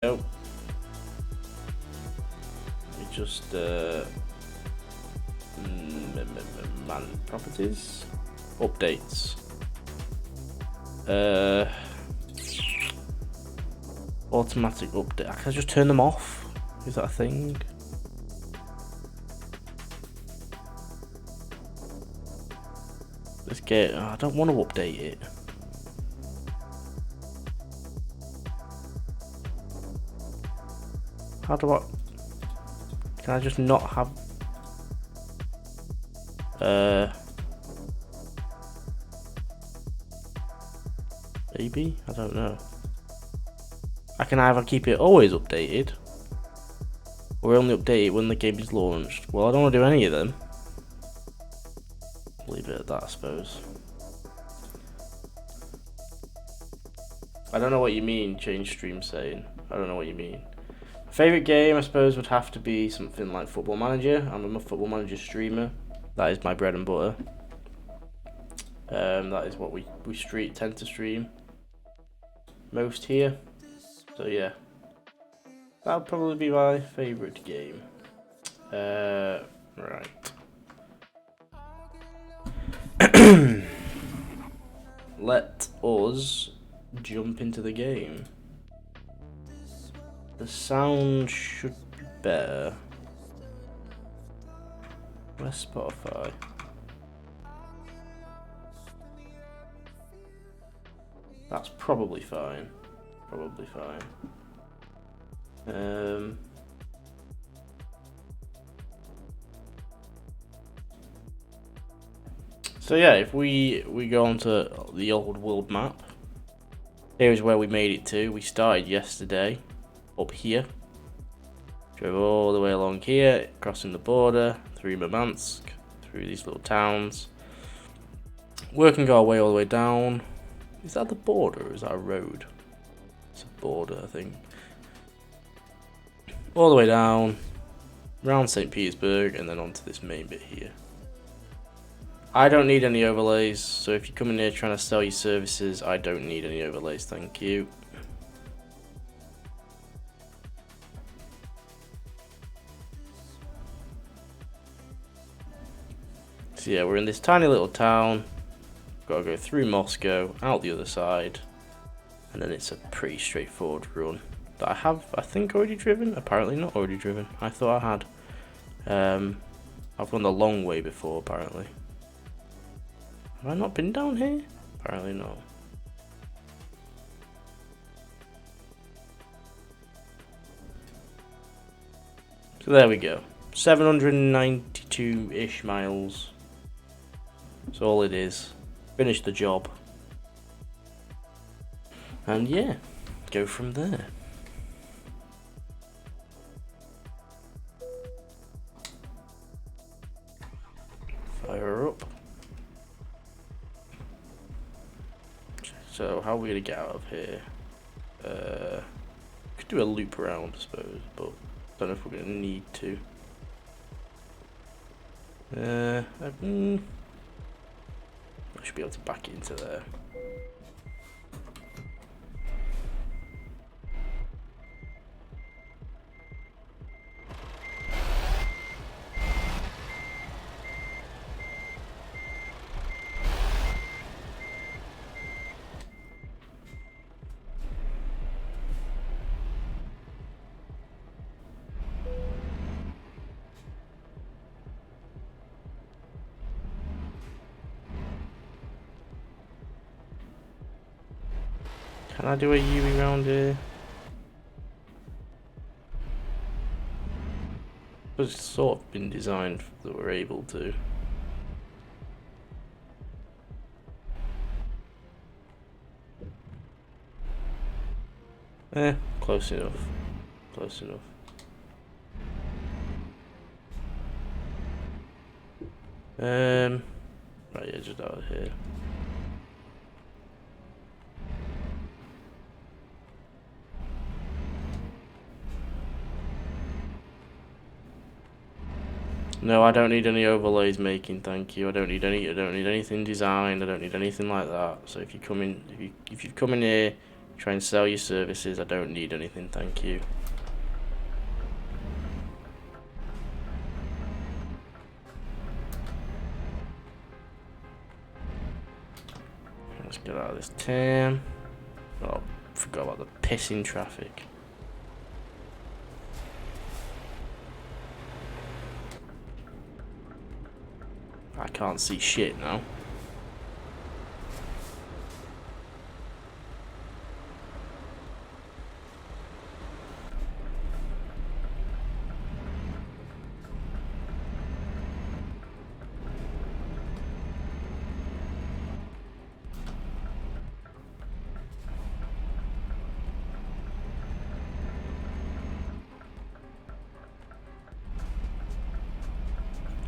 No. We just man properties updates. Automatic update. Can I just turn them off? Is that a thing? Let's get. I don't want to update it. How do I? Can I just not have? Maybe? I don't know. I can either keep it always updated, or only update it when the game is launched. Well, I don't want to do any of them. Leave it at that, I suppose. I don't know what you mean, change stream saying. I don't know what you mean. Favourite game, I suppose, would have to be something like Football Manager. I'm a Football Manager streamer. That is my bread and butter. That is what we tend to stream most here. So yeah, that would probably be my favourite game. Right. Let us jump into the game. The sound should be better. Where's Spotify? That's probably fine. Probably fine. So yeah, if we go onto the old world map, here's where we made it to. We started yesterday up here, drove all the way along here, crossing the border through Murmansk, through these little towns, working our way all the way down. Is that the border or is that a road? It's a border, I think. All the way down, around St. Petersburg, and then onto this main bit here. I don't need any overlays, so if you come in here trying to sell your services, I don't need any overlays, thank you. So yeah, we're in this tiny little town. Gotta go through Moscow, out the other side, and then it's a pretty straightforward run that I have, I think, already driven. Apparently not already driven. I thought I had. I've gone the long way before, apparently. Have I not been down here? Apparently not. So there we go. 792-ish miles. That's all it is. Finish the job. And yeah, go from there. Fire up. So how are we gonna get out of here? Could do a loop around, I suppose, but don't know if we're gonna need to. I should be able to back it into there. Can I do a U round here? It's sort of been designed that we're able to. Close enough. Close enough. Right, yeah, just out of here. No, I don't need any overlays making, thank you. I don't need anything designed, I don't need anything like that. So if you come in, if you come in here Try and sell your services. I don't need anything, thank you. Let's get out of this town. Oh, forgot about the pissing traffic. I can't see shit now.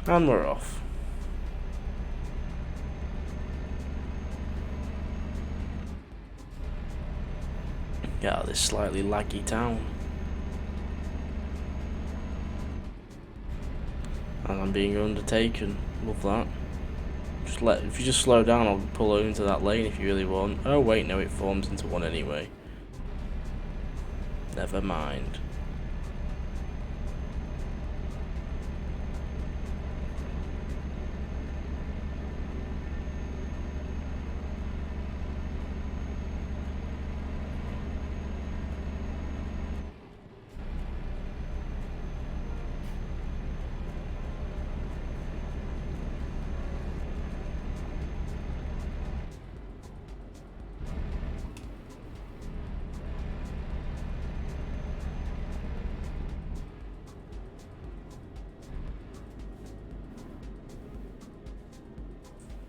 And we're off. Get out of this slightly laggy town. And I'm being undertaken. Love that. If you just slow down, I'll pull into that lane if you really want. Oh wait, no, it forms into one anyway. Never mind.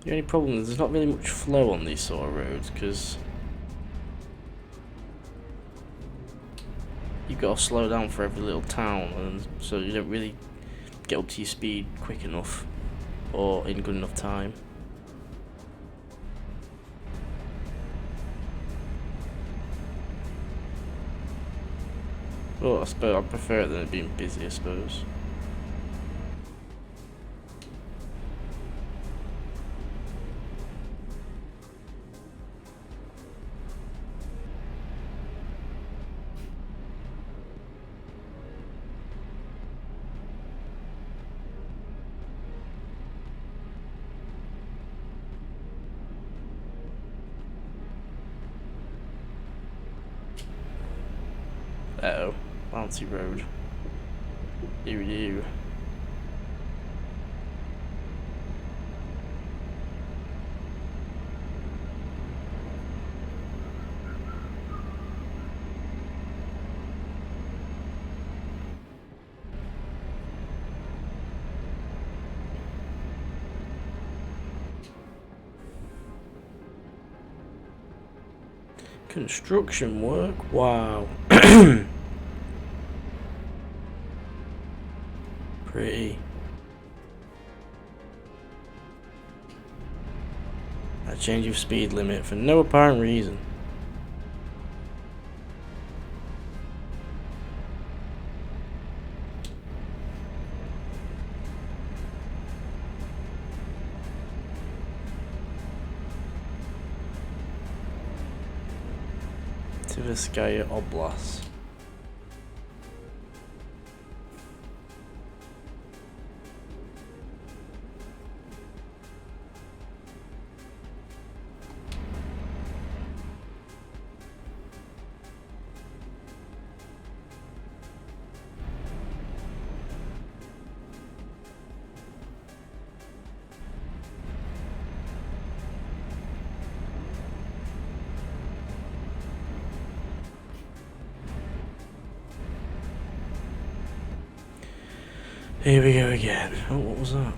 The only problem is there's not really much flow on these sort of roads because you've got to slow down for every little town, and so you don't really get up to your speed quick enough or in good enough time. Well, I suppose I prefer it than it being busy, I suppose. Uh-oh, bouncy road. Ew. Construction work? Wow. Pretty. A change of speed limit for no apparent reason. Tverskaya Oblast. Here we go again. Oh, what was that?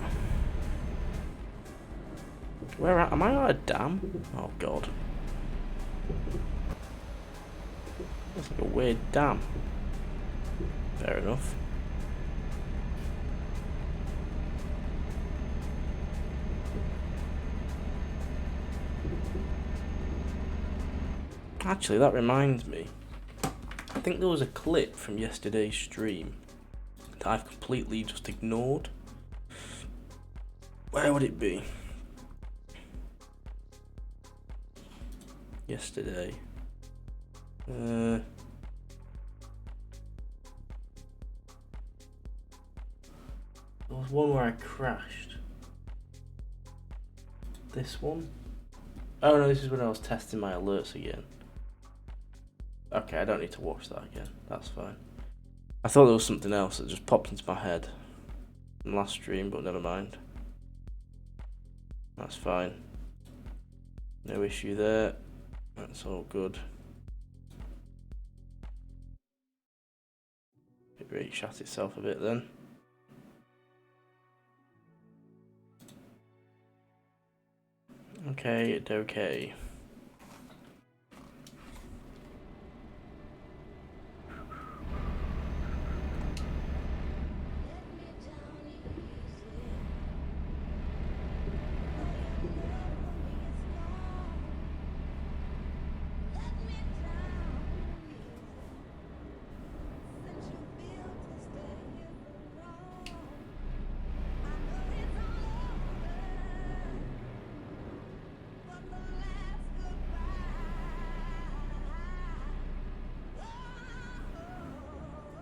Am I at a dam? Oh god. That's like a weird dam. Fair enough. Actually, that reminds me. I think there was a clip from yesterday's stream that I've completely just ignored. Where would it be? Yesterday. There was one where I crashed. This one? Oh no, this is when I was testing my alerts again. Okay, I don't need to watch that again. That's fine. I thought there was something else that just popped into my head from last stream, but never mind. That's fine. No issue there. That's all good. It really shut itself a bit then. Okay, okay.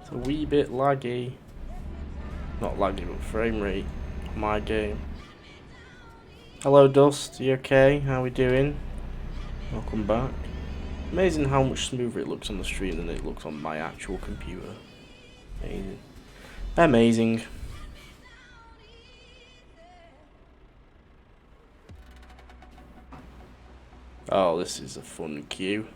It's a wee bit laggy. Not laggy, but frame rate on my game. Hello Dust, you okay? How we doing? Welcome back. Amazing how much smoother it looks on the stream than it looks on my actual computer. Amazing. Amazing. Oh, this is a fun queue.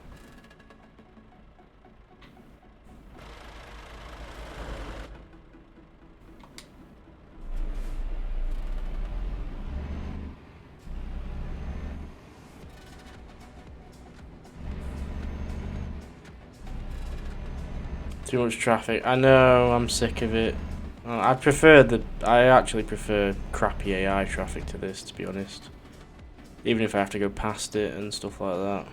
Too much traffic. I know, I'm sick of it. I actually prefer crappy AI traffic to this, to be honest. Even if I have to go past it and stuff like that.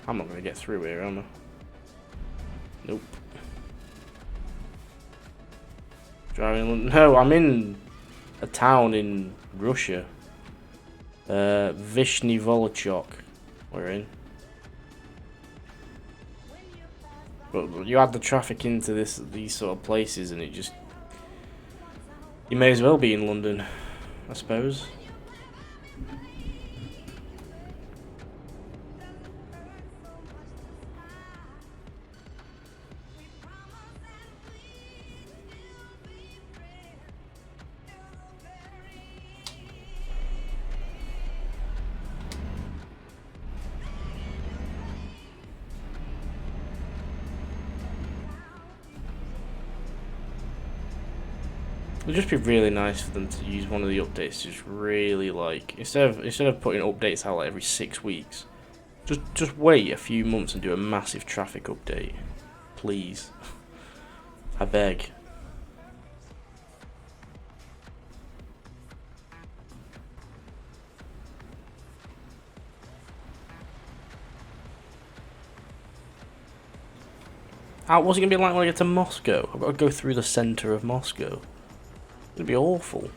I'm not going to get through here, am I? Nope. Driving. No, I'm in a town in Russia. Vishny Volchok. We're in. But you add the traffic into these sort of places, and it just, you may as well be in London, I suppose. It would just be really nice for them to use one of the updates to just really, like, instead of putting updates out like every 6 weeks, just wait a few months and do a massive traffic update, please. I beg. What's it gonna be like when I get to Moscow? I've got to go through the centre of Moscow. It'd be awful.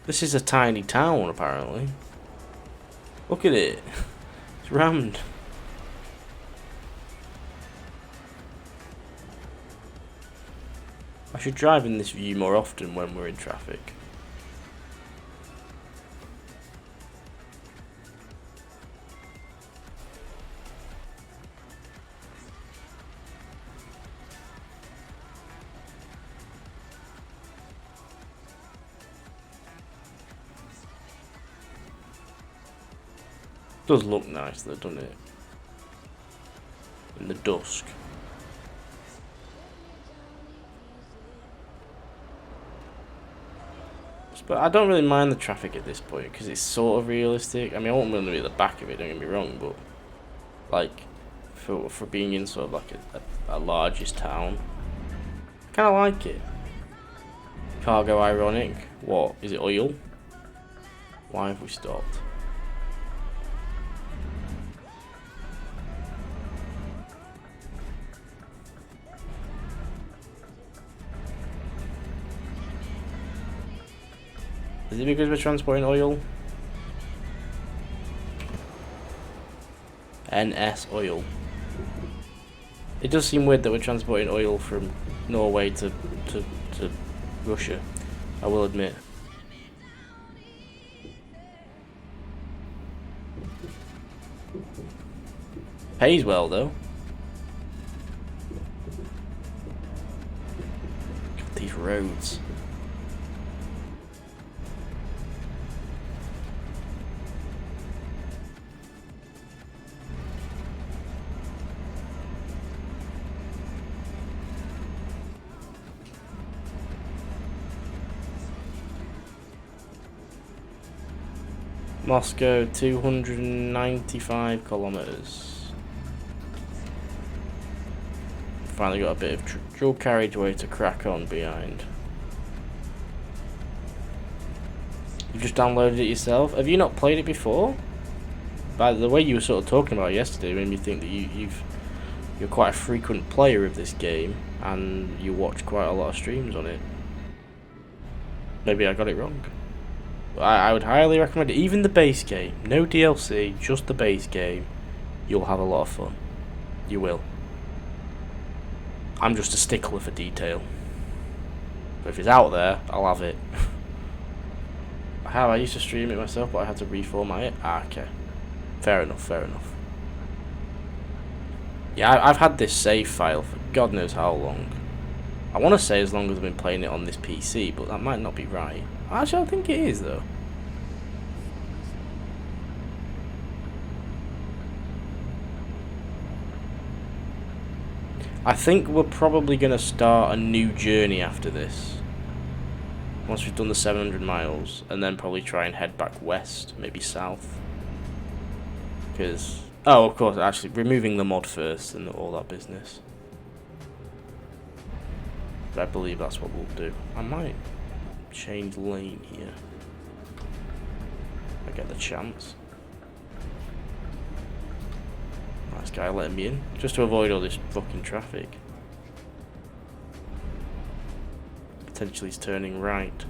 This is a tiny town, apparently. Look at it. It's rammed. I should drive in this view more often when we're in traffic. Does look nice though, doesn't it? In the dusk. But I don't really mind the traffic at this point because it's sort of realistic. I mean, I won't want to be at the back of it, don't get me wrong, but like for being in sort of like a largest town, I kind of like it. Cargo ironic. What is it? Oil? Why have we stopped? Is it because we're transporting oil? NS oil. It does seem weird that we're transporting oil from Norway to Russia, I will admit. Pays well though. God, these roads. Moscow, 295 kilometers. Finally got a bit of dual carriageway to crack on behind. You just downloaded it yourself? Have you not played it before? By the way you were sort of talking about yesterday, made me think that you're quite a frequent player of this game and you watch quite a lot of streams on it. Maybe I got it wrong. I would highly recommend it. Even the base game, no DLC, just the base game. You'll have a lot of fun. You will. I'm just a stickler for detail. But if it's out there, I'll have it. I used to stream it myself, but I had to reformat it. Okay. Fair enough, fair enough. Yeah, I've had this save file for God knows how long. I want to say as long as I've been playing it on this PC, but that might not be right. Actually, I think it is, though. I think we're probably going to start a new journey after this. Once we've done the 700 miles, and then probably try and head back west, maybe south. Because, oh, of course, actually, removing the mod first and all that business. But I believe that's what we'll do. I might change lane here. I get the chance. Nice guy letting me in, just to avoid all this fucking traffic. Potentially he's turning right.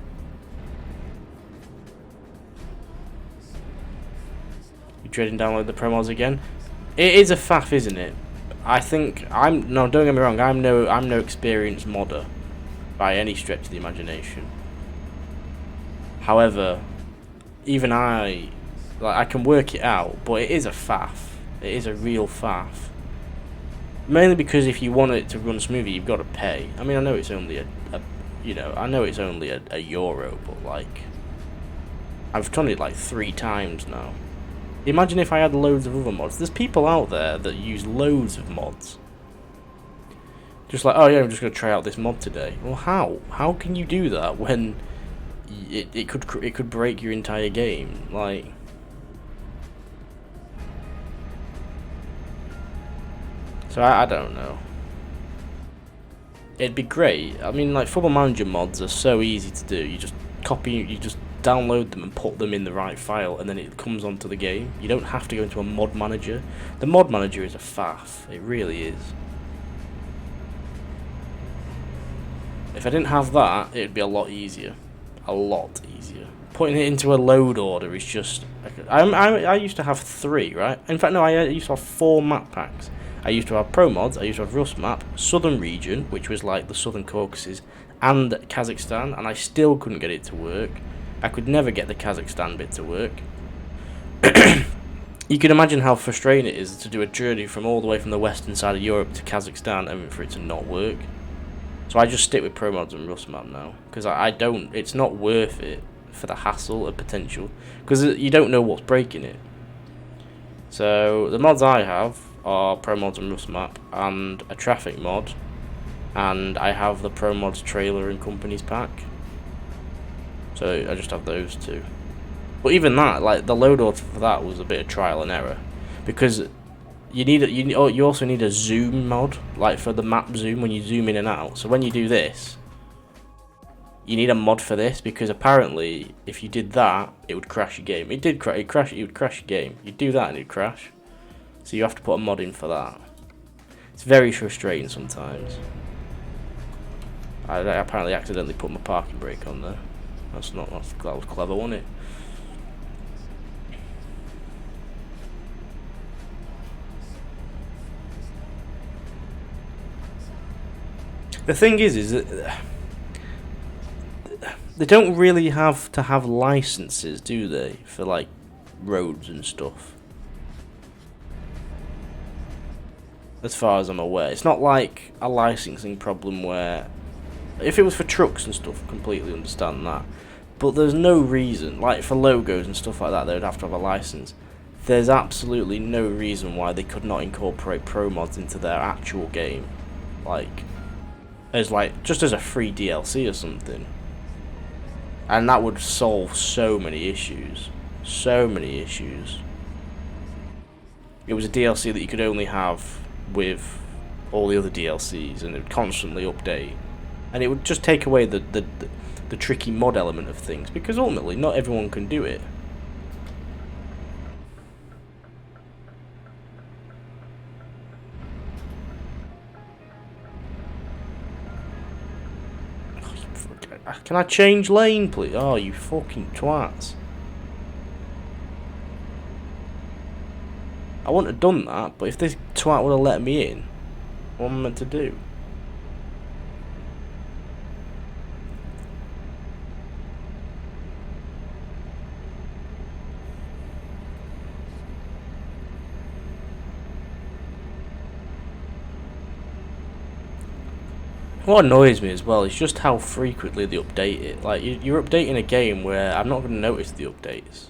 You trading download the promos again? It is a faff, isn't it? I think no, don't get me wrong, I'm no experienced modder by any stretch of the imagination. However, even I can work it out, but it is a faff. It is a real faff. Mainly because if you want it to run smoothly, you've got to pay. I mean, I know it's only I know it's only a euro, but like, I've done it like 3 times now. Imagine if I had loads of other mods. There's people out there that use loads of mods. Just like, oh yeah, I'm just gonna try out this mod today. Well, how? How can you do that when it could break your entire game? Like, so I don't know. It'd be great. I mean, like, Football Manager mods are so easy to do. You just download them and put them in the right file, and then it comes onto the game. You don't have to go into a mod manager. The mod manager is a faff. It really is. If I didn't have that, it'd be a lot easier. A lot easier. Putting it into a load order is just... I used to have 3, right? In fact, no, I used to have 4 map packs. I used to have Pro Mods, I used to have Rust Map, Southern Region, which was like the Southern Caucasus, and Kazakhstan, and I still couldn't get it to work. I could never get the Kazakhstan bit to work. You can imagine how frustrating it is to do a journey from all the way from the western side of Europe to Kazakhstan and for it to not work. So I just stick with Pro Mods and Rust Map now, because it's not worth it for the hassle and potential, because you don't know what's breaking it. So the mods I have are Pro Mods and Rust Map, and a traffic mod, and I have the Pro Mods trailer and companies pack. So I just have those 2. But even that, like, the load order for that was a bit of trial and error, because you also need a zoom mod, like for the map zoom when you zoom in and out. So when you do this, you need a mod for this, because apparently if you did that, it would crash your game. It would crash your game. You'd do that and it'd crash. So you have to put a mod in for that. It's very frustrating sometimes. I apparently accidentally put my parking brake on there. That was clever, wasn't it? The thing is that they don't really have to have licenses, do they, for like roads and stuff? As far as I'm aware, it's not like a licensing problem where, if it was for trucks and stuff, completely understand that. But there's no reason, like for logos and stuff like that, they would have to have a license. There's absolutely no reason why they could not incorporate pro mods into their actual game, like just as a free DLC or something. And that would solve so many issues. So many issues. It was a DLC that you could only have with all the other DLCs, and it would constantly update. And it would just take away the tricky mod element of things, because ultimately not everyone can do it. Can I change lane, please? Oh, you fucking twats. I wouldn't have done that, but if this twat would have let me in, what am I meant to do? What annoys me as well is just how frequently they update it. Like, you're updating a game where I'm not going to notice the updates.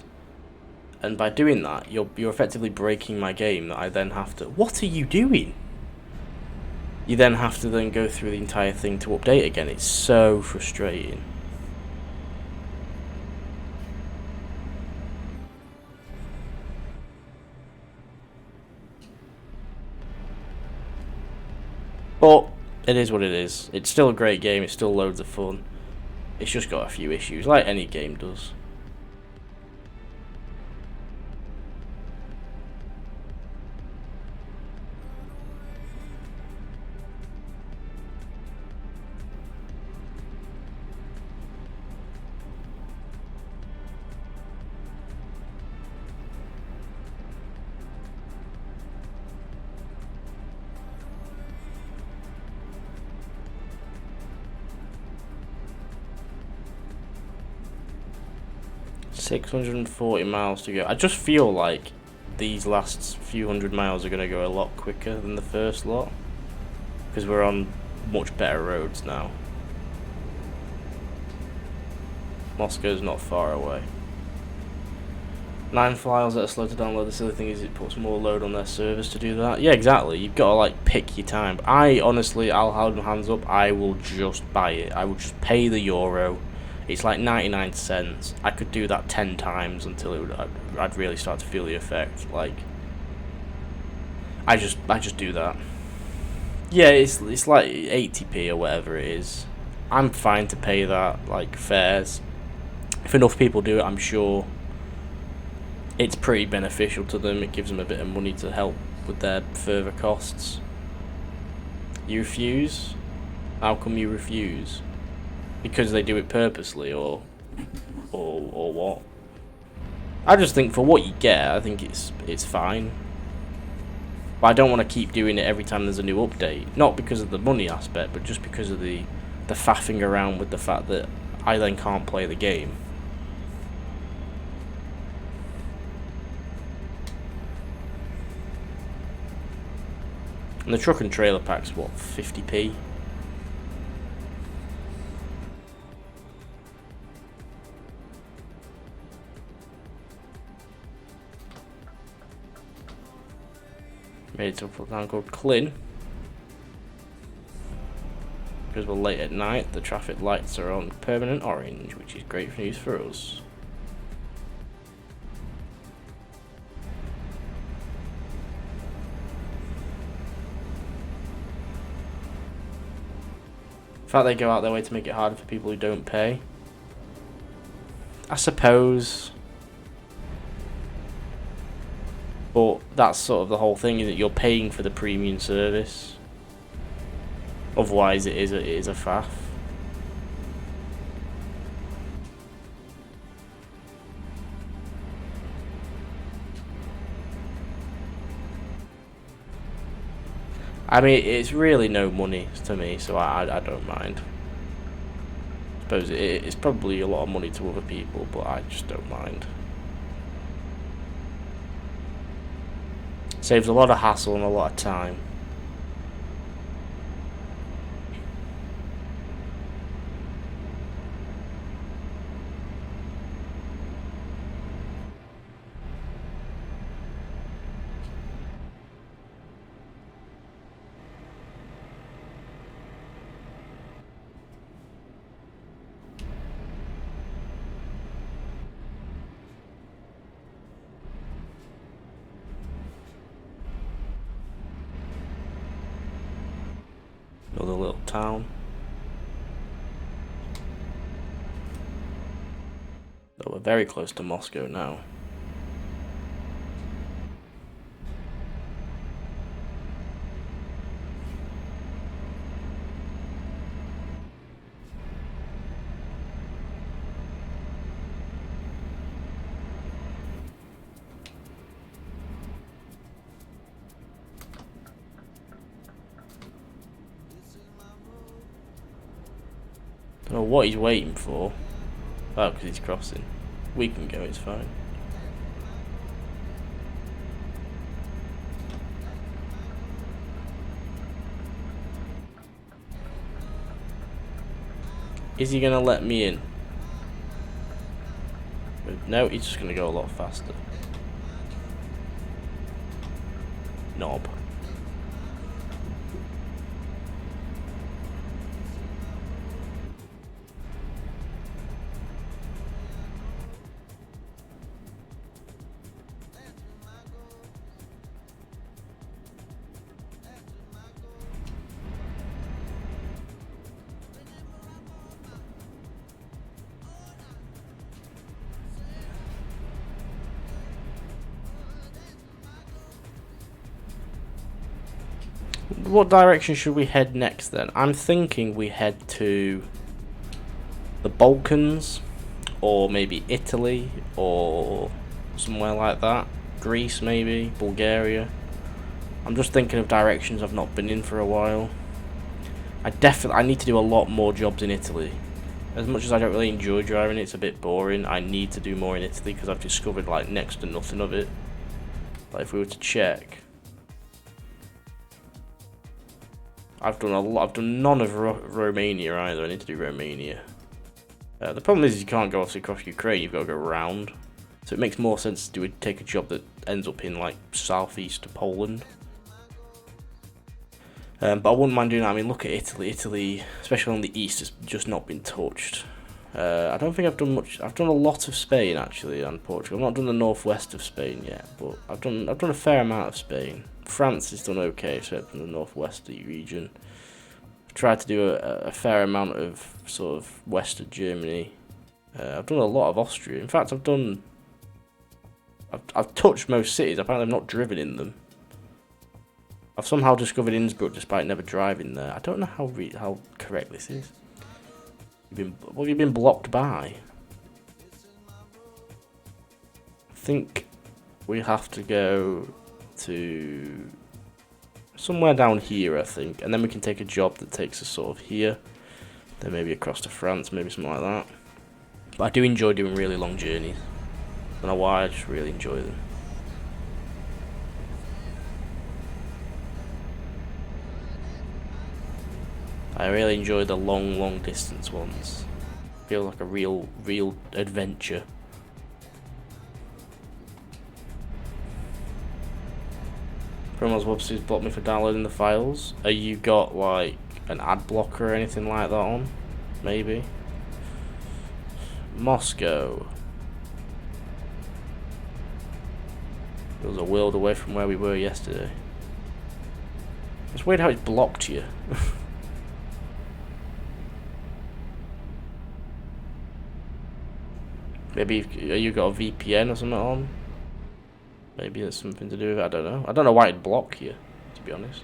And by doing that, you're effectively breaking my game that I then have to... What are you doing? You then have to then go through the entire thing to update again. It's so frustrating. But it is what it is. It's still a great game. It's still loads of fun. It's just got a few issues, like any game does. $640 miles to go. I just feel like these last few hundred miles are going to go a lot quicker than the first lot, because we're on much better roads now. Moscow's not far away. 9 files that are slow to download. The silly thing is it puts more load on their servers to do that. Yeah, exactly. You've got to like pick your time. I'll hold my hands up. I will just buy it. I will just pay the euro. It's like 99 cents. I could do that 10 times until I'd really start to feel the effect. Like, I just do that. Yeah, it's like 80p or whatever it is. I'm fine to pay that, like, fares. If enough people do it, I'm sure it's pretty beneficial to them. It gives them a bit of money to help with their further costs. You refuse? How come you refuse? Because they do it purposely, or what? I just think for what you get, I think it's fine. But I don't want to keep doing it every time there's a new update. Not because of the money aspect, but just because of the faffing around with the fact that I then can't play the game. And the truck and trailer pack's what, 50p? Made it to a town called Klin. Because we're late at night, the traffic lights are on permanent orange, which is great news for us. In fact, they go out their way to make it harder for people who don't pay. I suppose. But that's sort of the whole thing, is that you're paying for the premium service. Otherwise, it is a faff. I mean, it's really no money to me, so I don't mind. I suppose it's probably a lot of money to other people, but I just don't mind. Saves a lot of hassle and a lot of time. Another little town. Though we're very close to Moscow now. Don't know what he's waiting for. Oh, because he's crossing. We can go, it's fine. Is he gonna let me in? No, he's just gonna go a lot faster. Knob. What direction should we head next then? I'm thinking we head to the Balkans, or maybe Italy, or somewhere like that. Greece maybe, Bulgaria. I'm just thinking of directions I've not been in for a while. I need to do a lot more jobs in Italy. As much as I don't really enjoy driving, it's a bit boring. I need to do more in Italy because I've discovered like next to nothing of it. Like if we were to check, I've done a lot. I've done none of Romania either. I need to do Romania. The problem is you can't go obviously across Ukraine. You've got to go around. So it makes more sense to take a job that ends up in like southeast of Poland. But I wouldn't mind doing that. I mean, look at Italy. Italy, especially on the east, has just not been touched. I don't think I've done much. I've done a lot of Spain actually, and Portugal. I've not done the northwest of Spain yet, but I've done a fair amount of Spain. France is done okay, except in the northwestern region. I've tried to do a fair amount of sort of western Germany. I've done a lot of Austria. In fact, I've touched most cities. Apparently, I've not driven in them. I've somehow discovered Innsbruck despite never driving there. I don't know how correct this is. What have you been blocked by? I think we have to go to somewhere down here, I think, and then we can take a job that takes us sort of here, then maybe across to France, maybe something like that. But I do enjoy doing really long journeys. I don't know why, I just really enjoy them. I really enjoy the long distance ones. Feel like a real adventure. Promos website's blocked me for downloading the files. Have you got like an ad blocker or anything like that on? Maybe. Moscow. It was a world away from where we were yesterday. It's weird how it's blocked you. Maybe you got a VPN or something on. Maybe it's something to do with it. I don't know. I don't know why it'd block you, to be honest.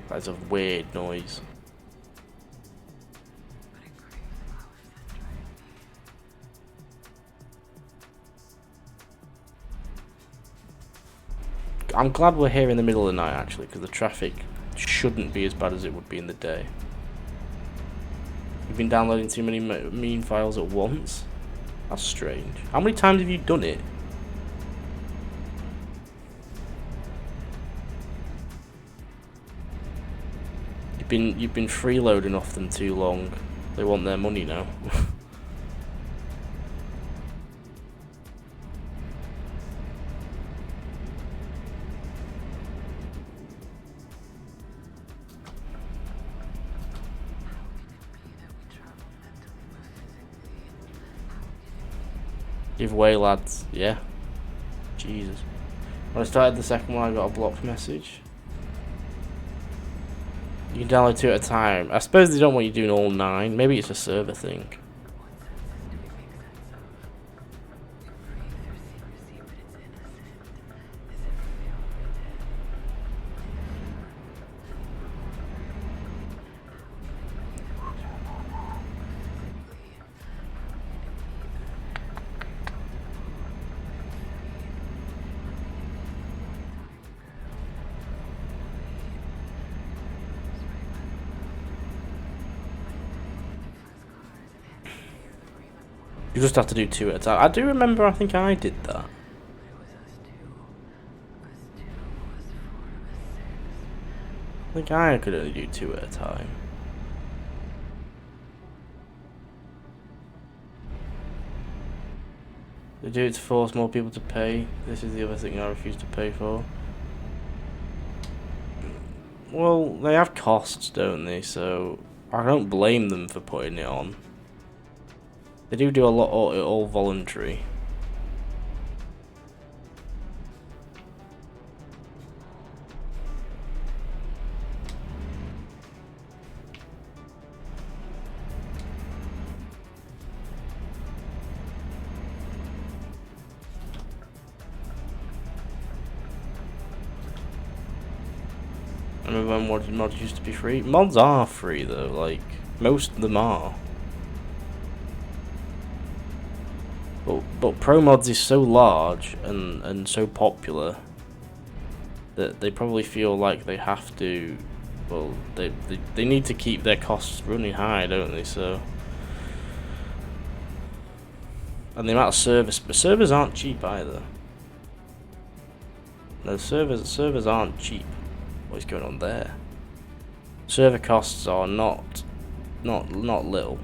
That's a weird noise. I'm glad we're here in the middle of the night, actually, because the traffic shouldn't be as bad as it would be in the day. You've been downloading too many mean files at once? That's strange. How many times have you done it? You've been freeloading off them too long. They want their money now. Give way, lads. Yeah. Jesus. When I started the second one, I got a blocked message. You can download 2 at a time. I suppose they don't want you doing all 9. Maybe it's a server thing. You just have to do 2 at a time. I do remember, I think I did that. I think I could only do 2 at a time. They do it to force more people to pay. This is the other thing I refuse to pay for. Well, they have costs, don't they? So I don't blame them for putting it on. They do a lot of it all voluntary. I remember when mods used to be free. Mods are free though, like most of them are. But Pro Mods is so large and so popular that they probably feel like they have to. Well, they need to keep their costs running high, don't they? So, and the amount of service, but servers aren't cheap either. No, servers aren't cheap. What is going on there? Server costs are not little.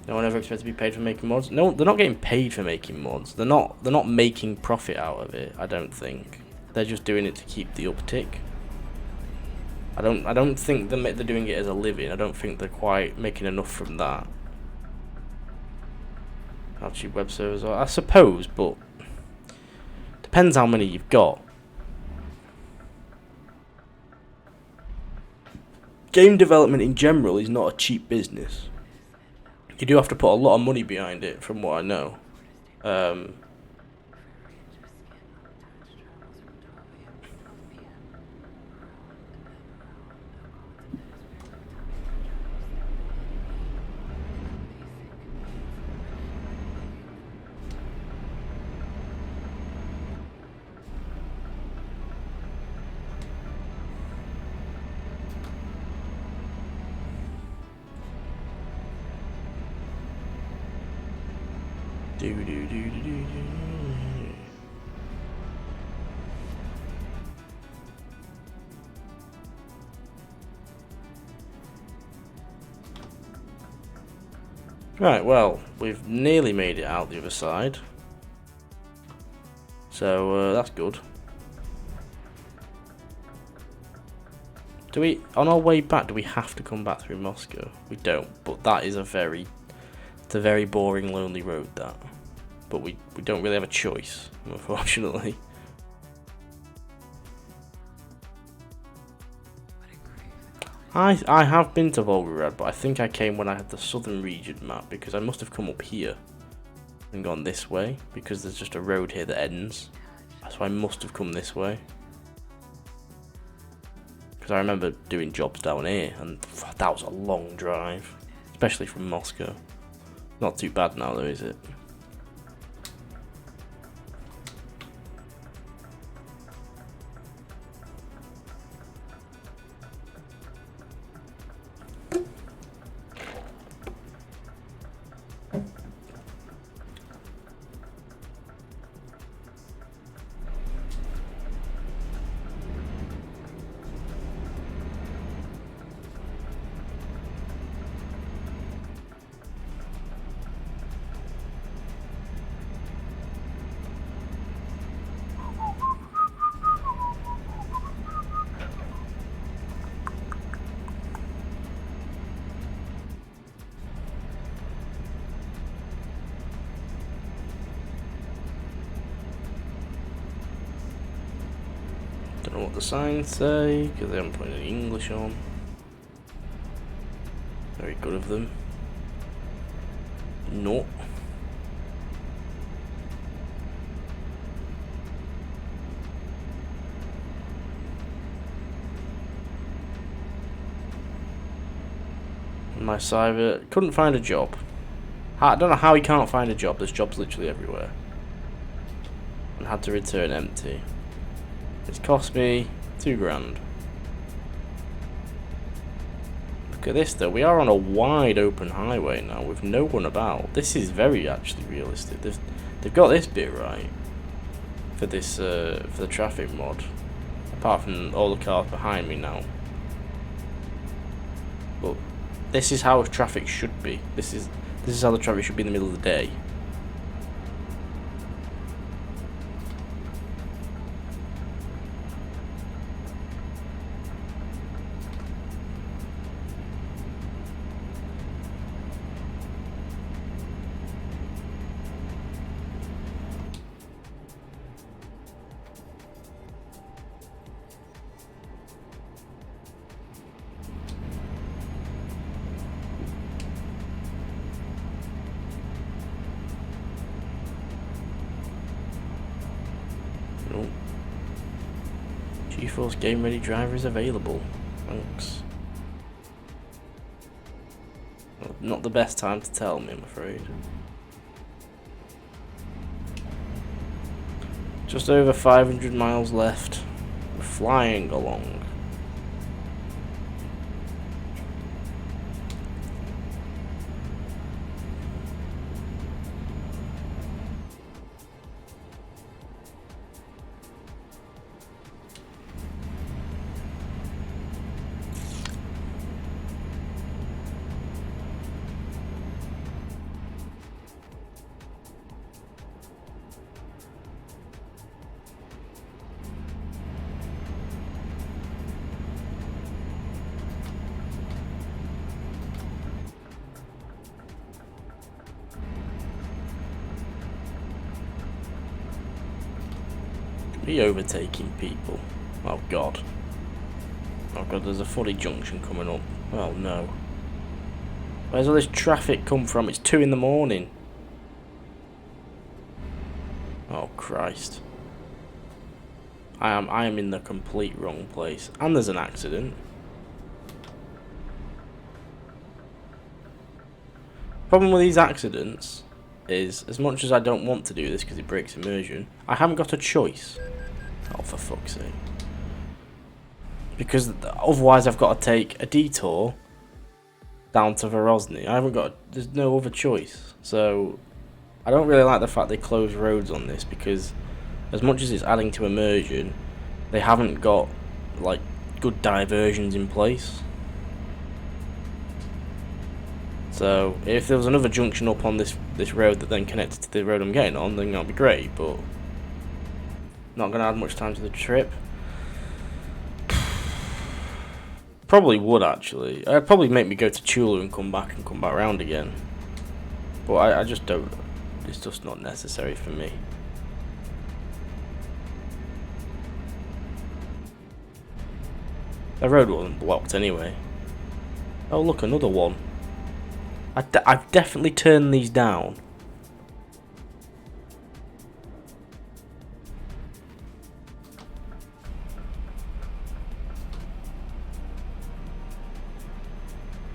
No one ever expects to be paid for making mods. No, they're not getting paid for making mods. They're not making profit out of it. I don't think. They're just doing it to keep the uptick. I don't think they're doing it as a living. I don't think they're quite making enough from that. How cheap web servers are, I suppose, but depends how many you've got. Game development in general is not a cheap business. You do have to put a lot of money behind it, from what I know. Right, well, we've nearly made it out the other side. So, that's good. Do we, on our way back, do we have to come back through Moscow? We don't, but that is it's a very boring, lonely road, that. But we don't really have a choice, unfortunately. I have been to Volgograd, but I think I came when I had the southern region map, because I must have come up here and gone this way, because there's just a road here that ends. So I must have come this way. Because I remember doing jobs down here, and that was a long drive, especially from Moscow. Not too bad now though, is it? what the signs say, because they haven't put any English on. Very good of them. No. My cyber couldn't find a job. I don't know how he can't find a job. There's jobs literally everywhere. And had to return empty. It's cost me £2,000. Look at this though. We are on a wide open highway now with no one about. This is very actually realistic. They've got this bit right for this for the traffic mod. Apart from all the cars behind me now. But this is how traffic should be. This is how the traffic should be in the middle of the day. GeForce Game Ready driver is available. Thanks. Well, not the best time to tell me, I'm afraid. Just over 500 miles left. We're flying along. Be overtaking people. Oh god. Oh god, there's a funny junction coming up. Oh no. Where's all this traffic come from? It's 2 in the morning. Oh Christ. I am in the complete wrong place. And there's an accident. Problem with these accidents is, as much as I don't want to do this because it breaks immersion, I haven't got a choice. Oh, for fuck's sake. Because otherwise I've got to take a detour down to Verozny. There's no other choice. So, I don't really like the fact they close roads on this, because as much as it's adding to immersion, they haven't got, like, good diversions in place. So, if there was another junction up on this road that then connected to the road I'm getting on, then that'd be great, but not going to add much time to the trip. Probably would, actually. It'd probably make me go to Chula and come back around again. But I just don't. It's just not necessary for me. The road wasn't blocked anyway. Oh look, another one. I've definitely turned these down.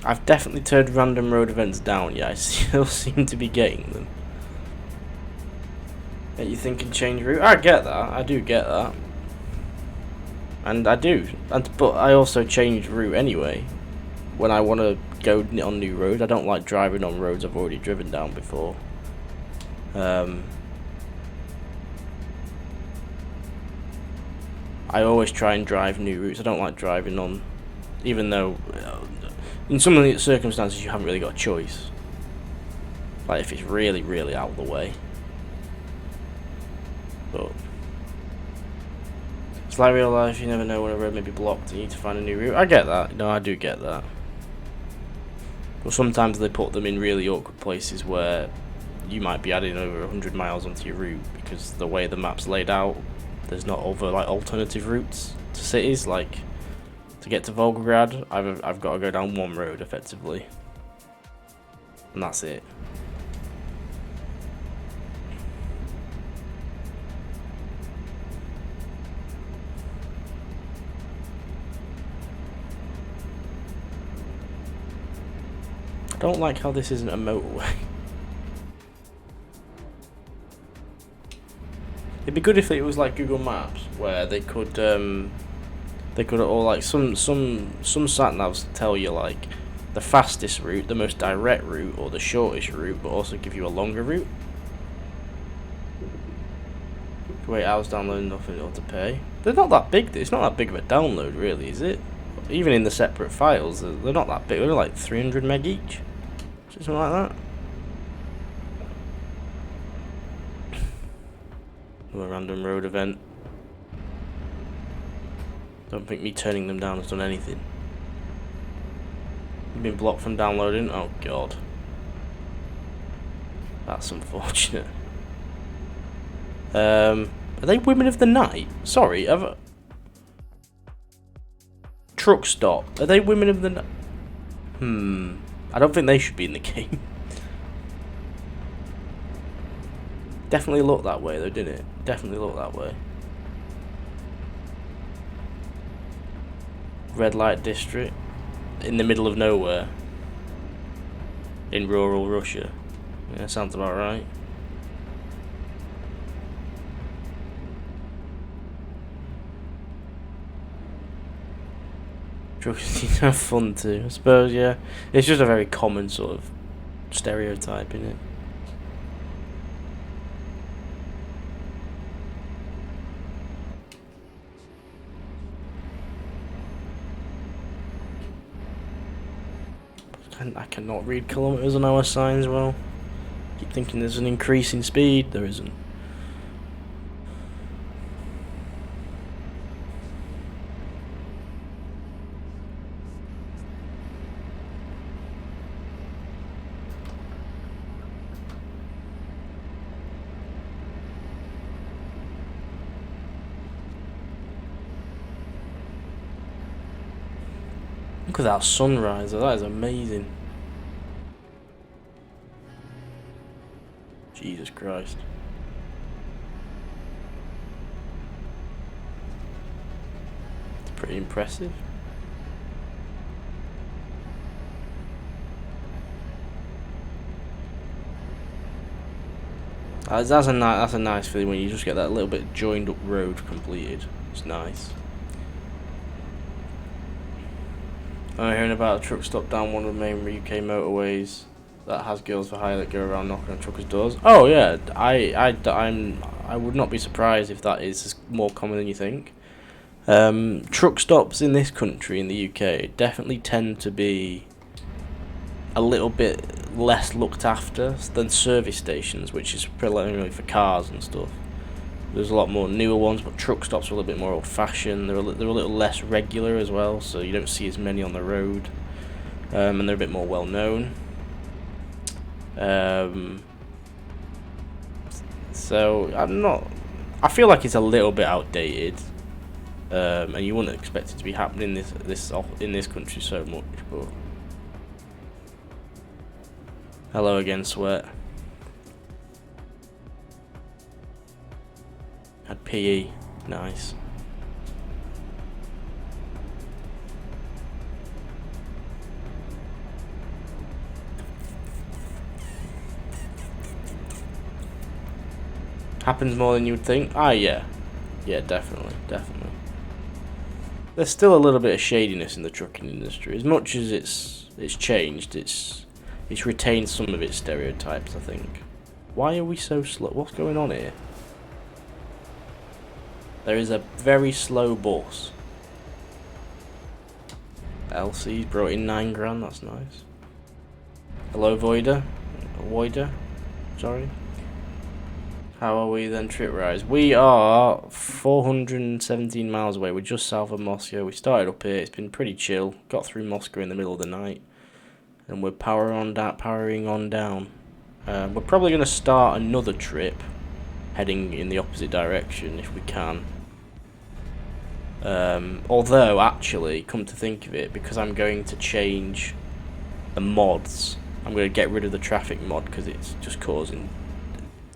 I've definitely turned random road events down, yeah, I still seem to be getting them. Are you thinking change route? I get that, I do get that. And I do, but I also change route anyway. When I want to go on new roads, I don't like driving on roads I've already driven down before. I always try and drive new routes. I don't like driving on, even though in some of the circumstances you haven't really got a choice. Like if it's really, really out of the way. But it's like real life, you never know when a road may be blocked and you need to find a new route. I get that, no, I do get that. But sometimes they put them in really awkward places where you might be adding over 100 miles onto your route because the way the map's laid out, there's not other like alternative routes. to cities. Like to get to Volgograd, I've got to go down one road effectively, and that's it. I don't like how this isn't a motorway. It'd be good if it was like Google Maps, where they could all like some sat navs tell you like the fastest route, the most direct route, or the shortest route, but also give you a longer route. Wait, I was downloading nothing to pay. They're not that big. It's not that big of a download, really, is it? Even in the separate files, they're not that big. They're like 300 meg each, something like that. A random road event. Don't think me turning them down has done anything. You've been blocked from downloading? Oh god. That's unfortunate. Are they women of the night? Sorry, truck stop. Are they women of the night? I don't think they should be in the game. Definitely looked that way though, didn't it? Definitely looked that way. Red light district. In the middle of nowhere. In rural Russia. Yeah, sounds about right. Trucks have fun too, I suppose, yeah. It's just a very common sort of stereotype, isn't it? I cannot read kilometers an hour signs well. Keep thinking there's an increase in speed, there isn't. Look at that sunrise, that is amazing. Jesus Christ. It's pretty impressive. That's a nice feeling when you just get that little bit joined up road completed. It's nice. I'm hearing about a truck stop down one of the main UK motorways that has girls for hire that go around knocking on truckers' doors. Oh yeah, I would not be surprised if that is more common than you think. Truck stops in this country, in the UK, definitely tend to be a little bit less looked after than service stations, which is primarily for cars and stuff. There's a lot more newer ones, but truck stops are a little bit more old-fashioned. They're a little less regular as well, so you don't see as many on the road, and they're a bit more well-known. So I feel like it's a little bit outdated, and you wouldn't expect it to be happening in this country so much. But hello again, Sweat. Had PE, nice. Happens more than you would think. Ah, yeah, definitely. There's still a little bit of shadiness in the trucking industry. As much as it's changed, it's retained some of its stereotypes, I think. Why are we so slow? What's going on here? There is a very slow bus. LC's brought in 9 grand, that's nice. Hello, Voider, sorry. How are we then trip-wise? We are 417 miles away. We're just south of Moscow. We started up here. It's been pretty chill. Got through Moscow in the middle of the night. And we're powering on down. We're probably going to start another trip heading in the opposite direction if we can. Although, actually, come to think of it, because I'm going to change the mods, I'm going to get rid of the traffic mod because it's just causing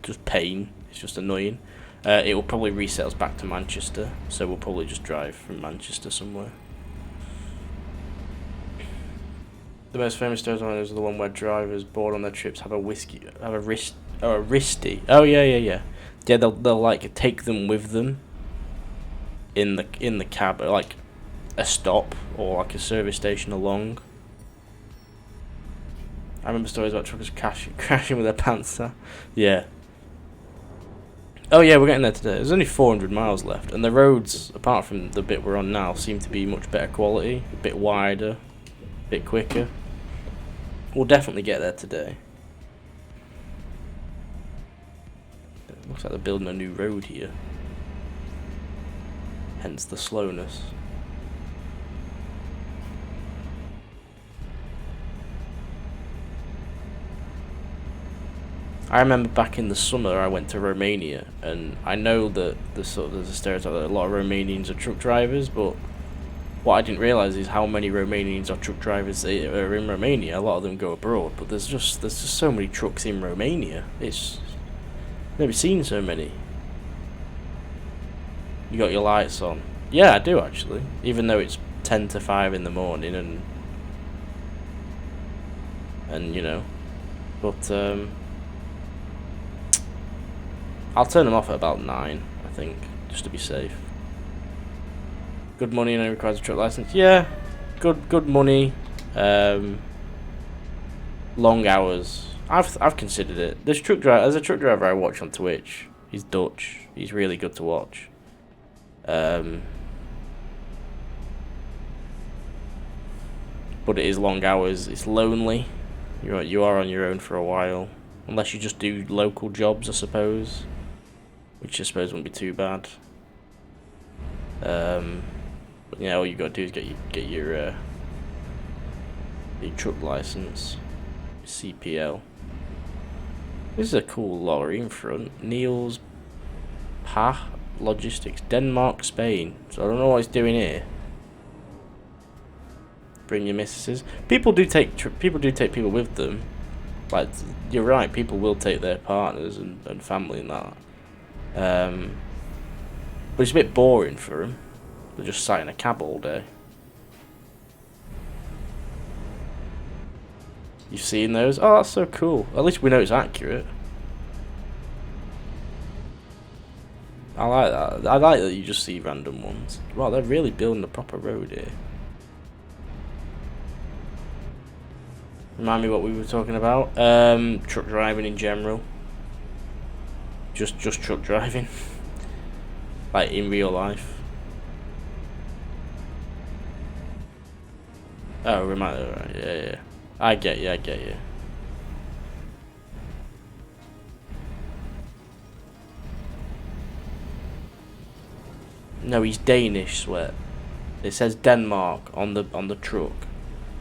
just pain. It's just annoying. It will probably reset us back to Manchester, so we'll probably just drive from Manchester somewhere. The most famous stories on is the one where drivers bored on their trips have a risty. Oh yeah. Yeah, they'll like take them with them in the cab, like a stop or like a service station along. I remember stories about truckers crashing with their pants down. Yeah. Oh yeah, we're getting there today. There's only 400 miles left, and the roads, apart from the bit we're on now, seem to be much better quality, a bit wider, a bit quicker. We'll definitely get there today. It looks like they're building a new road here. Hence the slowness. I remember back in the summer I went to Romania, and I know that there's a stereotype that a lot of Romanians are truck drivers, but what I didn't realise is how many Romanians are truck drivers are in Romania. A lot of them go abroad, but there's just so many trucks in Romania. It's never seen so many. You got your lights on? Yeah, I do actually. Even though it's 10 to 5 in the morning, and you know, but I'll turn them off at about 9, I think, just to be safe. Good money and it requires a truck license. Yeah, good money. Long hours. I've considered it. There's a truck driver I watch on Twitch. He's Dutch. He's really good to watch. But it is long hours. It's lonely. You are on your own for a while, unless you just do local jobs, I suppose. Which I suppose wouldn't be too bad. But yeah, all you gotta do is get your truck license, CPL. This is a cool lorry in front. Niels Pa Logistics, Denmark, Spain. So I don't know what it's doing here. Bring your missuses. People do take people with them. Like, you're right. People will take their partners and family and that. But it's a bit boring for them. They're just sat in a cab all day. You've seen those? Oh, that's so cool. At least we know it's accurate. I like that. I like that you just see random ones. Wow, they're really building a proper road here. Remind me what we were talking about. Truck driving in general. Just truck driving. Like in real life. Oh, right, yeah. I get you. No, he's Danish, Sweat. It says Denmark on the truck.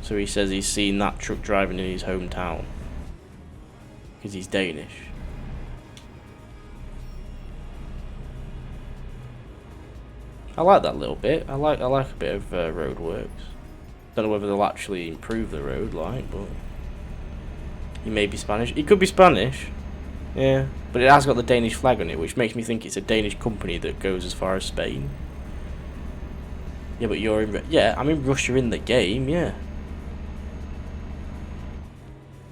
So he says he's seen that truck driving in his hometown. Because he's Danish. I like that little bit. I like a bit of road works. Don't know whether they'll actually improve the road, like, but he may be Spanish. He could be Spanish, yeah. But it has got the Danish flag on it, which makes me think it's a Danish company that goes as far as Spain. Yeah, but you're in. Yeah, I mean Russia in the game, yeah.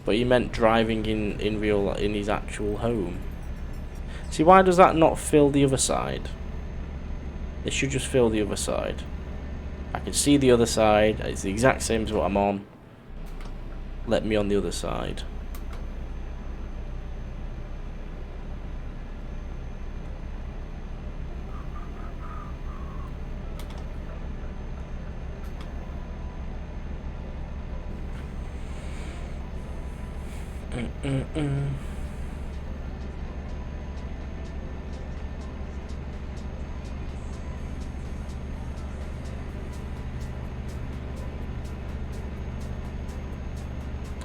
But he meant driving in his actual home. See, why does that not fill the other side? It should just fill the other side. I can see the other side. It's the exact same as what I'm on. Let me on the other side.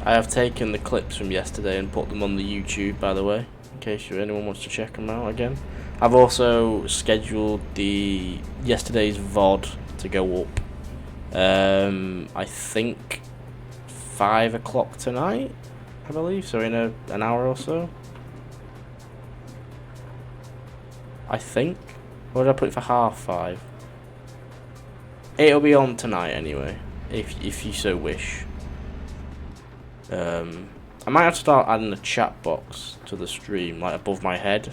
I have taken the clips from yesterday and put them on the YouTube, by the way, in case anyone wants to check them out again. I've also scheduled yesterday's VOD to go up. I think 5 o'clock tonight, I believe. So in an hour or so. I think. Or did I put it for 5:30? It'll be on tonight anyway, if you so wish. I might have to start adding a chat box to the stream, like above my head,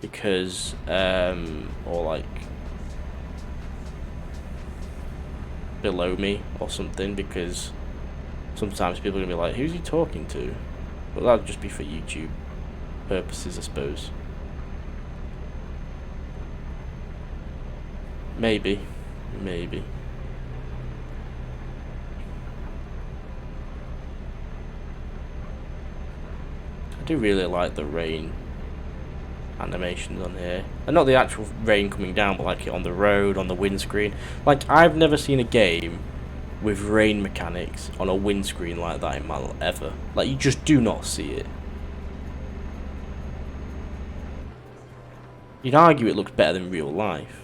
because or like below me or something, because sometimes people are gonna be like, "Who's he talking to?" But that'd just be for YouTube purposes, I suppose. Maybe. I do really like the rain animations on here. And not the actual rain coming down, but like it on the road, on the windscreen. Like, I've never seen a game with rain mechanics on a windscreen like that in my life, ever. Like, you just do not see it. You'd argue it looks better than real life.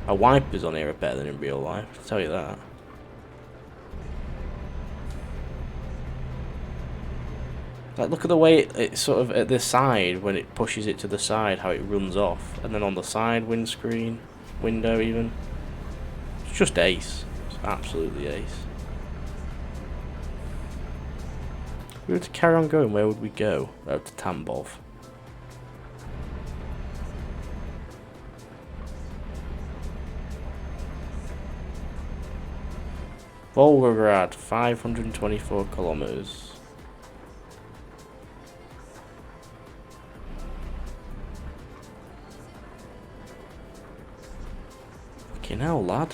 Our wipers on here are better than in real life, I'll tell you that. Like, look at the way it's sort of at the side, when it pushes it to the side, how it runs off. And then on the side windscreen, window even. It's just ace. It's absolutely ace. If we were to carry on going, where would we go? Out to Tambov. Volgograd, 524 kilometers. Fucking hell, lad.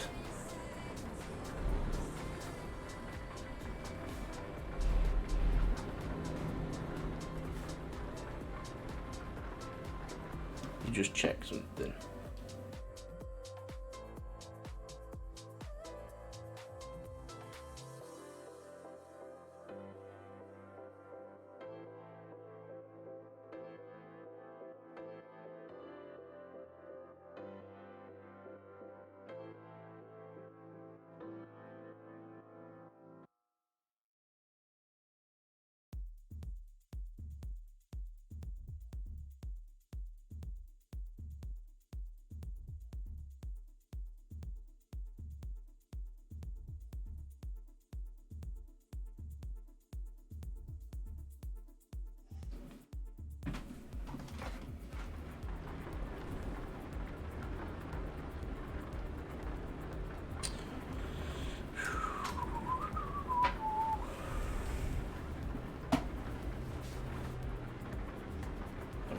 You just check something.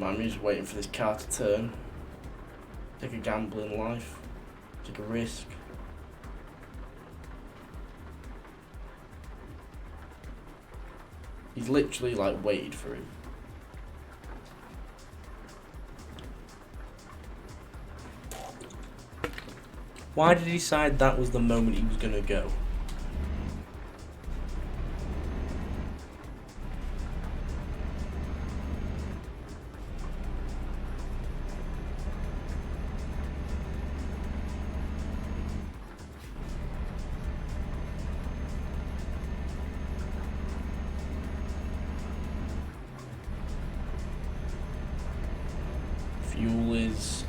I'm just waiting for this car to turn. Take a gamble in life. Take a risk. He's literally like waited for him. Why did he decide that was the moment he was gonna go? Fuel is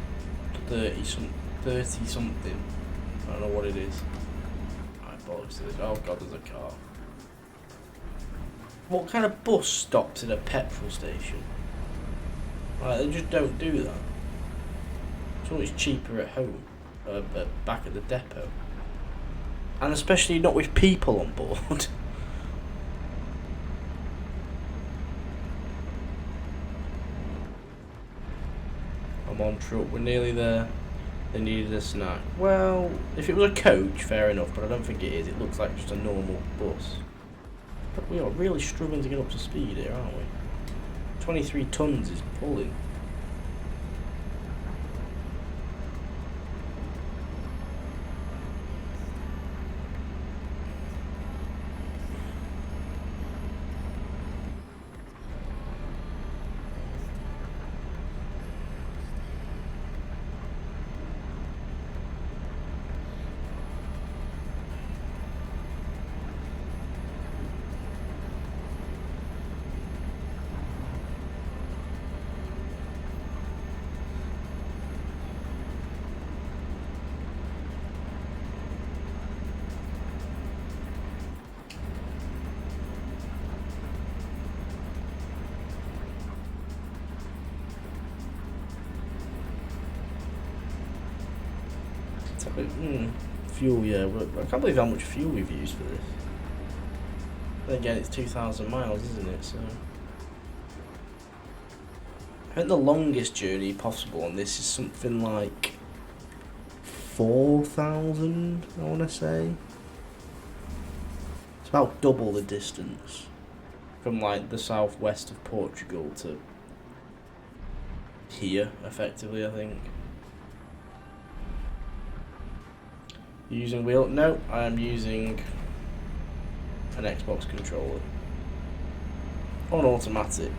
30 something. I don't know what it is. Alright, bollocks to this. Oh god, there's a car. What kind of bus stops at a petrol station? Like, they just don't do that. It's always cheaper at home, back at the depot. And especially not with people on board. I'm on truck, we're nearly there. They needed a snack. Well, if it was a coach, fair enough, but I don't think it is. It looks like just a normal bus. But we are really struggling to get up to speed here, aren't we? 23 tons is pulling. But, fuel, yeah. I can't believe how much fuel we've used for this. But again, it's 2,000 miles, isn't it? So I think the longest journey possible on this is something like 4,000, I want to say. It's about double the distance from like the southwest of Portugal to here, effectively, I think. Using wheel? No, I am using an Xbox controller on automatic.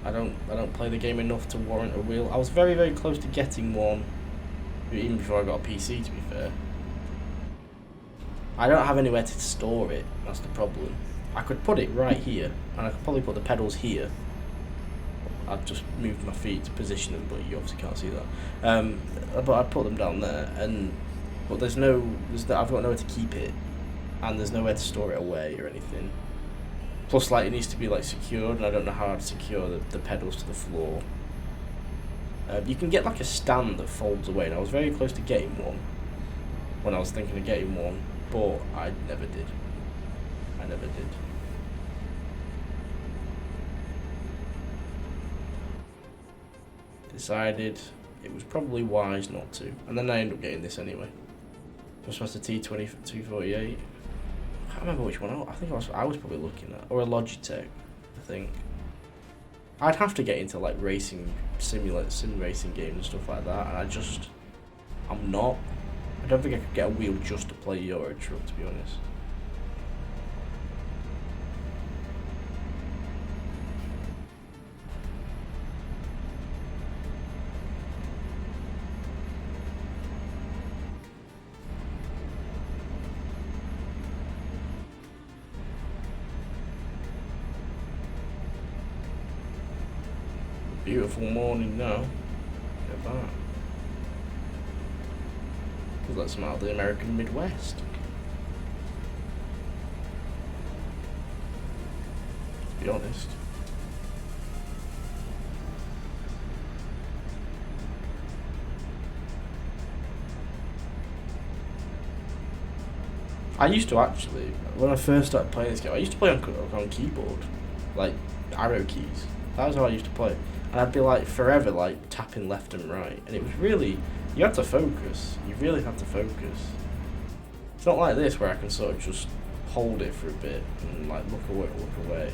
I don't play the game enough to warrant a wheel. I was very, very close to getting one even before I got a PC, to be fair. I don't have anywhere to store it, that's the problem. I could put it right here, and I could probably put the pedals here. I've just moved my feet to position them, but you obviously can't see that. But I'd put them down there, but I've got nowhere to keep it, and there's nowhere to store it away or anything. Plus, like, it needs to be like secured, and I don't know how I'd secure the pedals to the floor. You can get like a stand that folds away, and I was very close to getting one when I was thinking of getting one, but I never did. Decided it was probably wise not to, and then I ended up getting this anyway. Trustmaster T20 248. I can't remember which one. I think I was probably looking at, or a Logitech, I think. I'd have to get into like sim racing games and stuff like that, and I'm not. I don't think I could get a wheel just to play Euro Truck, to be honest. Beautiful morning now. Look at that. Feels like some out of the American Midwest. To be honest. I used to actually, when I first started playing this game, I used to play on keyboard, like arrow keys. That was how I used to play. And I'd be like forever like tapping left and right, and it was really, you had to focus. You really had to focus. It's not like this where I can sort of just hold it for a bit and like look away.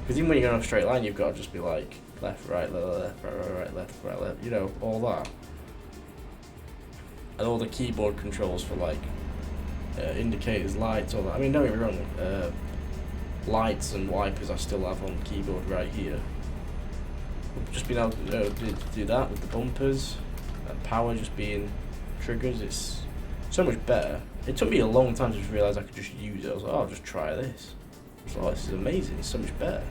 Because even when you're going on a straight line, you've got to just be like left, right, left, right, left, you know, all that. And all the keyboard controls for like indicators, lights, all that. I mean, don't get me wrong, lights and wipers I still have on the keyboard right here. Just being able to do that with the bumpers and power just being triggers, it's so much better. It took me a long time to just realise I could just use it. I was like, oh, I'll just try this. I was like, oh, this is amazing, it's so much better.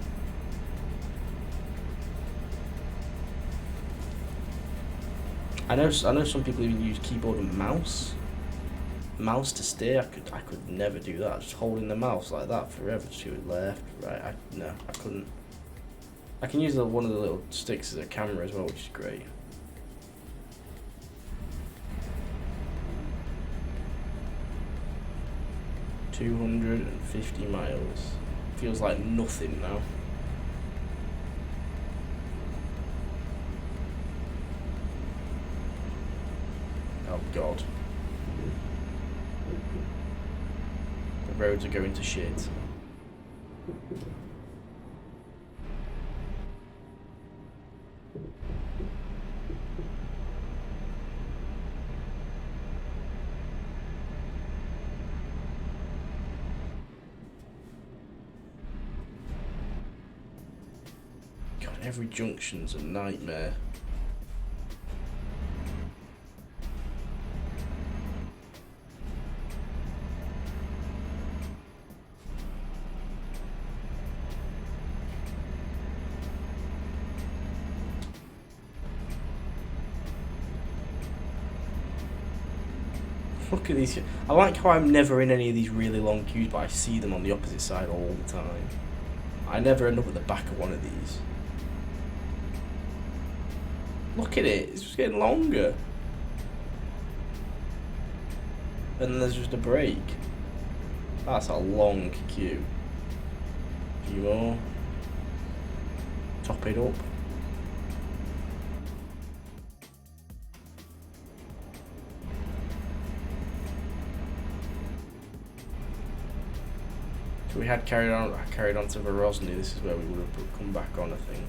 I know some people even use keyboard and mouse to steer. I could never do that. Just holding the mouse like that forever, just do it left, right. I couldn't. I can use one of the little sticks as a camera as well, which is great. $250 miles. Feels like nothing now. Oh God. The roads are going to shit. Every junction's a nightmare. Look at these. I like how I'm never in any of these really long queues, but I see them on the opposite side all the time. I never end up at the back of one of these. Look at it, it's just getting longer. And then there's just a break. That's a long queue. A few more. Top it up. So we had carried on to Verosny. This is where we would have come back on, I think.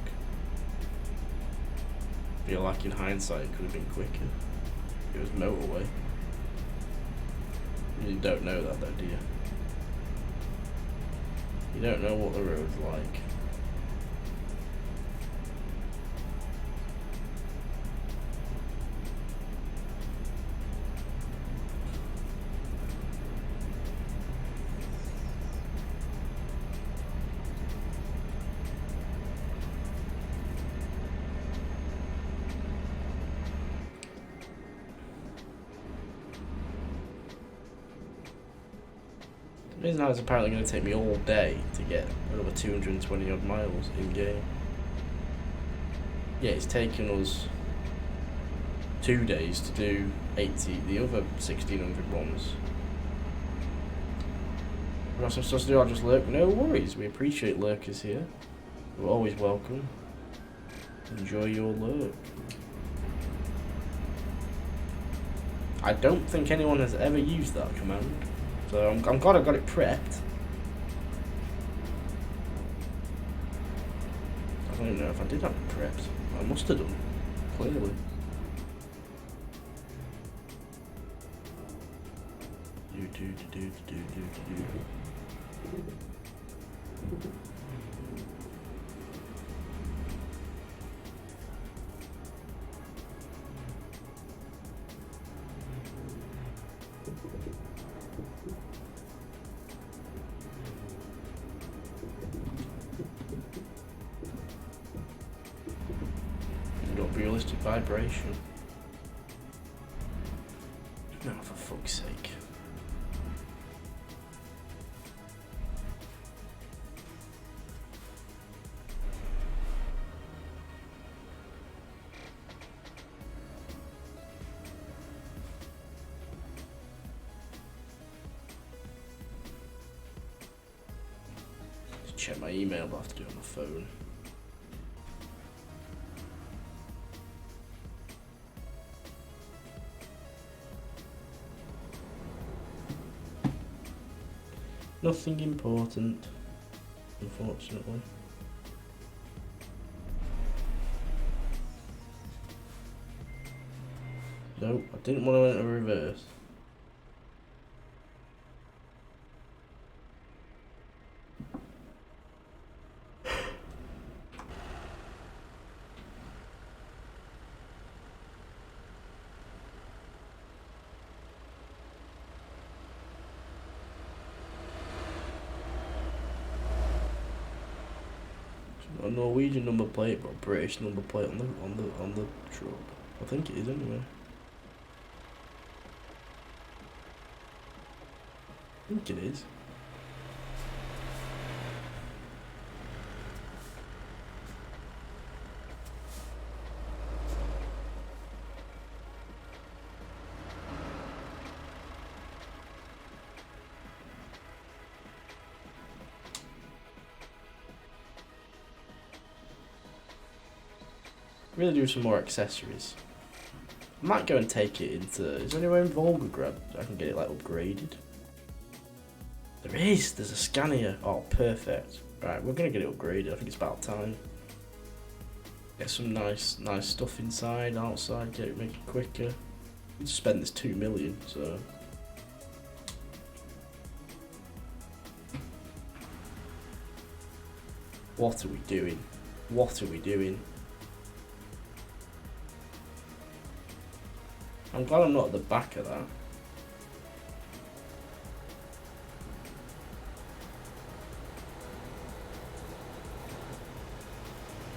I feel like in hindsight it could have been quicker. It was motorway. You don't know that though, do you? You don't know what the road's like. The reason how it's apparently going to take me all day to get another 220 odd miles in game. Yeah, it's taken us 2 days to do 80, the other 1600 ones. We've got some stuff to do, I'll just lurk. No worries, we appreciate lurkers here. You're always welcome. Enjoy your lurk. I don't think anyone has ever used that command. So I'm glad I got it prepped. I don't even know if I did have it prepped. I must have done, clearly. Realistic vibration. No, for fuck's sake. Just check my email, but I have to do it on my phone. Nothing important, unfortunately. Nope, I didn't want to enter reverse. A Norwegian number plate, but a British number plate on the truck. I think it is anyway. I think it is. Really do some more accessories. I might go and take it into. Is there anywhere in Volgograd I can get it like upgraded? There is. There's a Scania. Oh, perfect. Right, we're gonna get it upgraded. I think it's about time. Get some nice stuff inside, outside. Get it, make it quicker. We just spend this 2 million, so. What are we doing? What are we doing? I'm glad I'm not at the back of that.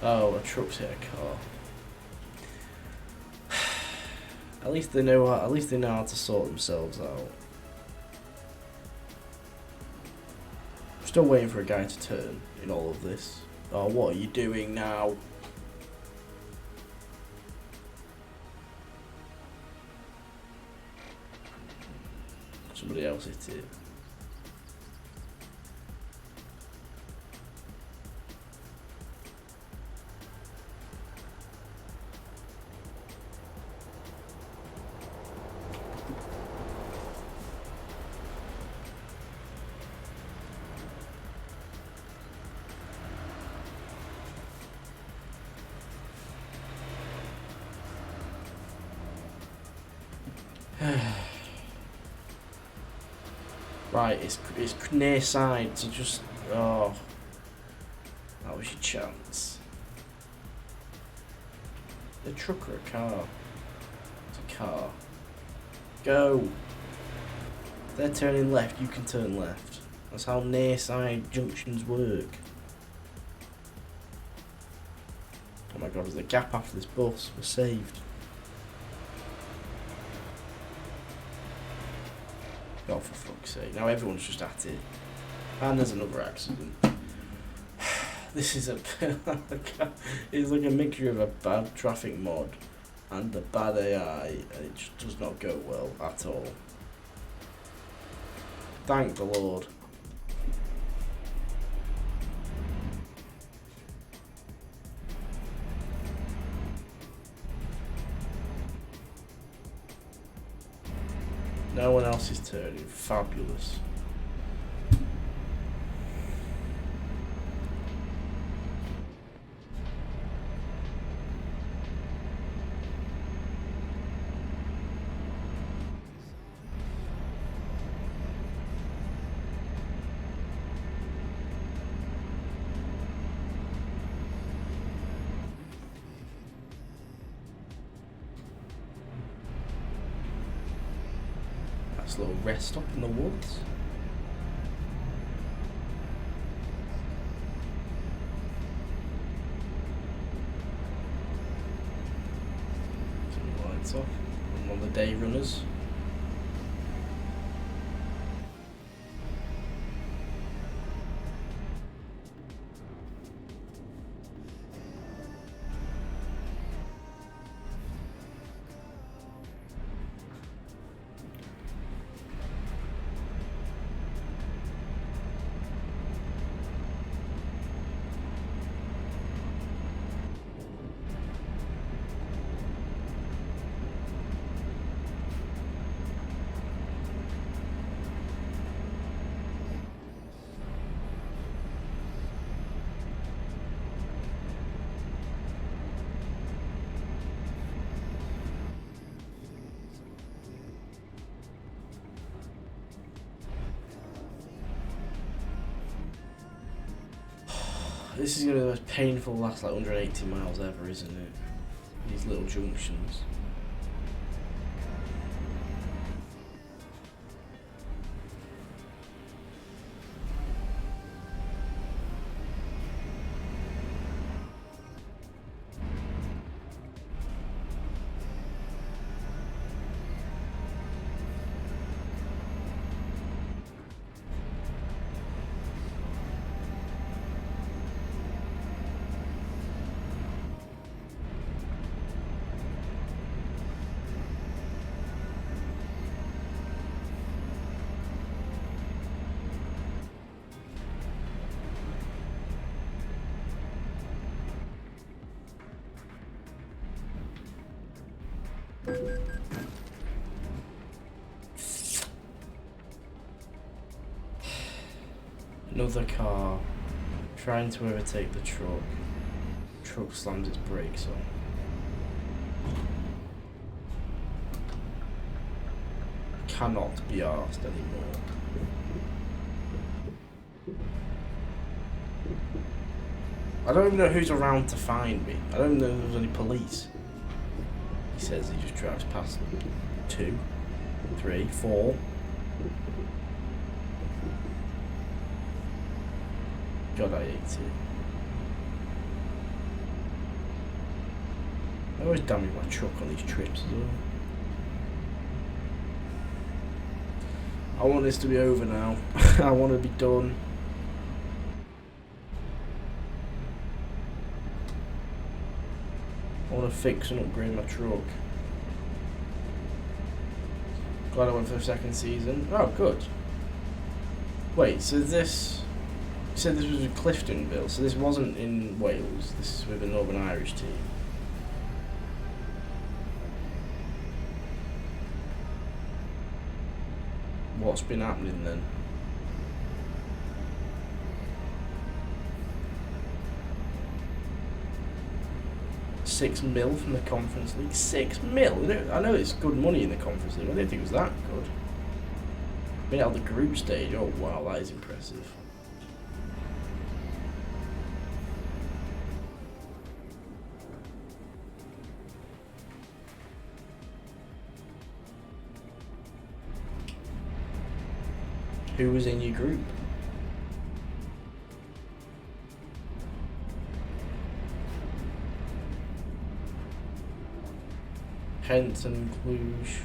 Oh, a truck's hit a car. At least they know how to sort themselves out. I'm still waiting for a guy to turn in all of this. Oh, what are you doing now? Somebody else hit it. Right, it's near side, so just that was your chance. A truck or a car? It's a car. Go. If they're turning left, you can turn left. That's how near side junctions work. Oh my god, there's a gap after this bus. We're saved. Oh, for fuck's sake. Now everyone's just at it. And there's another accident. This is it's like a mixture of a bad traffic mod and a bad AI, and it just does not go well at all. Thank the Lord. No one else is turning. Fabulous. Nice little rest stop in the woods. Turn the lights off. I'm one of the day runners. This is going to be the most painful last like 180 miles ever, isn't it? These little junctions. Another car trying to overtake the truck. Truck slams its brakes on. Cannot be arsed anymore. I don't even know who's around to find me. I don't know if there's any police. He says he just drives past 2, 3, 4. God, I hate it. I always damage my truck on these trips as well. I want this to be over now. I want to be done. I want to fix and upgrade my truck. Glad I went for the second season. Oh, good. Wait, so this... You said this was with Cliftonville, so this wasn't in Wales. This is with a Northern Irish team. What's been happening then? $6 million from the Conference League. $6 million? I know it's good money in the Conference League. I didn't think it was that good. Made it out of the group stage. Oh wow, that is impressive. Who was in your group? Ghent and Cluj.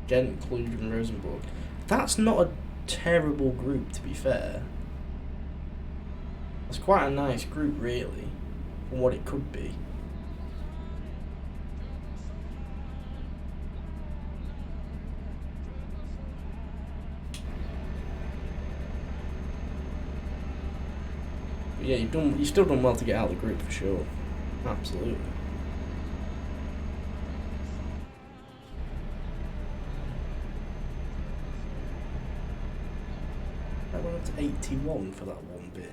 Ghent, Cluj and Rosenborg. That's not a terrible group, to be fair. It's quite a nice group, really, from what it could be. But yeah, you've still done well to get out of the group for sure. Absolutely. I went up to 81 for that one bit.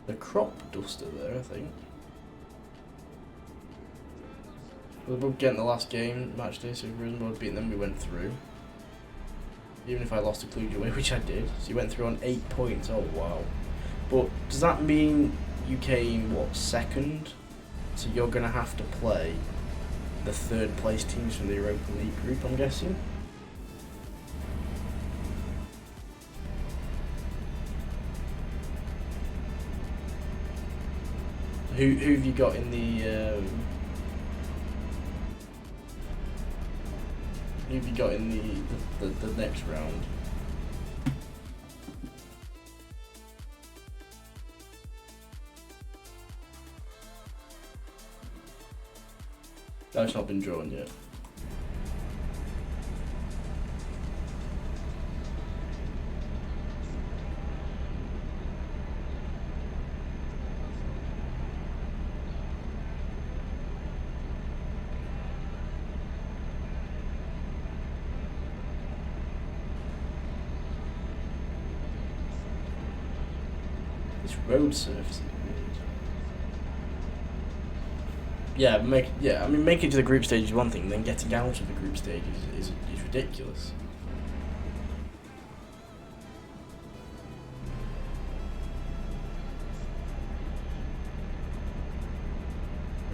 The crop duster there, I think. We were both getting the last game, match day, so if Rosenborg beating them, we went through. Even if I lost to Cluj away, which I did. So you went through on 8 points, oh wow. But does that mean you came, what, second? So you're going to have to play the third place teams from the Europa League group, I'm guessing? Who have you got in the... who have you got in the next round? That's not been drawn yet. This road surface is weird. Yeah, I mean, making it to the group stage is one thing, then getting out of the group stage is ridiculous.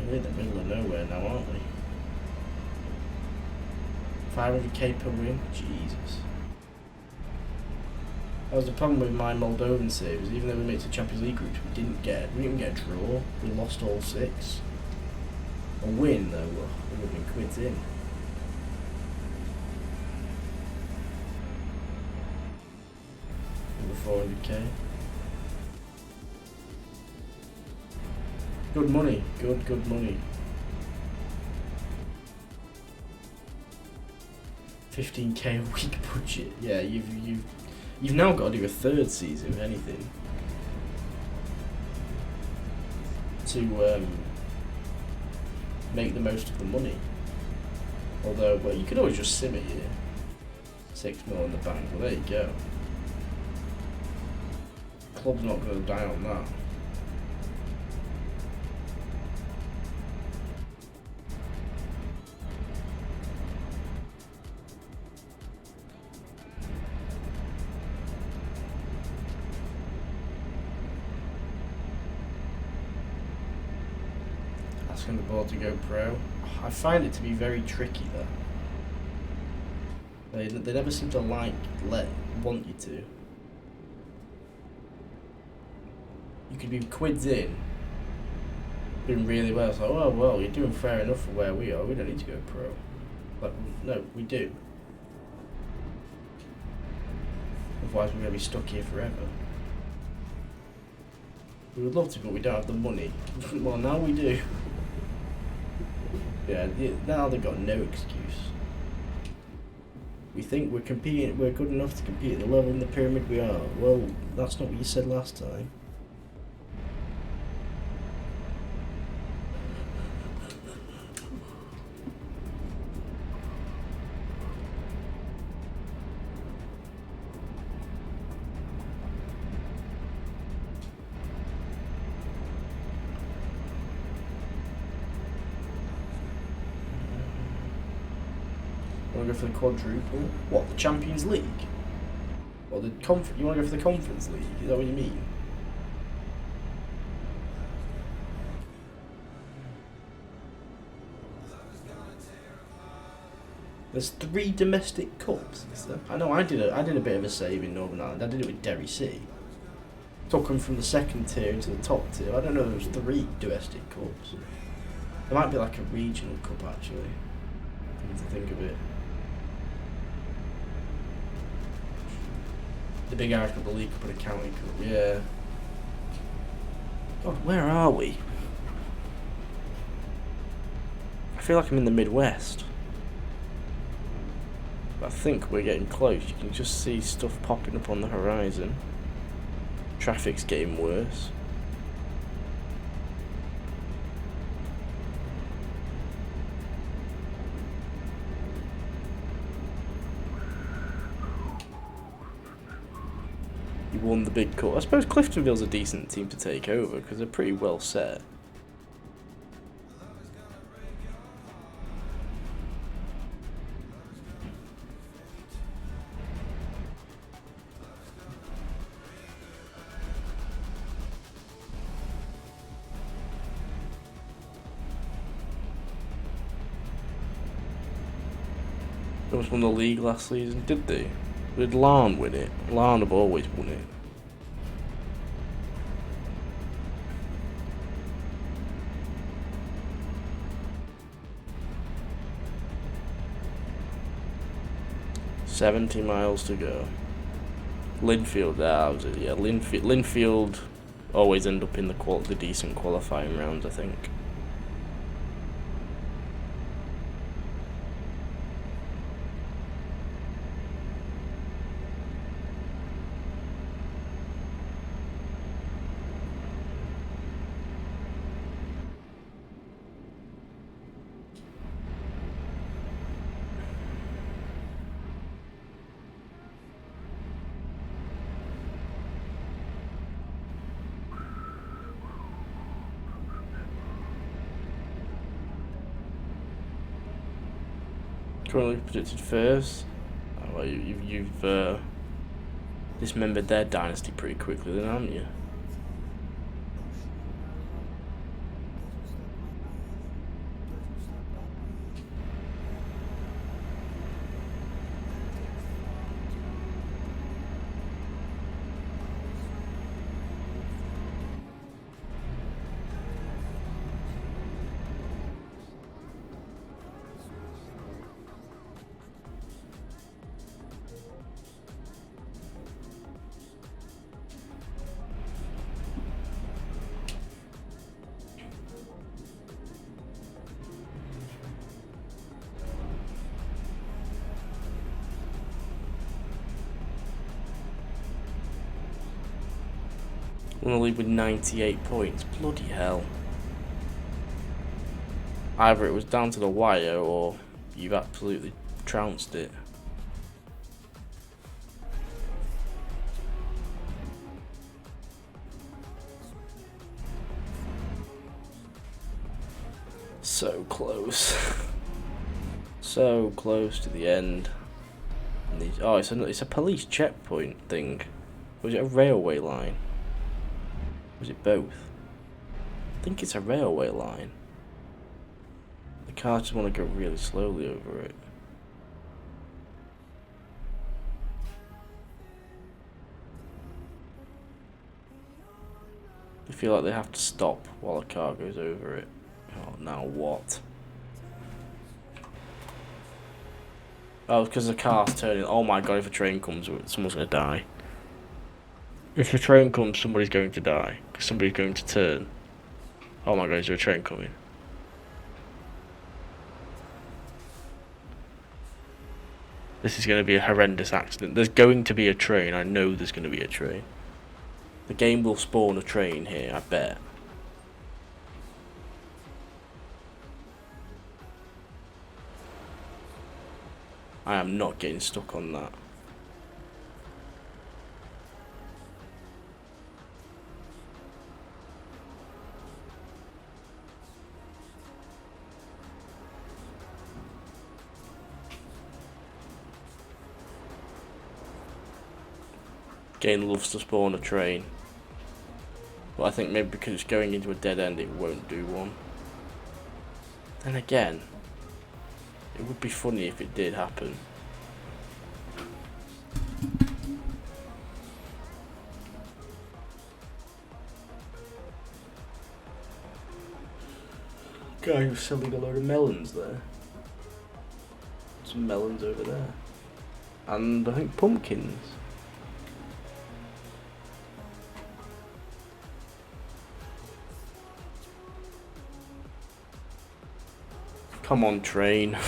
We're in the middle of nowhere now, aren't we? 500k per win? Jesus. That was the problem with my Moldovan saves. Even though we made it to Champions League groups, we didn't get a draw. We lost all 6. A win, though, we would have been quids in. Over 400k. Good money. Good money. 15k a week budget. Yeah, you've now got to do a third season, if anything, to make the most of the money. Although, well, you could always just sim it here. 6 mil in the bank. Well, there you go. Club's not going to die on that. Asking the board to go pro. I find it to be very tricky though. They never seem to want you to. You could be quids in, doing really well. It's like, oh well, you're doing fair enough for where we are. We don't need to go pro. But no, we do. Otherwise we're going to be stuck here forever. We would love to, but we don't have the money. Well, now we do. Yeah, now they've got no excuse. We think we're good enough to compete at the level in the pyramid we are. Well, that's not what you said last time. You want to go for the quadruple? What, the Champions League? Or the you want to go for the Conference League? Is that what you mean? There's 3 domestic cups, is there? I know I did a bit of a save in Northern Ireland. I did it with Derry City. Took them from the 2nd tier into the top tier. I don't know, there was 3 domestic cups. There might be like a regional cup actually. I need to think of it. The big Irish Cup, the League Cup and a County Cup, yeah. God, where are we? I feel like I'm in the Midwest. But I think we're getting close. You can just see stuff popping up on the horizon. Traffic's getting worse. You won the big cup. I suppose Cliftonville's a decent team to take over because they're pretty well set. They almost won the league last season, did they? Did Larne win it? Larne have always won it. $70 miles to go. Linfield, was it? Yeah, Linfield always end up in the decent qualifying rounds, I think. Currently predicted first. Oh, well, you've dismembered their dynasty pretty quickly, then, haven't you? We're gonna lead with 98 points. Bloody hell. Either it was down to the wire or you've absolutely trounced it. So close. So close to the end. And oh, it's a police checkpoint thing. Was it a railway line? Was it both? I think it's a railway line. The cars just want to go really slowly over it. They feel like they have to stop while a car goes over it. Oh, now what? Oh, because the car's turning. Oh my god, if a train comes, someone's going to die. If a train comes, somebody's going to die. Because somebody's going to turn. Oh my god, is there a train coming? This is going to be a horrendous accident. There's going to be a train. I know there's going to be a train. The game will spawn a train here, I bet. I am not getting stuck on that. Game loves to spawn a train. But I think maybe because it's going into a dead end, it won't do one. Then again, it would be funny if it did happen. Guy who's selling a load of melons there. Some melons over there. And I think pumpkins. Come on, train.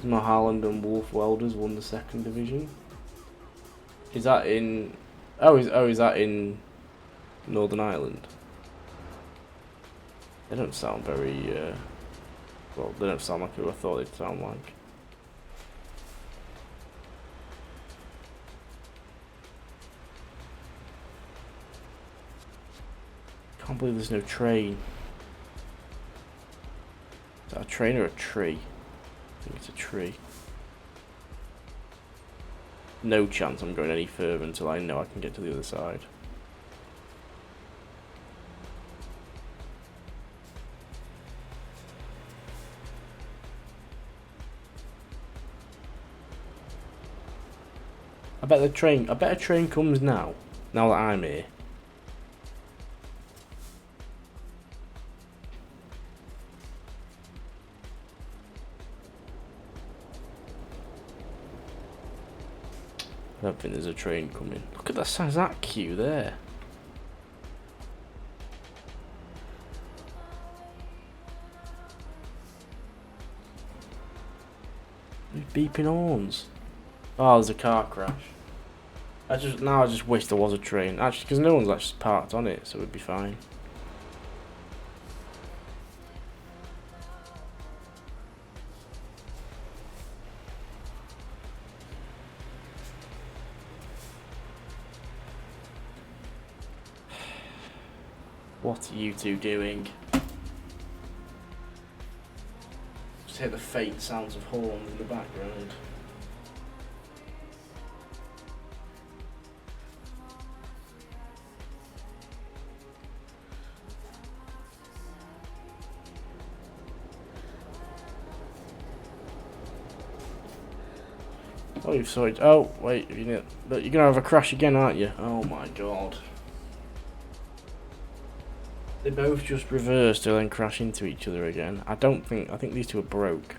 Mahaland and Wolf Welders won the second division. Is that in? Is that in Northern Ireland? They don't sound very. Well, they don't sound like who I thought they'd sound like. Can't believe there's no train. Is that a train or a tree? I think it's a tree. No chance I'm going any further until I know I can get to the other side. I bet a train comes now. Now that I'm here. I don't think there's a train coming. Look at that queue there. Who's beeping horns? Oh, there's a car crash. I just wish there was a train. Actually, because no one's actually parked on it, so it would be fine. What are you two doing? Just hear the faint sounds of horns in the background. Oh, you've saw it. Oh, wait, you're gonna have a crash again, aren't you? Oh my god. They both just reversed and then crash into each other again. I think these two are broke.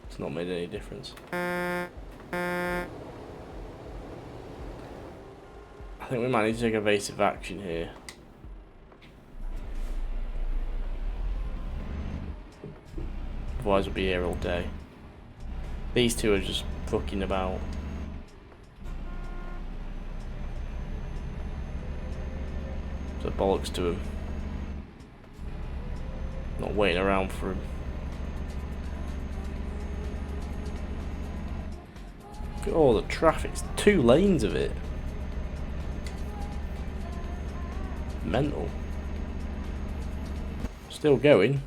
It's not made any difference. I think we might need to take evasive action here. Otherwise we'll be here all day. These two are just fucking about. So bollocks to him. Not waiting around for him. Look at all the traffic. It's 2 lanes of it. Mental. Still going.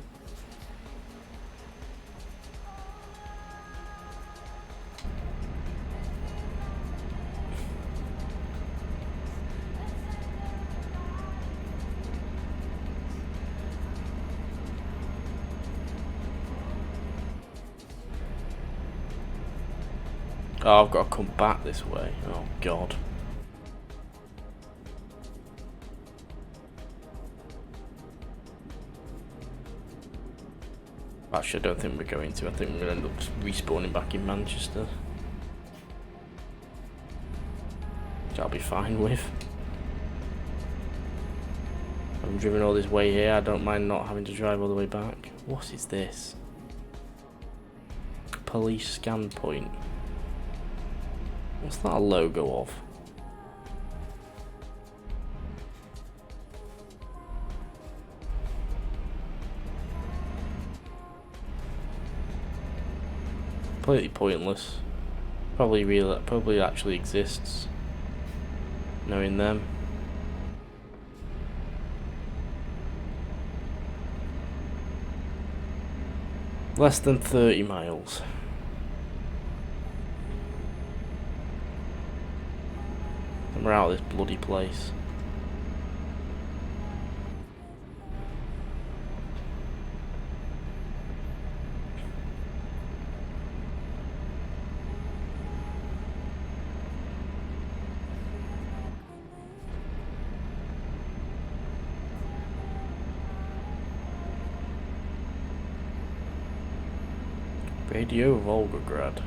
Oh, I've got to come back this way. Oh god. Actually, I don't think we're going to. I think we're going to end up respawning back in Manchester. Which I'll be fine with. I'm driven all this way here. I don't mind not having to drive all the way back. What is this? Police scan point. What's that a logo of? Completely pointless. Probably real. Probably actually exists. Knowing them. Less than 30 miles. And we're out of this bloody place. Radio Volgograd.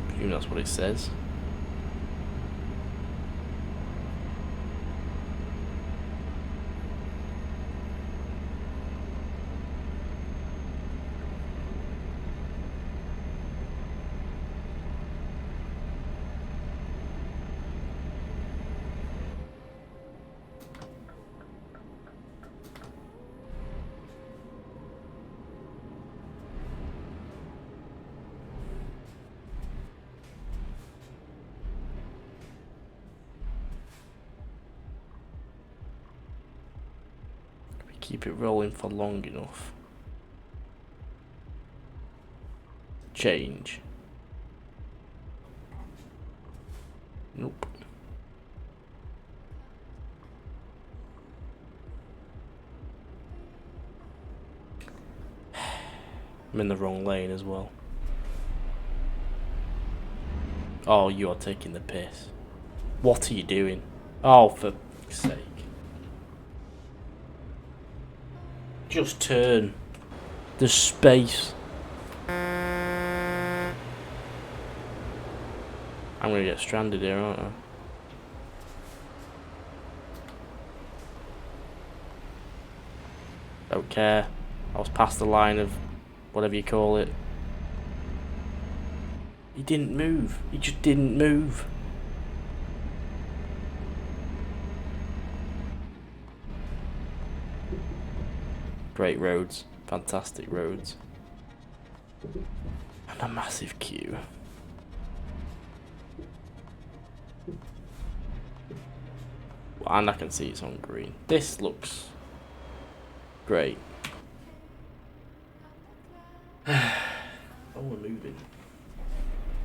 I presume that's what it says. Keep it rolling for long enough. Change. Nope. I'm in the wrong lane as well. Oh, you are taking the piss. What are you doing? Oh, for fuck's sake. Just turn. There's space. I'm gonna get stranded here, aren't I? Don't care. I was past the line of whatever you call it. He didn't move. He just didn't move. Great roads, fantastic roads, and a massive queue. And I can see it's on green. This looks great. Oh, we're moving.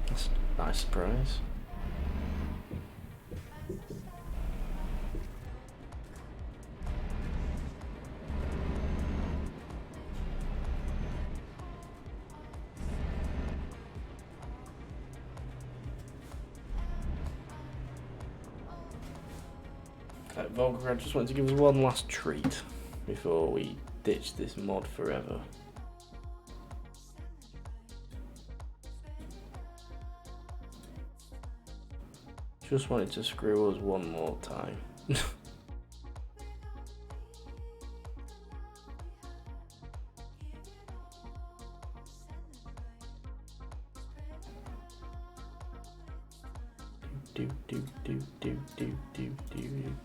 That's a nice surprise. Volgograd just wanted to give us one last treat before we ditch this mod forever. Just wanted to screw us one more time.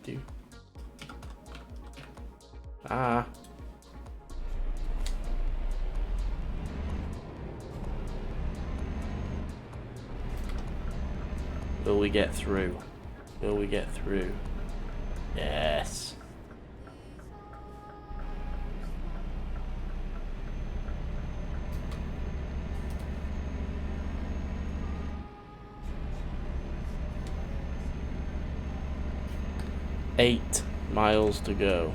do. Ah. Will we get through? Will we get through? Yes. Eight miles to go.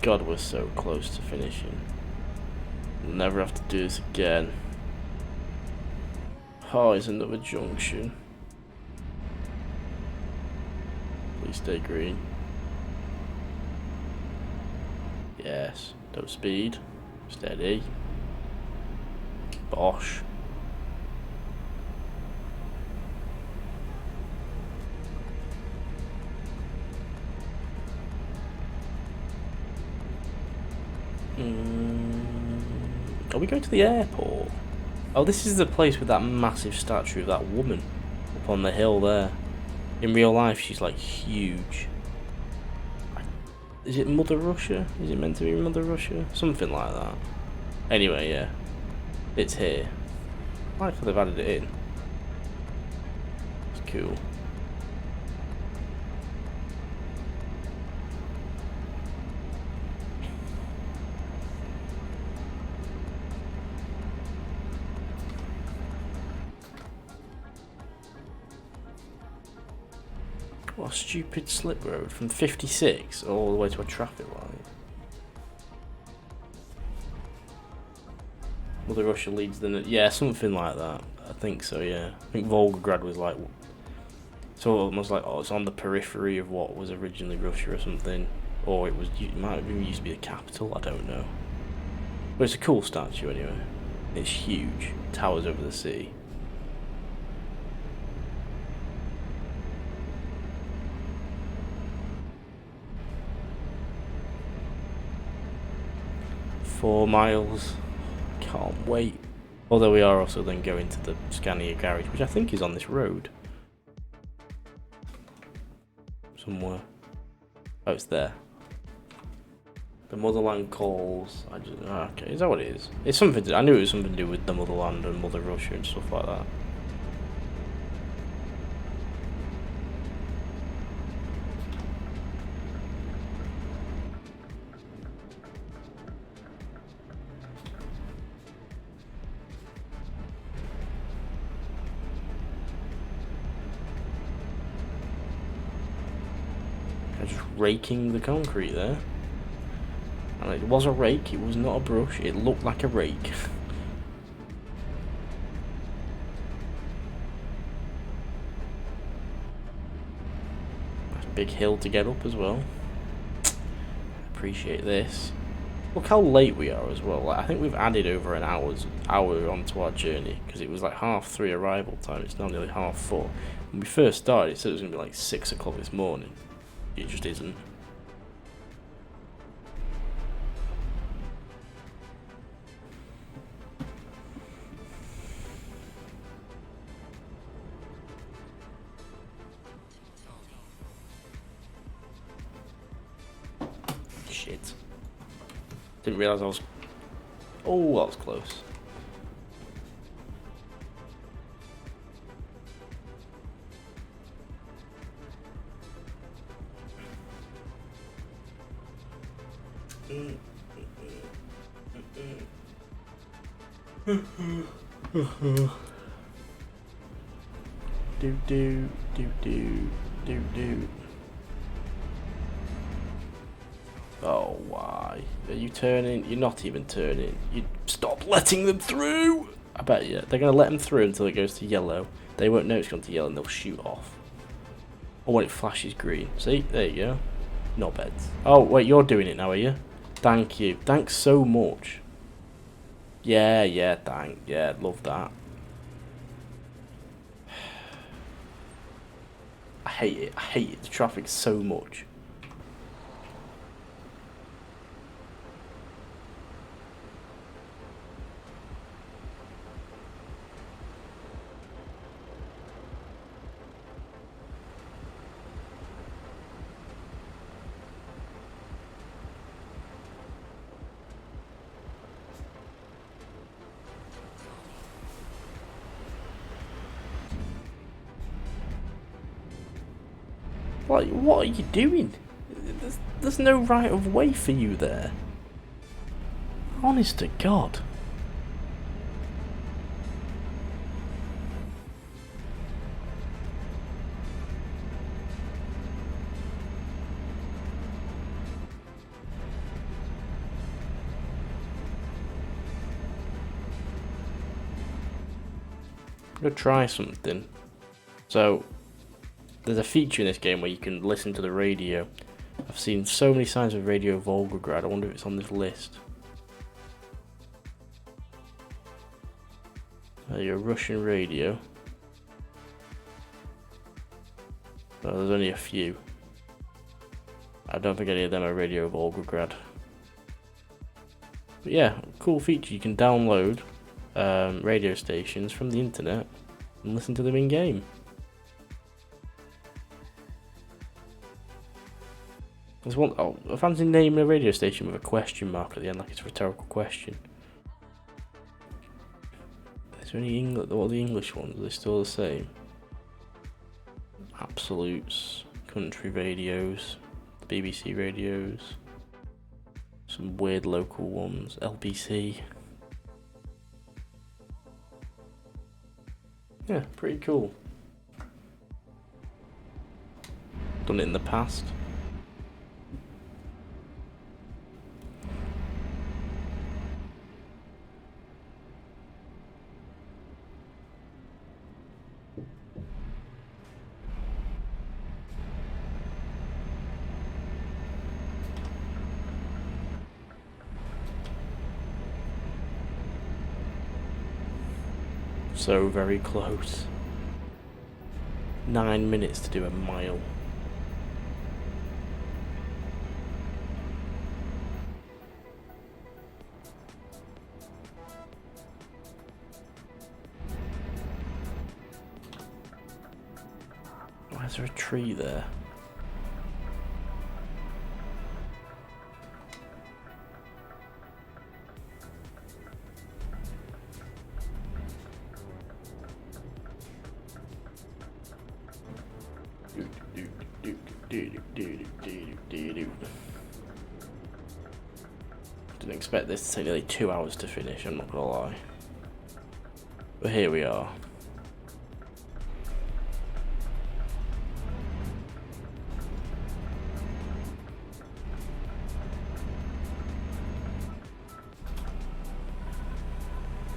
God, we're so close to finishing. We'll never have to do this again. Oh, it's another junction. Please stay green. Yes. Don't speed. Steady. Bosh. Are we going to the airport? Oh, this is the place with that massive statue of that woman up on the hill there. In real life, she's like huge. Is it Mother Russia? Is it meant to be Mother Russia? Something like that. Anyway, yeah. It's here. I like how they've added it in. It's cool. What a stupid slip road from 56 all the way to a traffic light. Mother Russia leads the... Yeah, something like that. I think so, yeah. I think Volgograd was like... So almost like, oh, it's on the periphery of what was originally Russia or something. Or it might have even used to be the capital, I don't know. But it's a cool statue anyway. It's huge. Towers over the sea. $4 miles. Can't wait. Although we are also then going to the Scania garage, which I think is on this road. Somewhere. Oh, it's there. The motherland calls. Okay, is that what it is? It's something I knew it was something to do with the motherland and Mother Russia and stuff like that. Just raking the concrete there. And it was a rake, it was not a brush, it looked like a rake. Nice big hill to get up as well. Appreciate this. Look how late we are as well. Like, I think we've added over an hour onto our journey, because it was like 3:30 arrival time. It's now nearly 4:30. When we first started, it said it was going to be like 6 o'clock this morning. It just isn't. Shit. Didn't realise I was... Oh, that was close. Do. Oh, why? Are you turning? You're not even turning. You stop letting them through! I bet you. They're going to let them through until it goes to yellow. They won't know it's gone to yellow and they'll shoot off. Or when it flashes green. See? There you go. Not bad. Oh, wait, you're doing it now, are you? Thank you. Thanks so much. Yeah, yeah, love that. I hate it, the traffic so much. Like, what are you doing? There's no right of way for you there. Honest to God. I'm gonna try something. So, There's a feature in this game where you can listen to the radio. I've seen so many signs of Radio Volgograd. I wonder if it's on this list. Your Russian radio. Oh, there's only a few. I don't think any of them are Radio Volgograd. But yeah, cool feature. You can download radio stations from the internet and listen to them in game. There's one. Oh, I fancy naming a radio station with a question mark at the end, like it's a rhetorical question. Is there any English? What are the English ones? Are they still the same? Absolutes, country radios, BBC radios, some weird local ones, LBC. Yeah, pretty cool. Done it in the past. So very close. 9 minutes to do a mile. Why is there a tree there? Didn't expect this to take nearly 2 hours to finish, I'm not gonna lie. But here we are.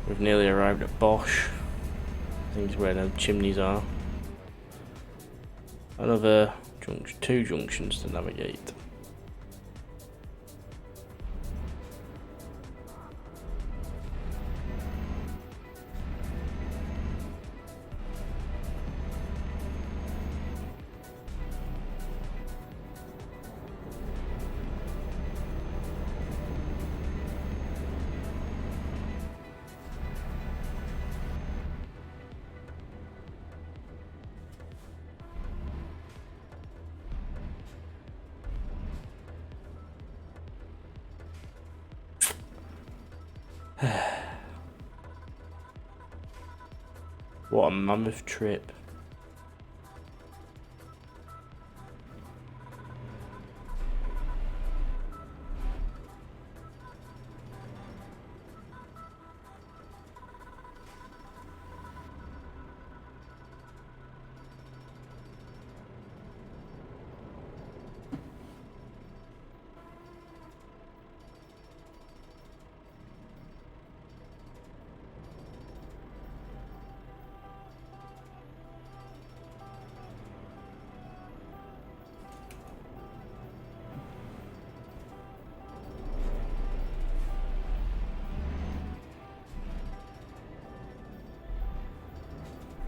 We've nearly arrived at Bosch. I think it's where the chimneys are. Another junction, 2 junctions to navigate. What a mammoth trip.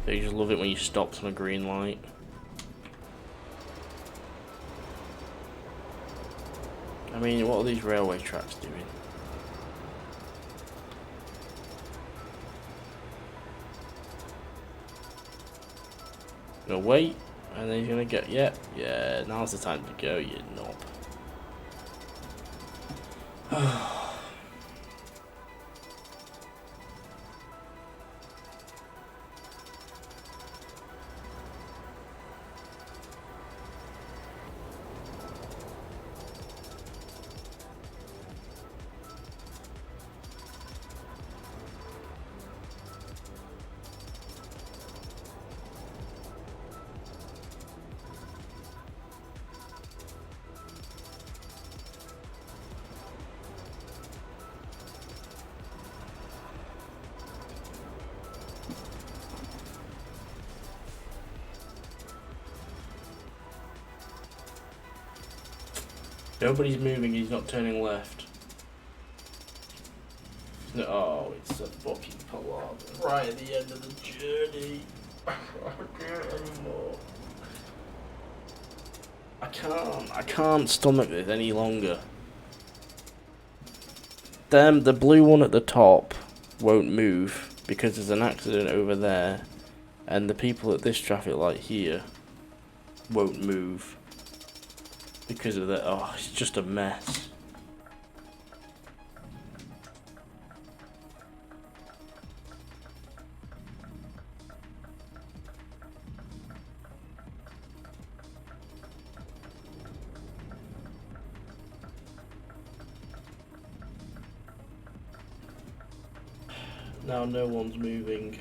You just love it when you stopped on a green light. I mean, what are these railway tracks doing? Gonna wait, and then he's gonna get, yeah, now's the time to go, you knob. Nobody's moving, he's not turning left. No, oh, it's a fucking palaver. Right at the end of the journey. I can't do it anymore. I can't stomach this any longer. The blue one at the top won't move because there's an accident over there, and the people at this traffic light here won't move because of that. Oh, it's just a mess. Now no one's moving.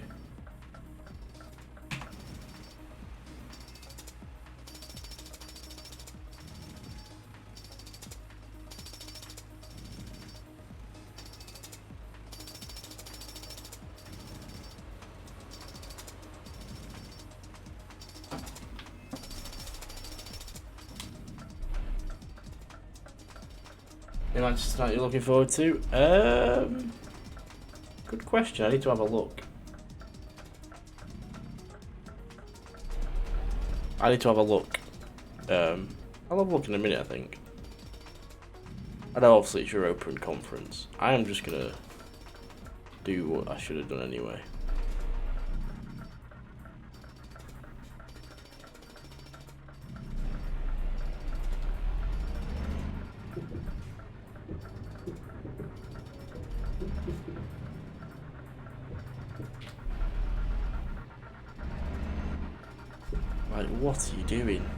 Any Manchester United you're looking forward to? Good question. I need to have a look. I'll have a look in a minute, I think. I know obviously it's Europa and conference. I am just gonna do what I should have done anyway. Like, what are you doing?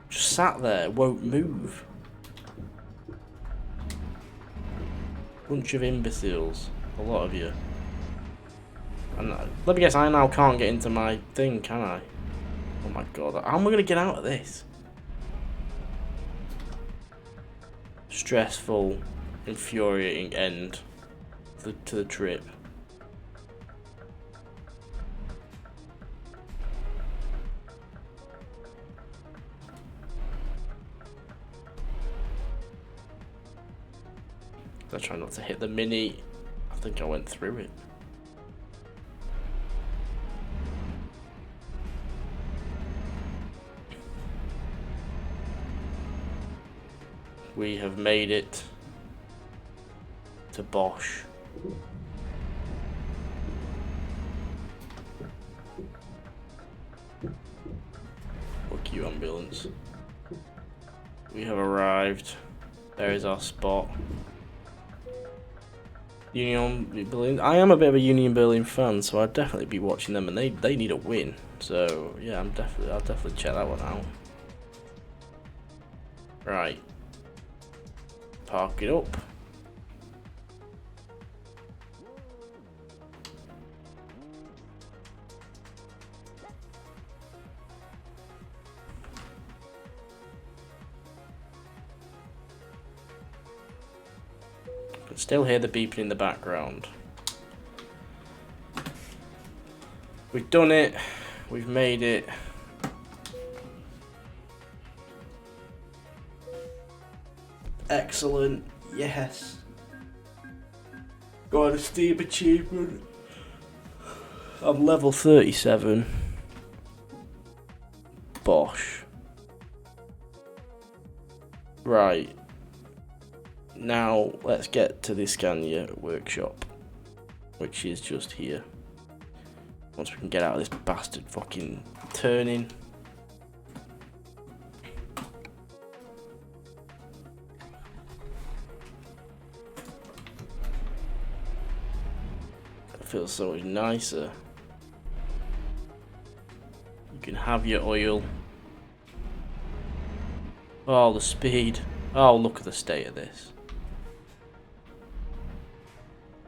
Just sat there, won't move. Bunch of imbeciles. A lot of you. And let me guess, I now can't get into my thing, can I? Oh my god, how am I going to get out of this? Stressful, infuriating end to the trip. I try not to hit the mini. I think I went through it. We have made it to Bosch. Fuck you, ambulance. We have arrived. There is our spot. Union Berlin. I am a bit of a Union Berlin fan, so I'd definitely be watching them, and they need a win. So yeah, I'll definitely check that one out. Right. Park it up. Can still hear the beeping in the background. We've done it. We've made it. Excellent. Yes. Got a Steam achievement. I'm level 37. Bosh. Right. Now let's get to the Scania workshop, which is just here. Once we can get out of this bastard fucking turning. It feels so much nicer. You can have your oil. Oh, the speed. Oh, look at the state of this.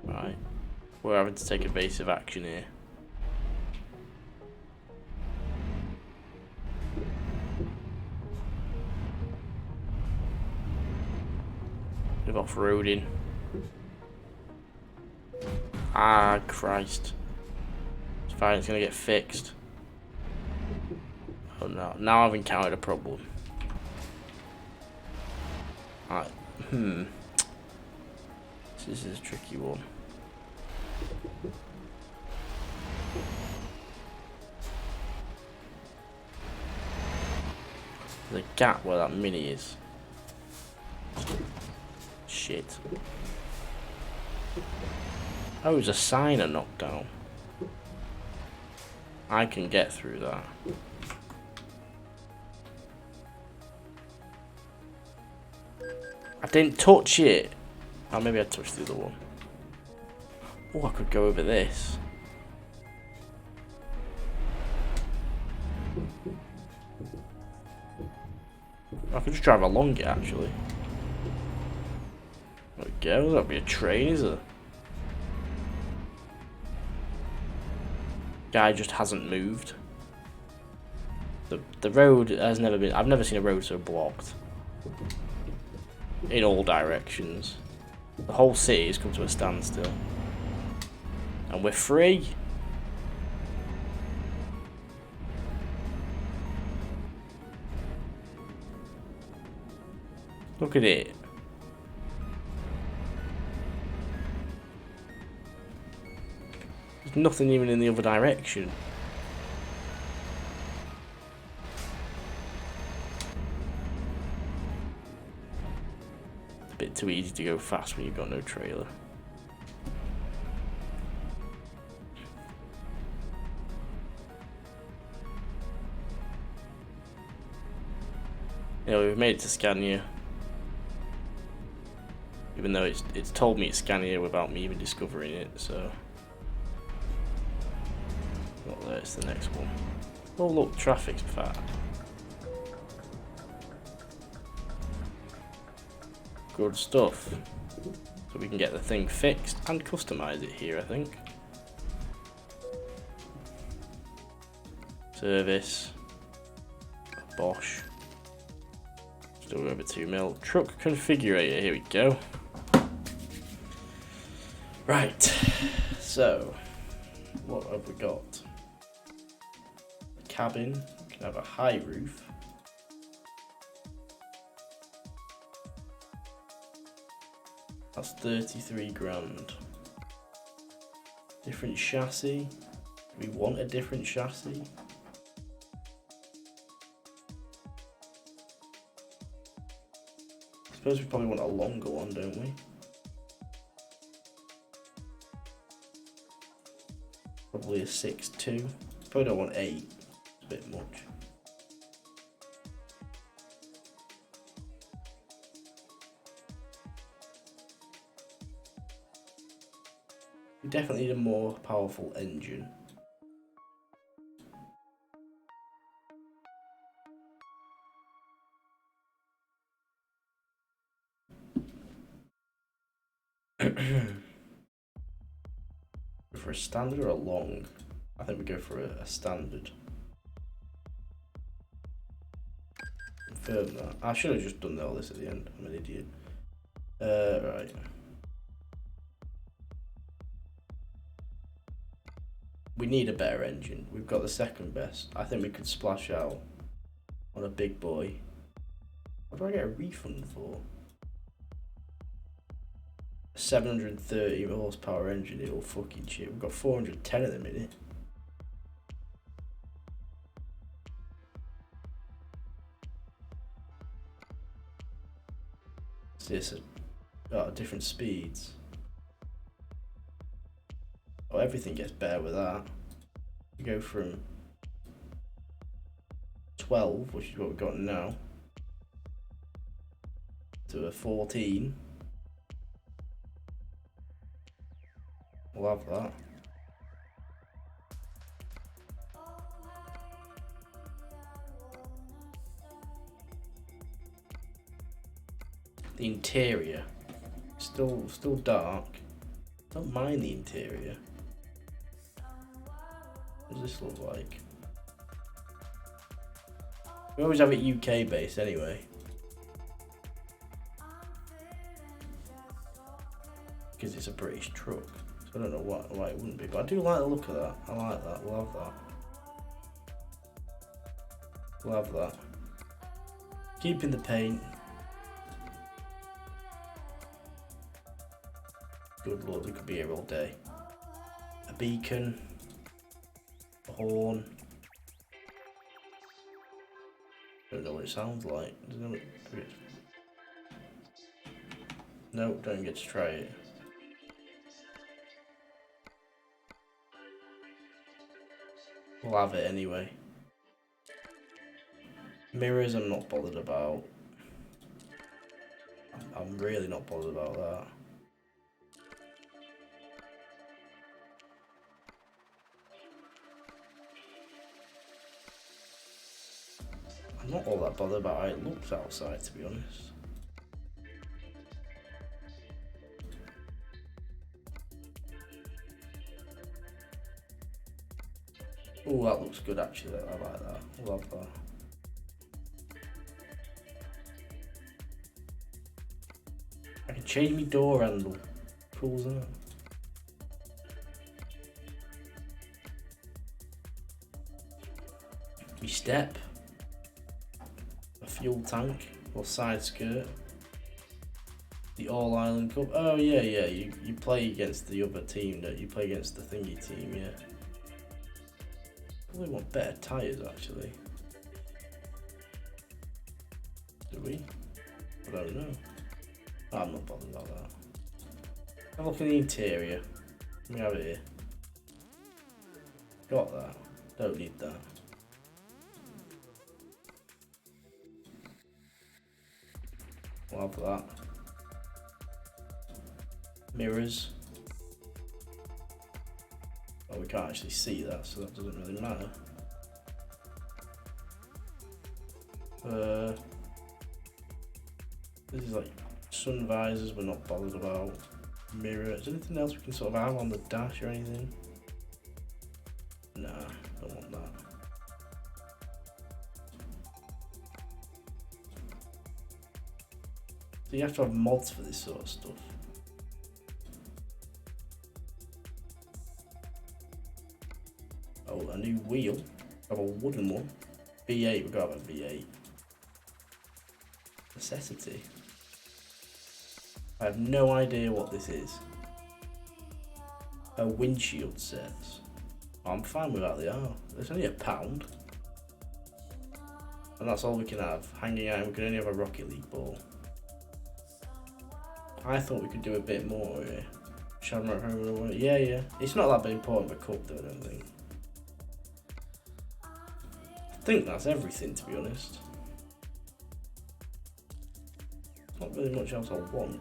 Right. We're having to take evasive action here. Bit of off-roading. Ah, Christ. It's fine, it's gonna get fixed. Oh no, now I've encountered a problem. Hmm. This is a tricky one. There's a gap where that mini is. Shit. Oh, there's a sign of knockdown. I can get through that. I didn't touch it. Oh, maybe I touched the other one. Oh, I could go over this. I could just drive along it, actually. There we go. That'll be a train, is it? Guy just hasn't moved. The road has never been... I've never seen a road so blocked. In all directions. The whole city has come to a standstill. And we're free. Look at it. There's nothing even in the other direction. It's a bit too easy to go fast when you've got no trailer. Yeah, we've made it to Scania. Even though it's told me it's Scania without me even discovering it, so... Not there, it's the next one. Oh look, traffic's fat. Good stuff. So we can get the thing fixed and customize it here, I think. Service. Bosch. Still over 2 mil. Truck configurator, here we go. Right, so what have we got? Cabin, can have a high roof. That's 33 grand. Different chassis. Do we want a different chassis? I suppose we probably want a longer one, don't we? Probably a 6.2. Probably don't want 8. It's a bit much. We definitely need a more powerful engine. For a standard or a long? I think we go for a standard. Confirm that. I should have just done all this at the end. I'm an idiot. Right. We need a better engine. We've got the second best. I think we could splash out on a big boy. What do I get a refund for? 730 horsepower engine, it'll fucking shit. We've got 410 at the minute. Is this different speeds? Oh, everything gets better with that. You go from 12, which is what we've got now, to a 14. We'll have that. The interior, still dark. Don't mind the interior. What does this look like? We always have it UK based anyway. Because it's a British truck. So I don't know why it wouldn't be, but I do like the look of that. I like that. We'll have that. We'll have that. Keeping the paint. Good lord, we could be here all day. A beacon. A horn. Don't know what it sounds like. No, don't get to try it. We'll have it anyway. Mirrors I'm not bothered about. I'm really not bothered about that. I'm not all that bothered about how it looks outside, to be honest. Oh, that looks good actually. I like that. I love that. I can change my door handle. Cool as that. My step. A fuel tank or side skirt. The All Ireland Cup. Oh yeah, yeah. You play against the other team, don't you? Play against the thingy team, yeah. Probably want better tyres actually. Do we? I don't know. I'm not bothered about that. Have a look at the interior. Let me have it here. Got that. Don't need that. We'll have that. Mirrors. Oh, we can't actually see that, so that doesn't really matter. This is like sun visors we're not bothered about. Mirror. Is there anything else we can sort of have on the dash or anything? Nah, don't want that. So you have to have mods for this sort of stuff. Oh, a new wheel. Have a wooden one. V8, we've got to have a V8. Necessity. I have no idea what this is. A windshield sets. Oh, I'm fine without the R. It's only £1. And that's all we can have. Hanging out, we can only have a Rocket League ball. I thought we could do a bit more here. Shamrock Home. Yeah, yeah. It's not that big important of a cup though, I don't think. I think that's everything, to be honest. Not really much else I want.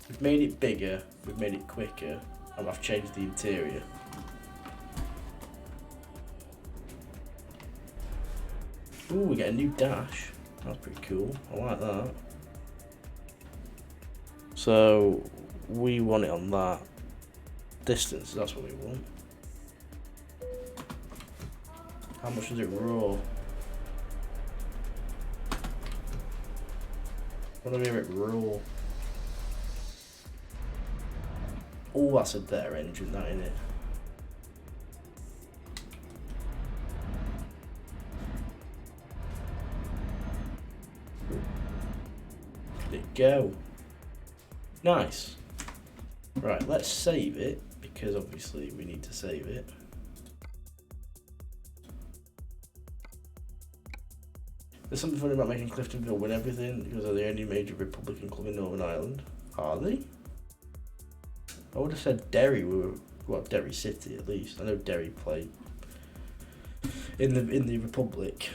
We've made it bigger, we've made it quicker, and I've changed the interior. Ooh, we get a new dash. That's pretty cool. I like that. So we want it on that distance. That's what we want. How much is it raw? I want to hear it raw. Oh, that's a better engine, that ain't it? There you go. Nice. Right, let's save it, because obviously we need to save it. There's something funny about making Cliftonville win everything, because they're the only major Republican club in Northern Ireland. Are they? I would have said Derry were, well, Derry City at least. I know Derry play in the Republic.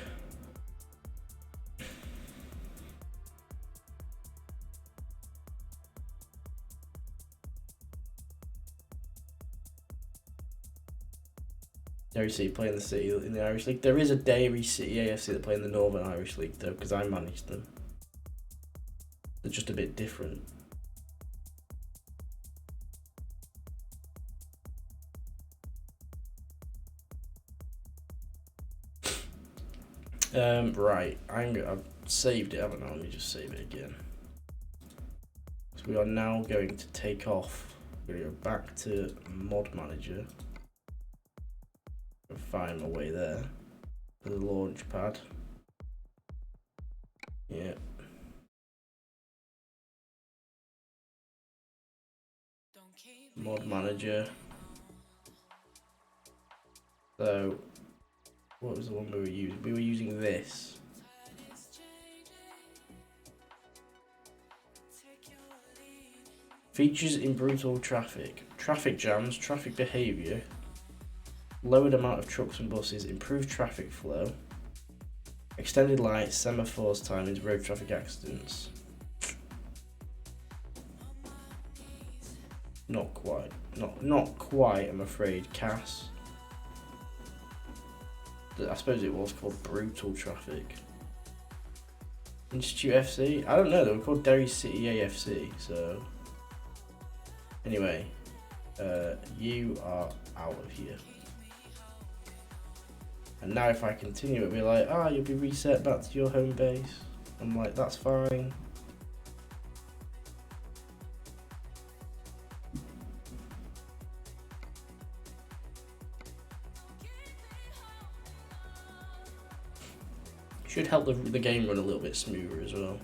Derry City play in the city in the Irish League. There is a Derry City AFC that play in the Northern Irish League though, because I manage them. They're just a bit different. Right, I've saved it, haven't I? Let me just save it again. So we are now going to take off. We're going to go back to Mod Manager. And find my way there. The launch pad. Yeah. mod manager. So, what was the one we were using? We were using this. Features in brutal traffic. Traffic jams, traffic behaviour, lowered amount of trucks and buses, improved traffic flow, extended lights, semaphores timings, road traffic accidents. Not quite. Not quite, I'm afraid, Cass. I suppose it was called brutal traffic. Institute FC? I don't know, they were called Derry City AFC, so... Anyway, you are out of here. And now if I continue, it'll be like, you'll be reset back to your home base. I'm like, that's fine. Should help the game run a little bit smoother as well.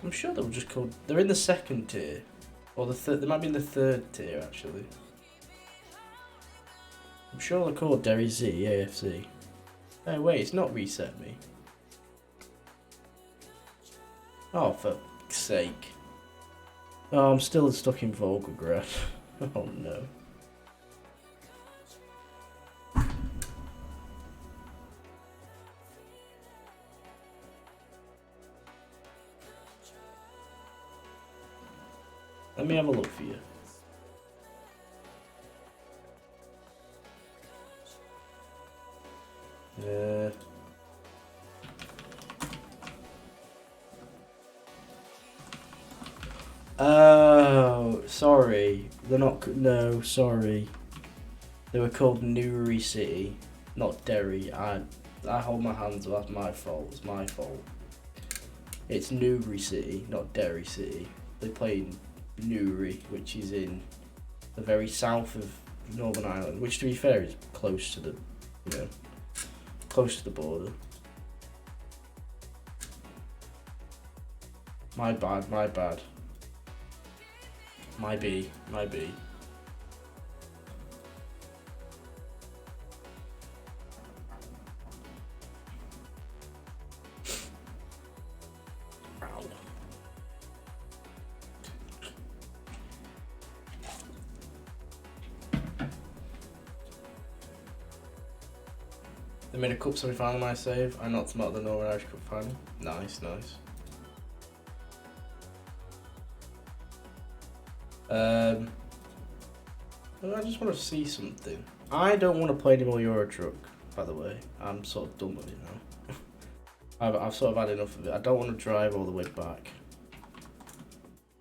I'm sure they were just called. They're in the second tier, or the third. They might be in the third tier actually. I'm sure they're called Derry City AFC. Oh wait, it's not reset me. Oh, for sake. Oh, I'm still stuck in Volgograd. Oh no. Let me have a look for you. Oh, sorry. They're not. No, sorry. They were called Newry City, not Derry. I hold my hands up. That's my fault. It's my fault. It's Newry City, not Derry City. They play in Newry, which is in the very south of Northern Ireland, which, to be fair, is close to the, close to the border. My bad, my bad. My B, my B. Ow. They made a cup semi-final, my save. I knocked them out of the Norway Irish Cup final. Nice, nice. I just want to see something. I don't want to play any more Euro Truck, by the way. I'm sort of done with it now. I've sort of had enough of it. I don't want to drive all the way back.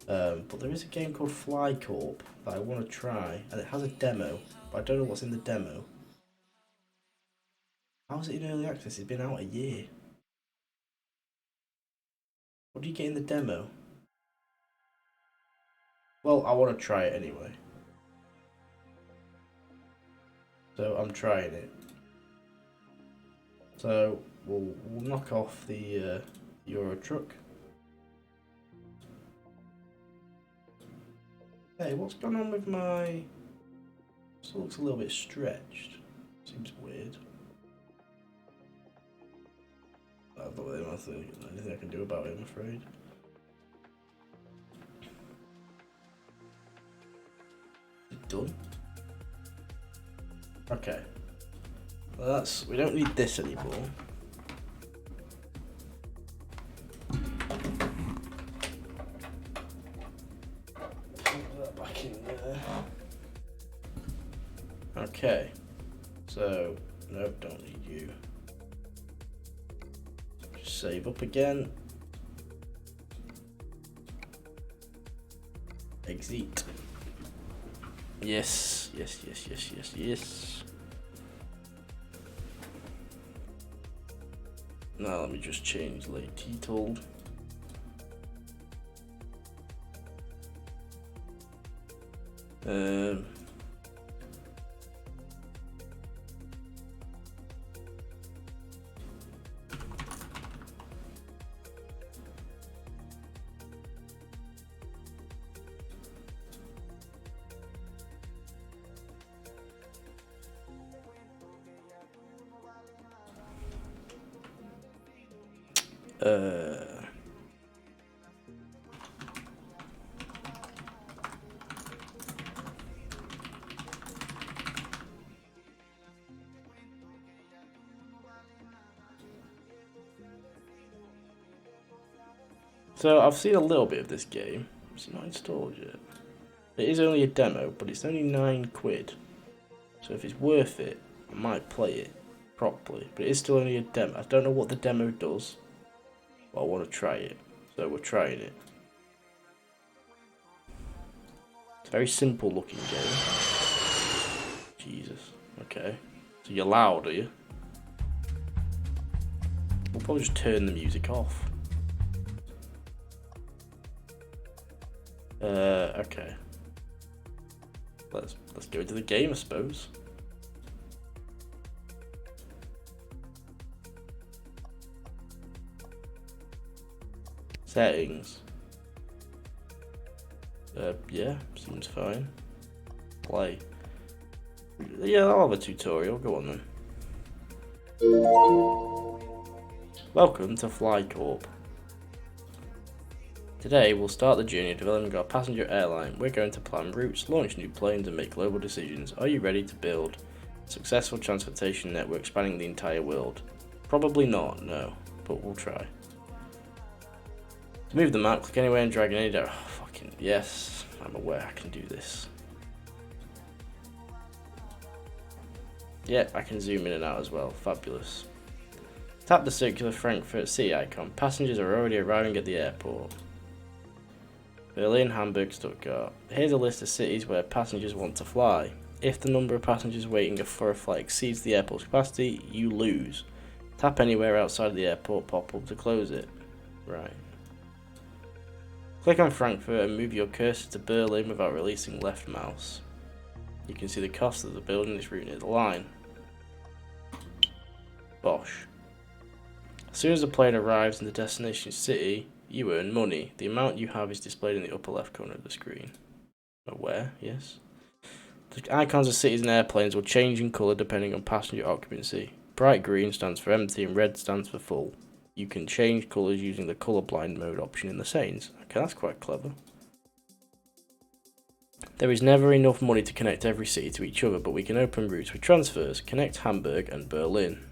But there is a game called Fly Corp that I want to try, and it has a demo, but I don't know what's in the demo. How is it in early access? It's been out a year. What do you get in the demo? Well, I want to try it anyway. So I'm trying it. So we'll knock off the Euro Truck. Hey, what's going on with my... Still looks a little bit stretched. Seems weird. I don't know anything I can do about it, I'm afraid. Done. Okay. Well, we don't need this anymore. Put that back in there. Okay. So, nope, don't need you. Just save up again. Exit. Yes, yes, yes, yes, yes, yes. Now let me just change late title. So I've seen a little bit of this game. It's not installed yet. It is only a demo, but it's only £9. So if it's worth it, I might play it properly. But it is still only a demo. I don't know what the demo does, but I want to try it. So we're trying it. It's a very simple looking game. Jesus. Okay. So you're loud, are you? We'll probably just turn the music off. Okay. Let's go into the game, I suppose. Settings. Yeah, seems fine. Play. Yeah, I'll have a tutorial. Go on then. Welcome to Fly Corp. Today we'll start the journey of developing our passenger airline. We're going to plan routes, launch new planes and make global decisions. Are you ready to build a successful transportation network spanning the entire world? Probably not, no, but we'll try. To move the map, click anywhere and drag in any direction. Oh, fucking yes, I'm aware I can do this. Yeah, I can zoom in and out as well, fabulous. Tap the circular Frankfurt City icon. Passengers are already arriving at the airport. Berlin, Hamburg, Stuttgart. Here's a list of cities where passengers want to fly. If the number of passengers waiting for a flight exceeds the airport's capacity, you lose. Tap anywhere outside of the airport pop-up to close it. Right. Click on Frankfurt and move your cursor to Berlin without releasing left mouse. You can see the cost of the building is route near the line. Bosh. As soon as the plane arrives in the destination city, you earn money. The amount you have is displayed in the upper left corner of the screen. Aware, yes. The icons of cities and airplanes will change in colour depending on passenger occupancy. Bright green stands for empty and red stands for full. You can change colours using the colourblind mode option in the settings. Okay, that's quite clever. There is never enough money to connect every city to each other, but we can open routes with transfers. Connect Hamburg and Berlin.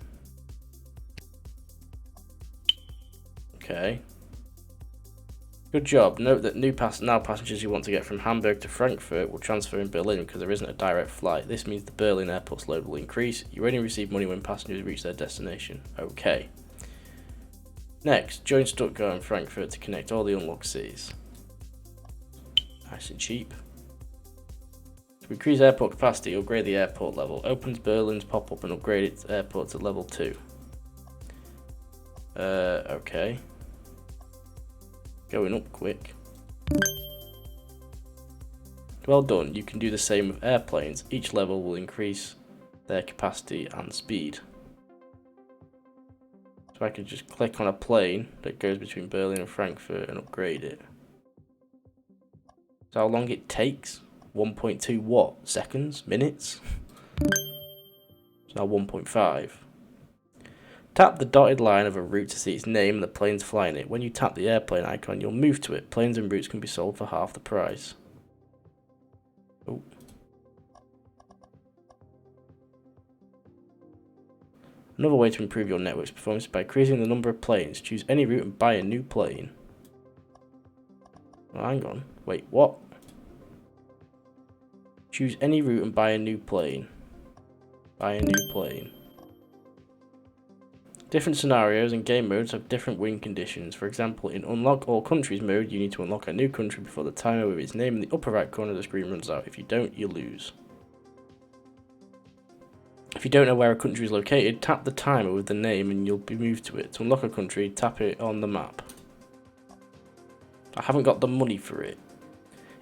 Okay. Good job. Note that now passengers who want to get from Hamburg to Frankfurt will transfer in Berlin because there isn't a direct flight. This means the Berlin airport's load will increase. You only receive money when passengers reach their destination. Okay. Next, join Stuttgart and Frankfurt to connect all the unlocked cities. Nice and cheap. To increase airport capacity, upgrade the airport level. Opens Berlin's pop-up and upgrade its airport to level 2. Okay. Going up quick. Well done, you can do the same with airplanes. Each level will increase their capacity and speed. So I could just click on a plane that goes between Berlin and Frankfurt and upgrade it. So how long it takes? 1.2 what? Seconds? Minutes? It's now 1.5. Tap the dotted line of a route to see its name and the plane's flying it. When you tap the airplane icon, you'll move to it. Planes and routes can be sold for half the price. Oh. Another way to improve your network's performance is by increasing the number of planes. Choose any route and buy a new plane. Oh, hang on. Wait, what? Choose any route and buy a new plane. Buy a new plane. Different scenarios and game modes have different win conditions. For example, in Unlock All Countries mode, you need to unlock a new country before the timer with its name in the upper right corner of the screen runs out. If you don't, you lose. If you don't know where a country is located, tap the timer with the name and you'll be moved to it. To unlock a country, tap it on the map. I haven't got the money for it.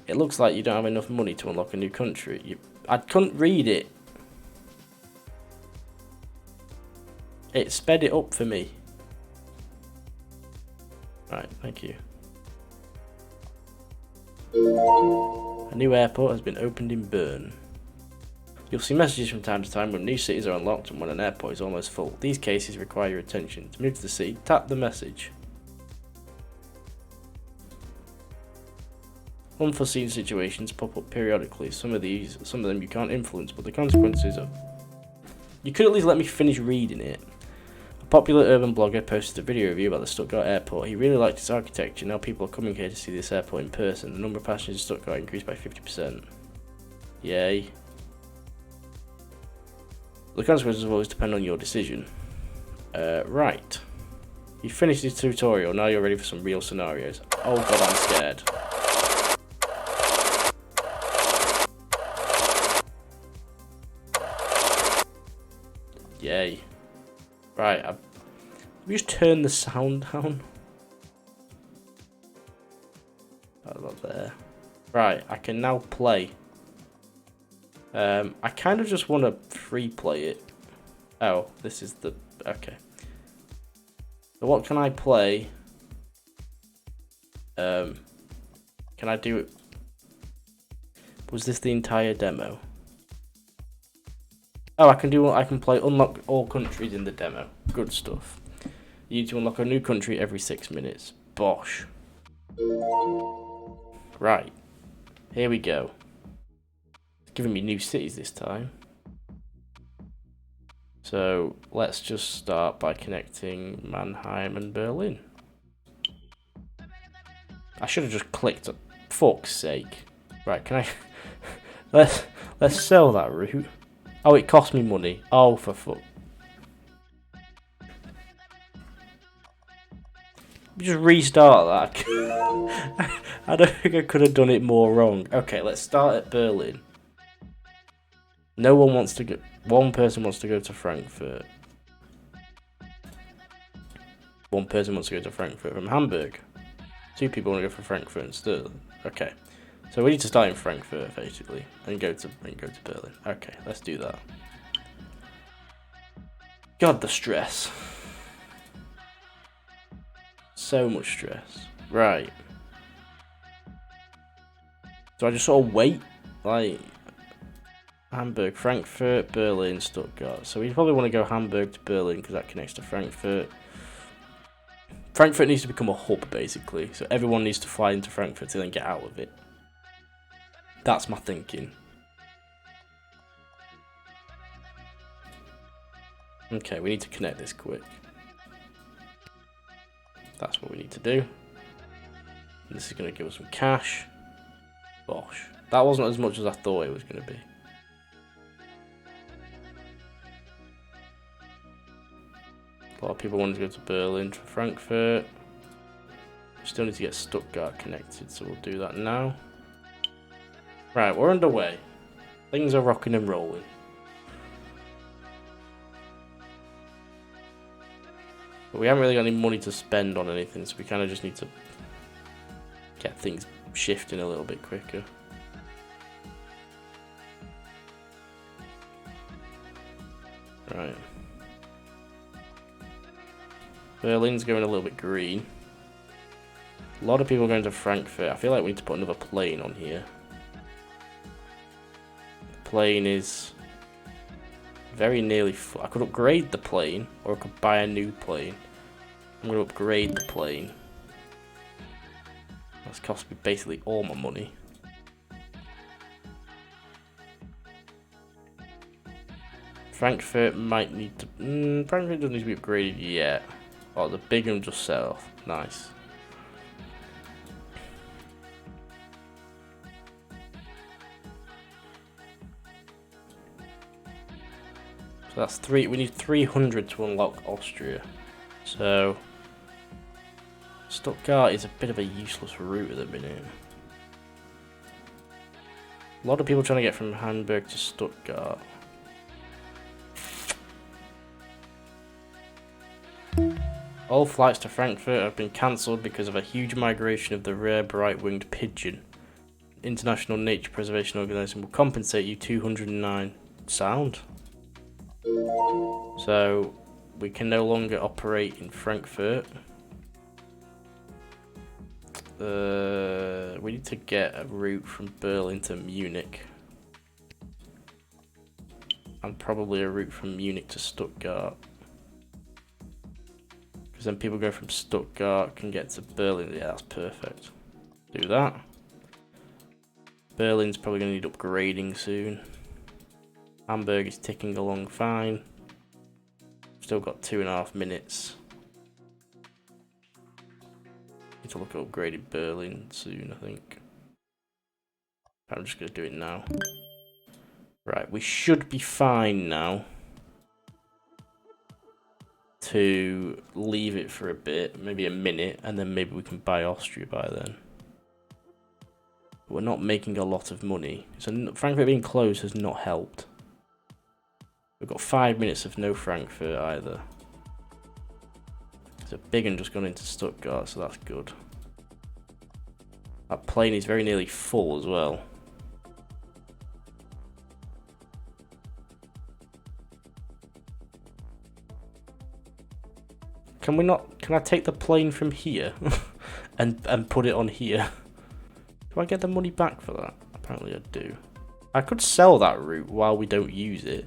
It looks like you don't have enough money to unlock a new country. I couldn't read it. It sped it up for me. Right, thank you. A new airport has been opened in Bern. You'll see messages from time to time when new cities are unlocked and when an airport is almost full. These cases require your attention. To move to the city, tap the message. Unforeseen situations pop up periodically. Some of them you can't influence, but the consequences are... You could at least let me finish reading it. A popular urban blogger posted a video review about the Stuttgart airport. He really liked its architecture. Now people are coming here to see this airport in person. The number of passengers in Stuttgart increased by 50%. Yay. The consequences will always depend on your decision. Right. You finished this tutorial, now you're ready for some real scenarios. Oh god, I'm scared. Yay. Right, I've just turned the sound down. That's not there. Right, I can now play. I kind of just want to free play it. Oh, this is the... Okay. So what can I play? Can I do it? Was this the entire demo? Oh, I can play unlock all countries in the demo. Good stuff. You need to unlock a new country every 6 minutes. Bosh. Right. Here we go. It's giving me new cities this time. So let's just start by connecting Mannheim and Berlin. I should have just clicked. Fuck's sake. Right, can I... let's sell that route. Oh, it cost me money. Oh, for fuck. Just restart that. I don't think I could have done it more wrong. Okay, let's start at Berlin. No one wants to go. One person wants to go to Frankfurt. One person wants to go to Frankfurt from Hamburg. 2 people want to go from Frankfurt and Stirling. Okay, so we need to start in Frankfurt basically, and go to Berlin. Okay, let's do that. God, the stress. So much stress. Right. So I just sort of wait, like. Hamburg, Frankfurt, Berlin, Stuttgart. So we probably want to go Hamburg to Berlin because that connects to Frankfurt. Frankfurt needs to become a hub basically. So everyone needs to fly into Frankfurt to then get out of it. That's my thinking. Okay, we need to connect this quick. That's what we need to do. And this is going to give us some cash. Bosh. That wasn't as much as I thought it was going to be. A lot of people want to go to Berlin to Frankfurt. Still need to get Stuttgart connected, so we'll do that now. Right, we're underway. Things are rocking and rolling. But we haven't really got any money to spend on anything, so we kind of just need to get things shifting a little bit quicker. Right. Berlin's going a little bit green. A lot of people are going to Frankfurt. I feel like we need to put another plane on here. The plane is very nearly full. I could upgrade the plane, or I could buy a new plane. I'm going to upgrade the plane. That's cost me basically all my money. Frankfurt might need to... Frankfurt doesn't need to be upgraded yet. Oh, the big one just set off. Nice. So that's 3. We need 300 to unlock Austria. So Stuttgart is a bit of a useless route at the minute. A lot of people trying to get from Hamburg to Stuttgart. All flights to Frankfurt have been cancelled because of a huge migration of the rare bright-winged pigeon. International Nature Preservation Organisation will compensate you 209 sound. So we can no longer operate in Frankfurt. We need to get a route from Berlin to Munich. And probably a route from Munich to Stuttgart. Because then people go from Stuttgart can get to Berlin. Yeah, that's perfect. Do that. Berlin's probably going to need upgrading soon. Hamburg is ticking along fine. Still got 2.5 minutes. Need to look at upgraded Berlin soon, I think. I'm just going to do it now. Right, we should be fine now to leave it for a bit, maybe a minute, and then maybe we can buy Austria by then. But we're not making a lot of money, so Frankfurt being closed has not helped. We've got 5 minutes of no Frankfurt either. So big one just gone into Stuttgart, so that's good. That plane is very nearly full as well. Can we not? Can I take the plane from here and put it on here? Do I get the money back for that? Apparently I do. I could sell that route while we don't use it.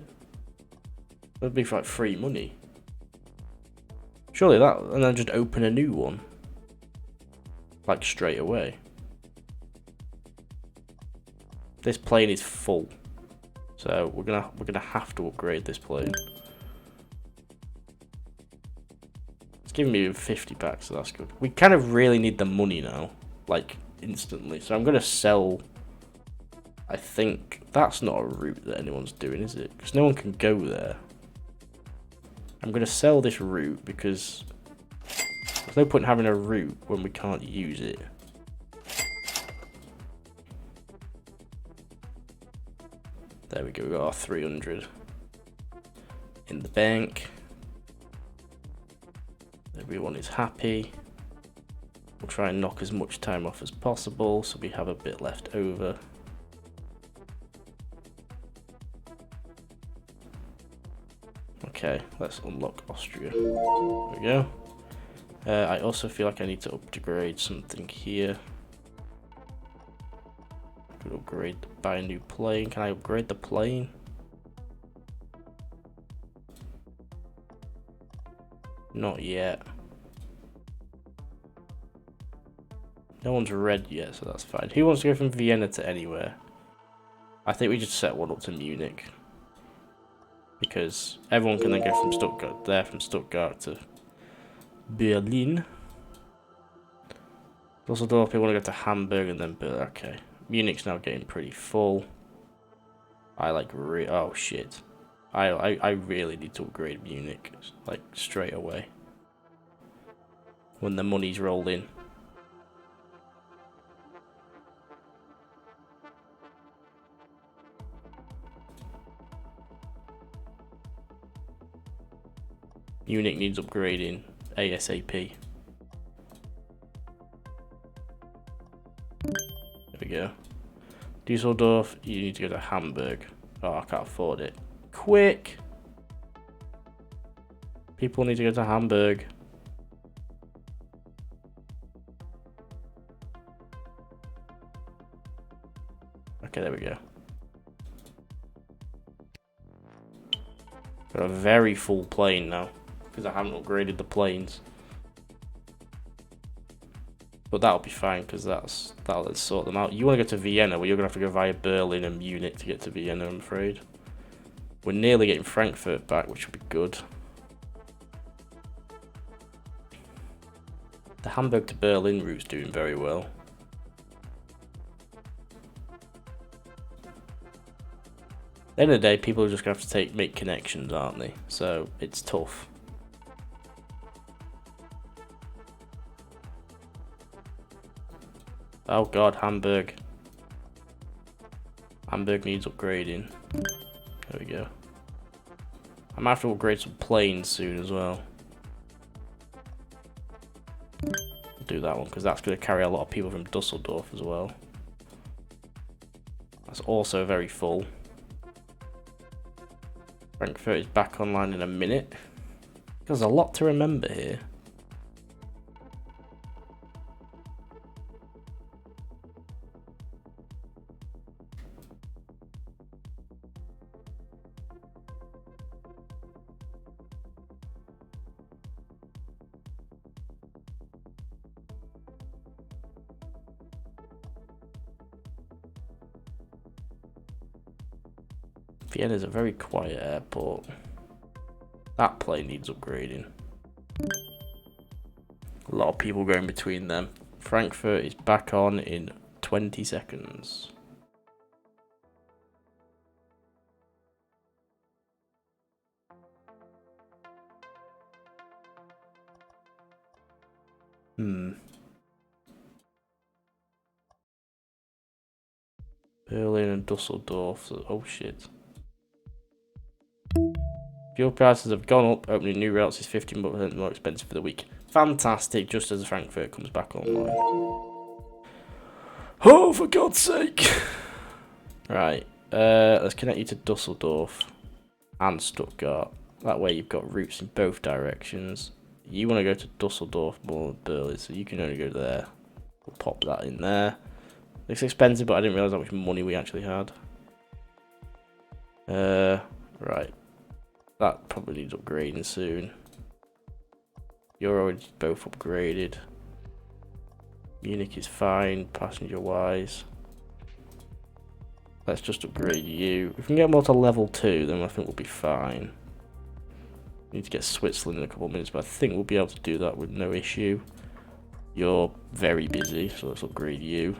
That'd be for like free money. Surely that, and then just open a new one. Like straight away. This plane is full. So we're gonna have to upgrade this plane. It's giving me 50 back, so that's good. We kind of really need the money now. Like instantly. So I'm gonna sell. I think that's not a route that anyone's doing, is it? Because no one can go there. I'm going to sell this route because there's no point in having a route when we can't use it. There we go, we got our 300 in the bank. Everyone is happy. We'll try and knock as much time off as possible so we have a bit left over. Okay, let's unlock Austria. There we go. I also feel like I need to upgrade something here. Could upgrade, buy a new plane. Can I upgrade the plane? Not yet. No one's red yet, so that's fine. Who wants to go from Vienna to anywhere? I think we just set one up to Munich. Because everyone can then go from Stuttgart to Berlin. Dusseldorf, people want to go to Hamburg and then Berlin. Okay. Munich's now getting pretty full. Oh shit. I really need to upgrade Munich, like, straight away. When the money's rolled in. Munich needs upgrading ASAP. There we go. Dusseldorf, you need to go to Hamburg. Oh, I can't afford it. Quick! People need to go to Hamburg. Okay, there we go. Got a very full plane now. Because I haven't upgraded the planes. But that'll be fine, because that'll sort them out. You want to go to Vienna, well, you're going to have to go via Berlin and Munich to get to Vienna, I'm afraid. We're nearly getting Frankfurt back, which will be good. The Hamburg to Berlin route's doing very well. At the end of the day, people are just going to have to make connections, aren't they? So, it's tough. Oh god, Hamburg. Hamburg needs upgrading. There we go. I might have to upgrade some planes soon as well. I'll do that one, because that's going to carry a lot of people from Dusseldorf as well. That's also very full. Frankfurt is back online in a minute. There's a lot to remember here. Vienna's a very quiet airport. That plane needs upgrading. A lot of people going between them. Frankfurt is back on in 20 seconds. Berlin and Dusseldorf. Oh shit. Fuel prices have gone up. Opening new routes is 15% more expensive for the week. Fantastic, just as Frankfurt comes back online. Oh, for God's sake! Right, let's connect you to Dusseldorf and Stuttgart. That way you've got routes in both directions. You want to go to Dusseldorf more than Berlin, so you can only go there. We'll pop that in there. Looks expensive, but I didn't realise how much money we actually had. Right. That probably needs upgrading soon. You're already both upgraded. Munich is fine, passenger-wise. Let's just upgrade you. If we can get more to level 2, then I think we'll be fine. Need to get Switzerland in a couple of minutes, but I think we'll be able to do that with no issue. You're very busy, so let's upgrade you.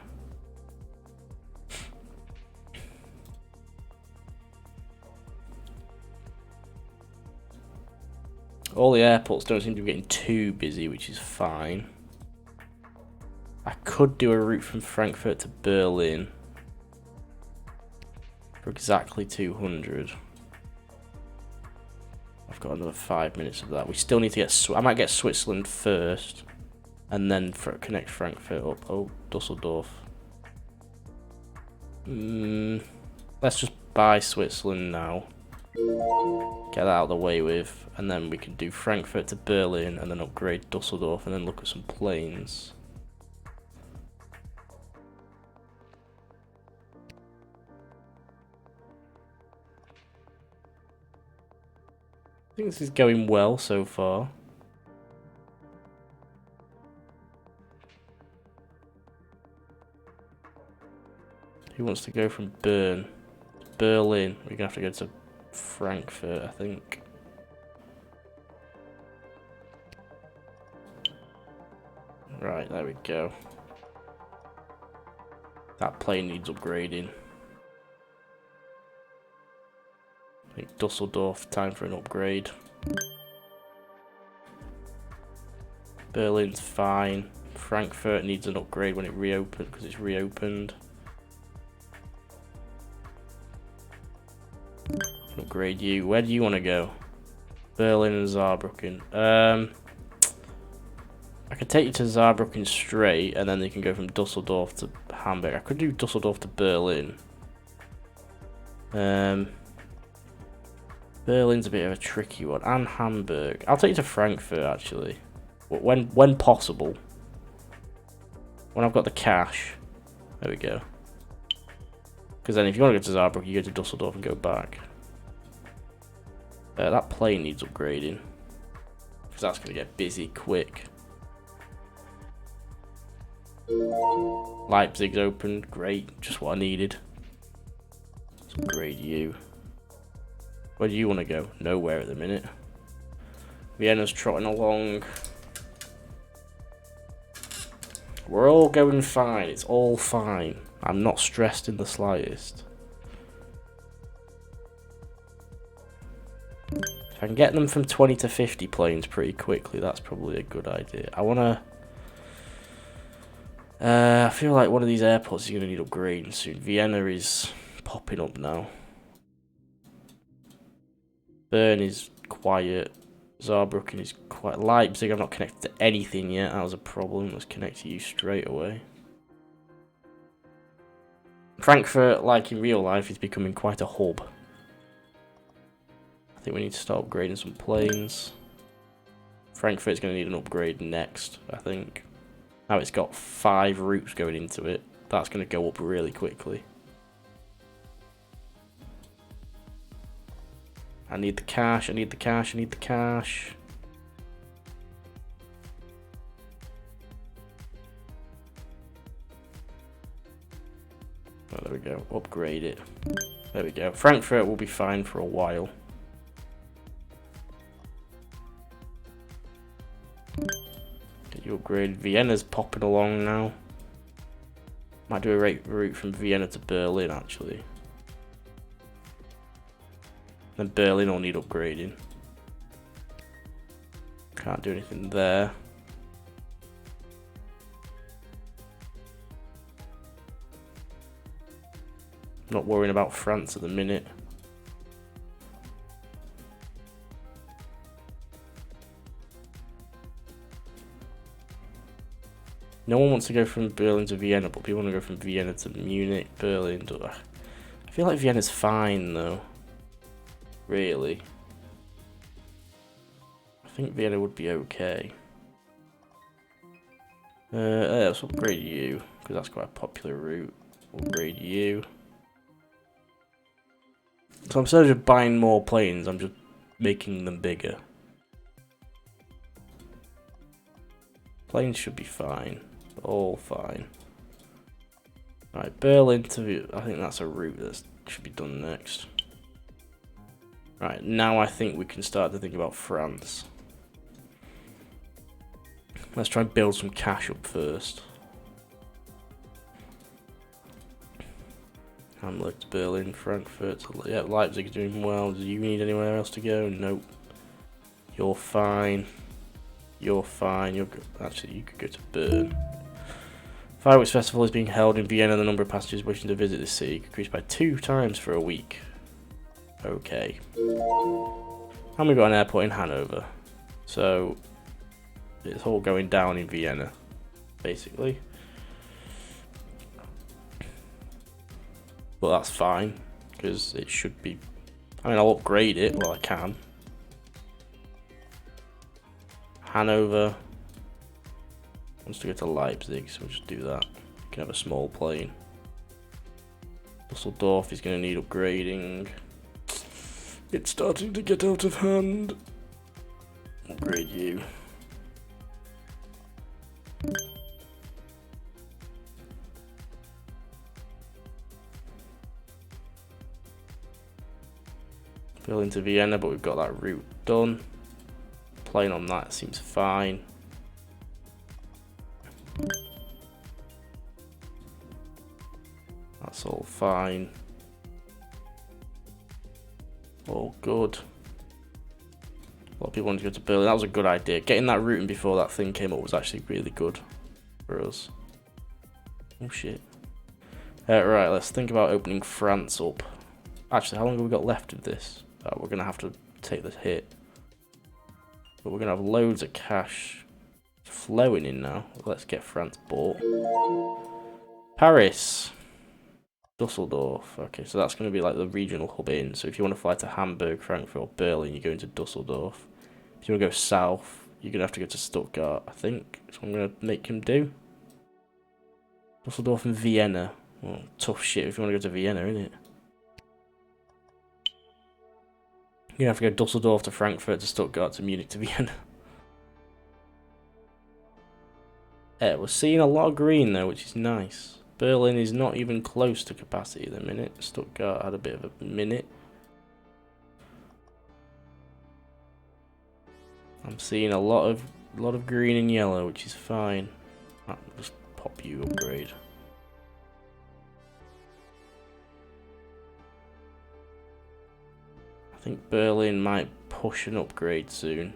All the airports don't seem to be getting too busy, which is fine. I could do a route from Frankfurt to Berlin for exactly 200. I've got another 5 minutes of that. We still need to get... I might get Switzerland first, and then connect Frankfurt up. Oh, Dusseldorf. Let's just buy Switzerland now. Get that out of the way with, and then we can do Frankfurt to Berlin and then upgrade Dusseldorf and then look at some planes. I think this is going well so far. Who wants to go from Bern? Berlin. We're gonna have to go to Frankfurt, I think. Right, there we go. That plane needs upgrading. I think Dusseldorf, time for an upgrade. Berlin's fine. Frankfurt needs an upgrade when it reopens, because it's reopened. Upgrade you. Where do you want to go? Berlin and Saarbrücken. I could take you to Saarbrücken straight, and then you can go from Dusseldorf to Hamburg. I could do Dusseldorf to Berlin. Berlin's a bit of a tricky one, and Hamburg. I'll take you to Frankfurt actually, when possible. When I've got the cash. There we go. Because then if you want to go to Saarbrücken, you go to Dusseldorf and go back. That plane needs upgrading, because that's going to get busy quick. Leipzig's opened, great, just what I needed. Let's upgrade you. Where do you want to go? Nowhere at the minute. Vienna's trotting along. We're all going fine, it's all fine. I'm not stressed in the slightest. If I can get them from 20 to 50 planes pretty quickly, that's probably a good idea. I feel like one of these airports is going to need upgrading soon. Vienna is popping up now. Bern is quiet. Saarbrücken is quiet. Leipzig, I'm not connected to anything yet. That was a problem. Let's connect to you straight away. Frankfurt, like in real life, is becoming quite a hub. I think we need to start upgrading some planes. Frankfurt's going to need an upgrade next, I think. Now it's got 5 routes going into it. That's going to go up really quickly. I need the cash, I need the cash, I need the cash. Oh, there we go. Upgrade it. There we go. Frankfurt will be fine for a while. Get you upgraded. Vienna's popping along now. Might do a route from Vienna to Berlin, actually. Then Berlin will need upgrading. Can't do anything there. Not worrying about France at the minute. No one wants to go from Berlin to Vienna, but people want to go from Vienna to Munich, Berlin. I feel like Vienna's fine, though. Really. I think Vienna would be okay. Let's upgrade you, because that's quite a popular route. Upgrade you. So instead of just buying more planes, I'm just making them bigger. Planes should be fine. All fine. Right, Berlin to... I think that's a route that should be done next. Right, now I think we can start to think about France. Let's try and build some cash up first. Hamburg, Berlin, Frankfurt. Yeah, Leipzig's doing well. Do you need anywhere else to go? Nope. You're fine. You're fine. You're good. Actually, you could go to Bern. Fireworks Festival is being held in Vienna. The number of passengers wishing to visit the city increased by 2 times for a week. Okay. And we've got an airport in Hanover. So, it's all going down in Vienna, basically. But that's fine, because it should be... I mean, I'll upgrade it while I can. Hanover wants to go to Leipzig, so we'll just do that. You can have a small plane. Dusseldorf is going to need upgrading. It's starting to get out of hand. Upgrade you. Berlin to Vienna, but we've got that route done. Plane on that seems fine. That's all fine. All good. A lot of people want to go to Berlin. That was a good idea. Getting that route in before that thing came up was actually really good for us. Oh shit. Right, let's think about opening France up. Actually, how long have we got left of this? We're going to have to take this hit. But we're going to have loads of cash flowing in now. Let's get France bought. Paris. Dusseldorf. Okay, so that's going to be like the regional hub in. So if you want to fly to Hamburg, Frankfurt, or Berlin, you go into Dusseldorf. If you want to go south, you're going to have to go to Stuttgart, I think. So I'm going to make him do. Dusseldorf and Vienna. Oh, tough shit if you want to go to Vienna, innit? You're going to have to go Dusseldorf to Frankfurt to Stuttgart to Munich to Vienna. Yeah, we're seeing a lot of green though, which is nice. Berlin is not even close to capacity at the minute. Stuttgart had a bit of a minute. I'm seeing a lot of green and yellow, which is fine. I'll just pop you upgrade. I think Berlin might push an upgrade soon.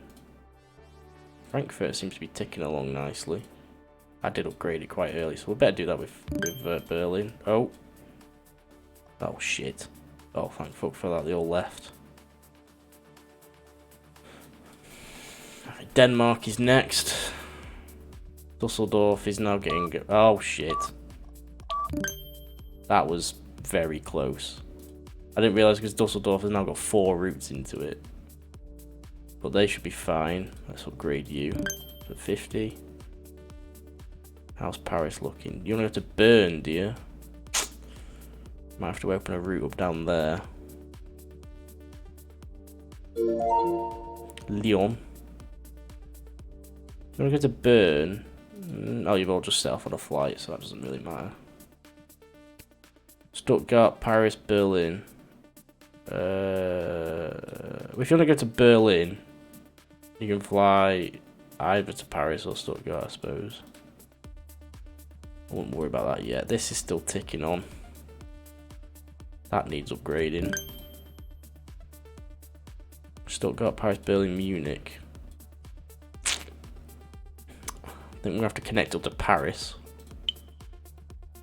Frankfurt seems to be ticking along nicely. I did upgrade it quite early, so we better do that with Berlin. Oh. Oh, shit. Oh, thank fuck for that. They all left. Right, Denmark is next. Dusseldorf is now getting... Oh, shit. That was very close. I didn't realise because Dusseldorf has now got 4 routes into it. But they should be fine. Let's upgrade you to 50. How's Paris looking? You want to go to Bern, do you? Might have to open a route up down there. Lyon. You want to go to Bern? Oh, you've all just set off on a flight, so that doesn't really matter. Stuttgart, Paris, Berlin. If you want to go to Berlin, you can fly either to Paris or Stuttgart, I suppose. I wouldn't worry about that yet. This is still ticking on. That needs upgrading. Stuttgart, Paris, Berlin, Munich. I think we're going to have to connect up to Paris.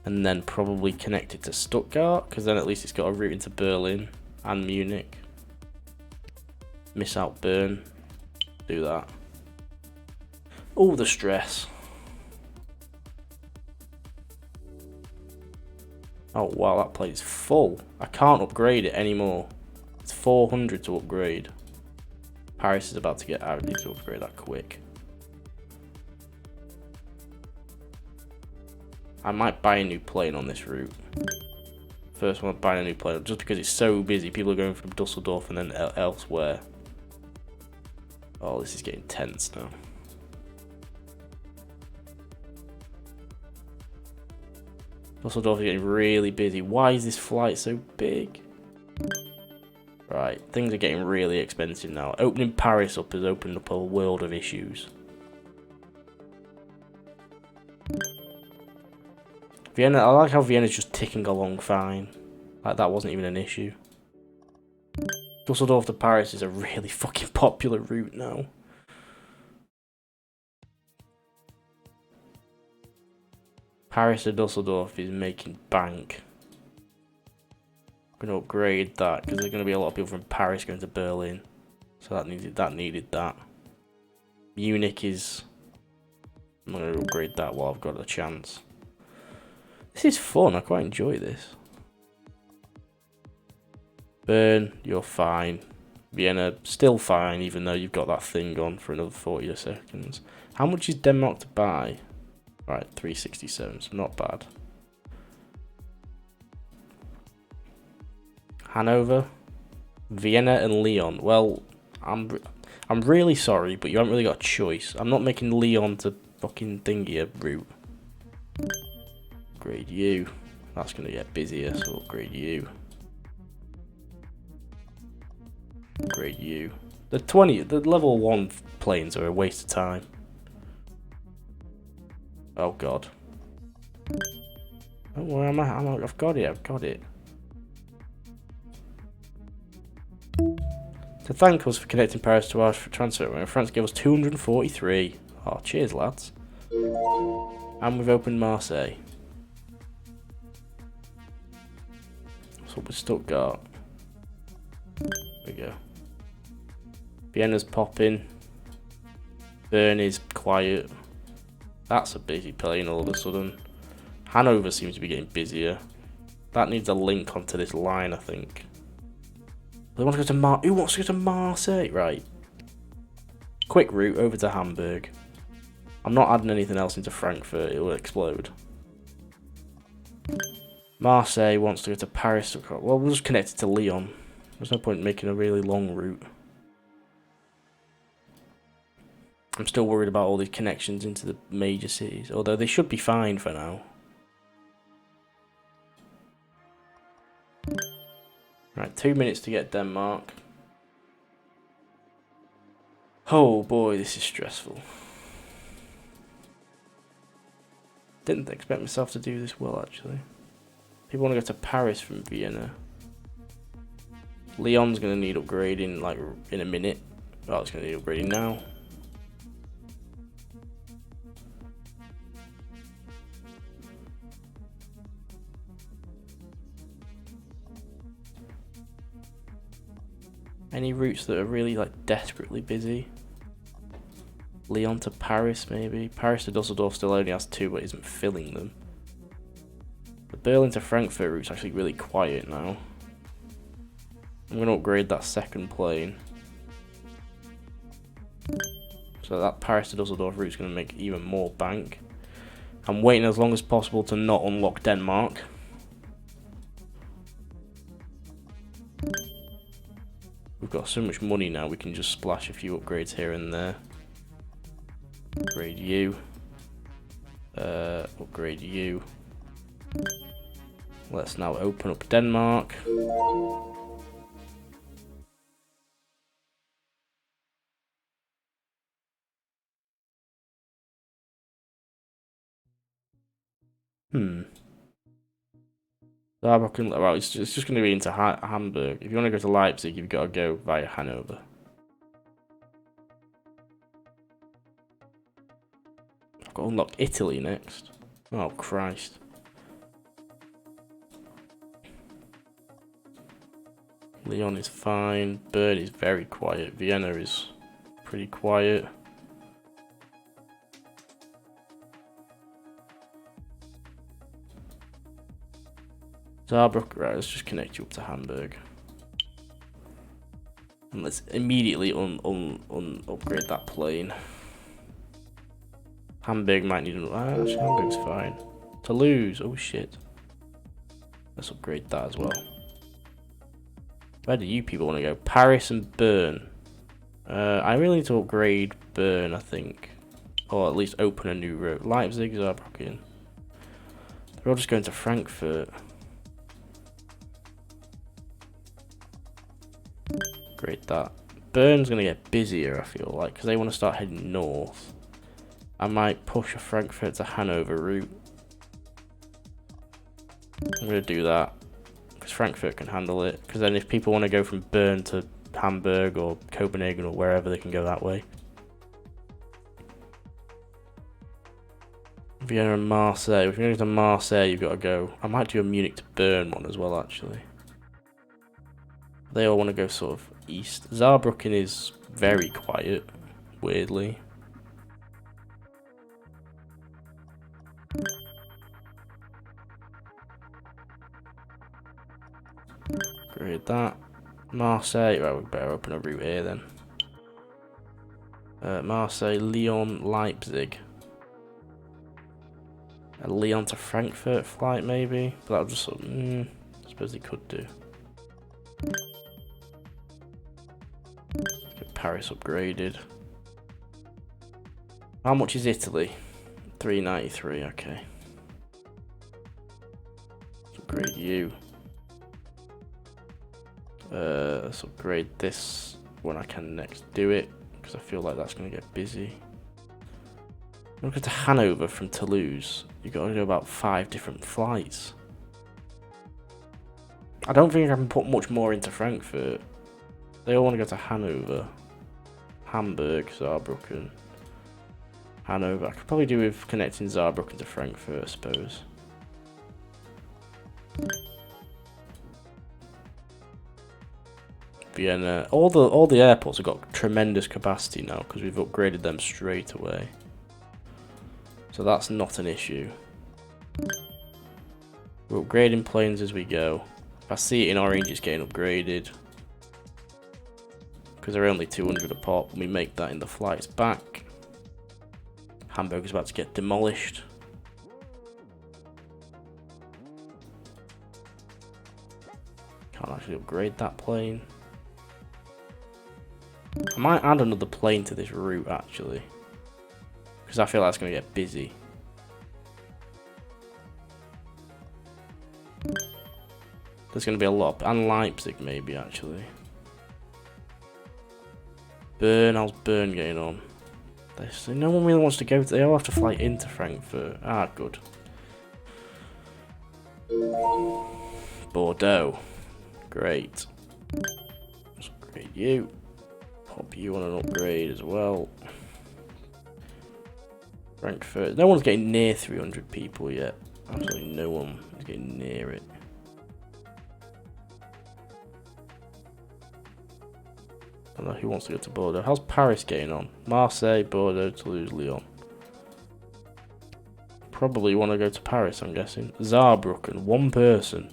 And then probably connect it to Stuttgart, because then at least it's got a route into Berlin and Munich. Miss out Bern. Do that. Oh, the stress. Oh wow, that plate's full. I can't upgrade it anymore. It's 400 to upgrade. Paris is about to get out. I need to upgrade that quick. I might buy a new plane on this route. First one, buying a new plane, just because it's so busy. People are going from Dusseldorf and then elsewhere. Oh, this is getting tense now. Dusseldorf is getting really busy. Why is this flight so big? Right, things are getting really expensive now. Opening Paris up has opened up a world of issues. Vienna, I like how Vienna's just ticking along fine. Like that wasn't even an issue. Dusseldorf to Paris is a really fucking popular route now. Paris to Dusseldorf is making bank. I'm going to upgrade that because there's going to be a lot of people from Paris going to Berlin. So that needed that. Munich is... I'm going to upgrade that while I've got a chance. This is fun, I quite enjoy this. Bern, you're fine. Vienna, still fine, even though you've got that thing on for another 40 seconds. How much is Denmark to buy? Right, 367, so not bad. Hanover, Vienna and Lyon. Well, I'm really sorry, but you haven't really got a choice. I'm not making Lyon to fucking thingy route. Upgrade you. That's going to get busier, so upgrade you. Upgrade you. The level 1 planes are a waste of time. Oh god. Oh, where am I? I've got it, To thank us for connecting Paris to our transfer, France gave us 243. Oh, cheers, lads. And we've opened Marseille. So with Stuttgart. There we go. Vienna's popping. Bern is quiet. That's a busy plane all of a sudden. Hanover seems to be getting busier. That needs a link onto this line, I think. They want to go to Who wants to go to Marseille? Right. Quick route over to Hamburg. I'm not adding anything else into Frankfurt, it will explode. Marseille wants to go to Paris. Well, we'll just connect it to Lyon. There's no point in making a really long route. I'm still worried about all these connections into the major cities, although they should be fine for now. Right, 2 minutes to get Denmark. Oh boy, this is stressful. Didn't expect myself to do this well, actually. People want to go to Paris from Vienna. Lyon's going to need upgrading, like, in a minute. Oh, it's going to need upgrading now. Any routes that are really, like, desperately busy? Lyon to Paris, maybe. Paris to Dusseldorf still only has 2, but isn't filling them. The Berlin to Frankfurt route's actually really quiet now. I'm going to upgrade that second plane. So that Paris to Dusseldorf route's going to make even more bank. I'm waiting as long as possible to not unlock Denmark. We've got so much money now, we can just splash a few upgrades here and there. Upgrade you. Upgrade you. Let's now open up Denmark. Saarbrücken, well, it's just going to be into Hamburg. If you want to go to Leipzig, you've got to go via Hanover. I've got to unlock Italy next. Oh, Christ. Lyon is fine. Bern is very quiet. Vienna is pretty quiet. Saarbrücken, right, let's just connect you up to Hamburg. And let's immediately upgrade that plane. Hamburg might need actually, Hamburg's fine. Toulouse, oh shit. Let's upgrade that as well. Where do you people want to go? Paris and Bern. I really need to upgrade Bern, I think. Or at least open a new route. Leipzig, Saarbrücken. They're all just going to Frankfurt. Upgrade that. Bern's going to get busier, I feel like, because they want to start heading north. I might push a Frankfurt to Hanover route. I'm going to do that. Because Frankfurt can handle it. Because then if people want to go from Bern to Hamburg or Copenhagen or wherever, they can go that way. Vienna and Marseille. If you're going to Marseille, you've got to go. I might do a Munich to Bern one as well, actually. They all want to go sort of east. Saarbrücken is very quiet, weirdly. Great that. Marseille, right, we better open a route here then. Marseille, Lyon, Leipzig. A Lyon to Frankfurt flight maybe, but that'll just sort of, I suppose they could do. Let's get Paris upgraded. How much is Italy? 393, okay. Let's upgrade you. Let's upgrade this when I can next do it, because I feel like that's going to get busy. Look at Hanover from Toulouse. You've got to do about 5 different flights. I don't think I can put much more into Frankfurt. They all want to go to Hanover. Hamburg, Saarbrücken. Hanover. I could probably do with connecting Saarbrücken to Frankfurt, I suppose. Vienna. All the airports have got tremendous capacity now because we've upgraded them straight away. So that's not an issue. We're upgrading planes as we go. If I see it in orange, it's getting upgraded. Because they're only 200 a pop, and we make that in the flights back. Hamburg is about to get demolished. Can't actually upgrade that plane. I might add another plane to this route actually, because I feel like it's going to get busy. There's going to be a lot, and Leipzig maybe actually. Bern, how's Bern getting on? No one really wants to go. They all have to fly into Frankfurt. Ah, good. Bordeaux, great. Let's upgrade you. Pop you on an upgrade as well. Frankfurt. No one's getting near 300 people yet. Absolutely no one is getting near it. I don't know who wants to go to Bordeaux. How's Paris getting on? Marseille, Bordeaux, Toulouse, Lyon. Probably want to go to Paris, I'm guessing. Saarbrücken, 1 person.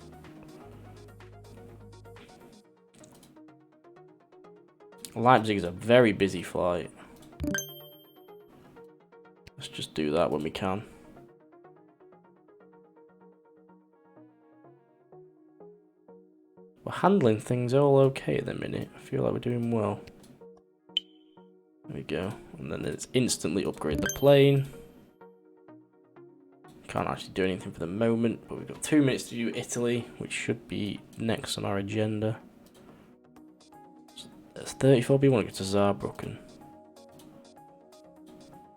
Leipzig is a very busy flight. Let's just do that when we can. We're handling things all okay at the minute. I feel like we're doing well. There we go. And then it's instantly upgrade the plane. Can't actually do anything for the moment, but we've got 2 minutes to do Italy, which should be next on our agenda. That's 34 people want to go to Saarbrücken.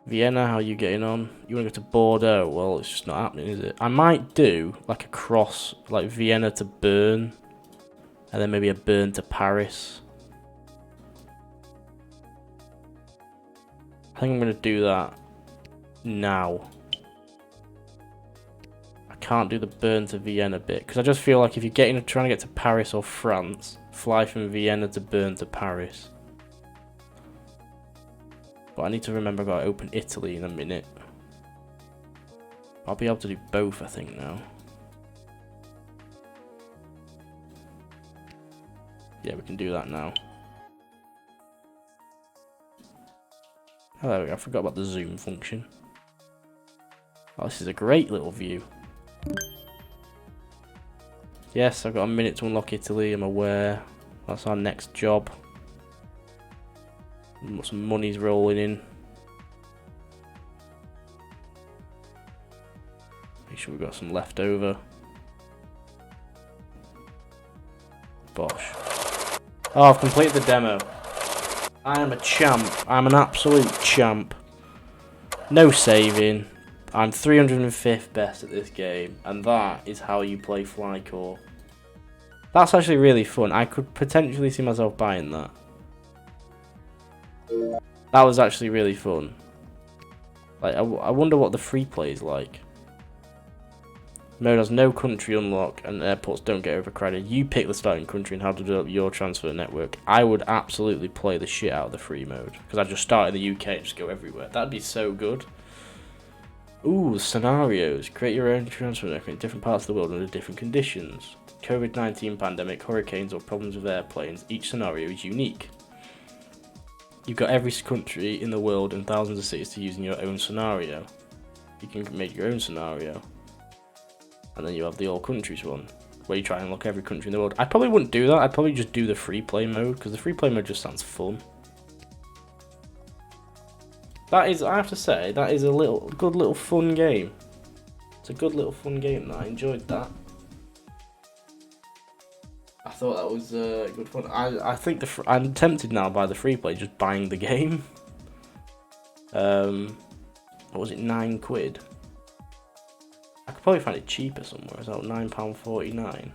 Vienna, how are you getting on? You want to go to Bordeaux? Well, it's just not happening, is it? I might do like a cross, like Vienna to Bern, and then maybe a Bern to Paris. I think I'm going to do that now. I can't do the Bern to Vienna bit, because I just feel like if you're trying to get to Paris or France, fly from Vienna to Bern to Paris. But I need to remember I've got to open Italy in a minute. I'll be able to do both, I think, now. Yeah, we can do that now. Oh, there we go. I forgot about the zoom function. Oh, this is a great little view. Yes, I've got a minute to unlock Italy, I'm aware. That's our next job. Some money's rolling in. Make sure we've got some left over. Bosh. Oh, I've completed the demo. I am a champ. I'm an absolute champ. No saving. I'm 305th best at this game. And that is how you play Fly Corp. That's actually really fun. I could potentially see myself buying that. That was actually really fun. Like, I wonder what the free play is like. Mode has no country unlock and airports don't get overcrowded. You pick the starting country and how to develop your transfer network. I would absolutely play the shit out of the free mode. Because I'd just start in the UK and just go everywhere. That'd be so good. Ooh, scenarios. Create your own transfer network in different parts of the world under different conditions. COVID-19 pandemic, hurricanes or problems with airplanes. Each scenario is unique. You've got every country in the world and thousands of cities to use in your own scenario. You can make your own scenario. And then you have the all countries one, where you try and unlock every country in the world. I probably wouldn't do that. I'd probably just do the free play mode, because the free play mode just sounds fun. That is, I have to say, that is a good little fun game. It's a good little fun game. I enjoyed that. I thought that was good fun. I think I'm tempted now by the free play, just buying the game. What was it, £9? I could probably find it cheaper somewhere. It's about £9.49.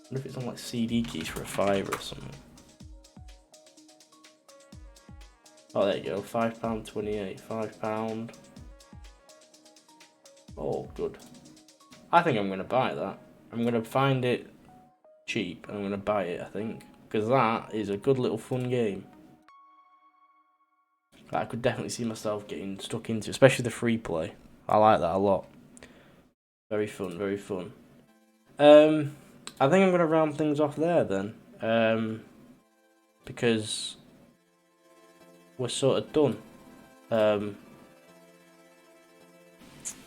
I wonder if it's on like CD keys for a £5 or something. Oh, there you go, £5.28, £5. Oh, good. I think I'm going to buy that. I'm going to find it cheap and I'm going to buy it, I think. Because that is a good little fun game. That I could definitely see myself getting stuck into, especially the free play. I like that a lot. Very fun, very fun. I think I'm going to round things off there then. Because we're sort of done.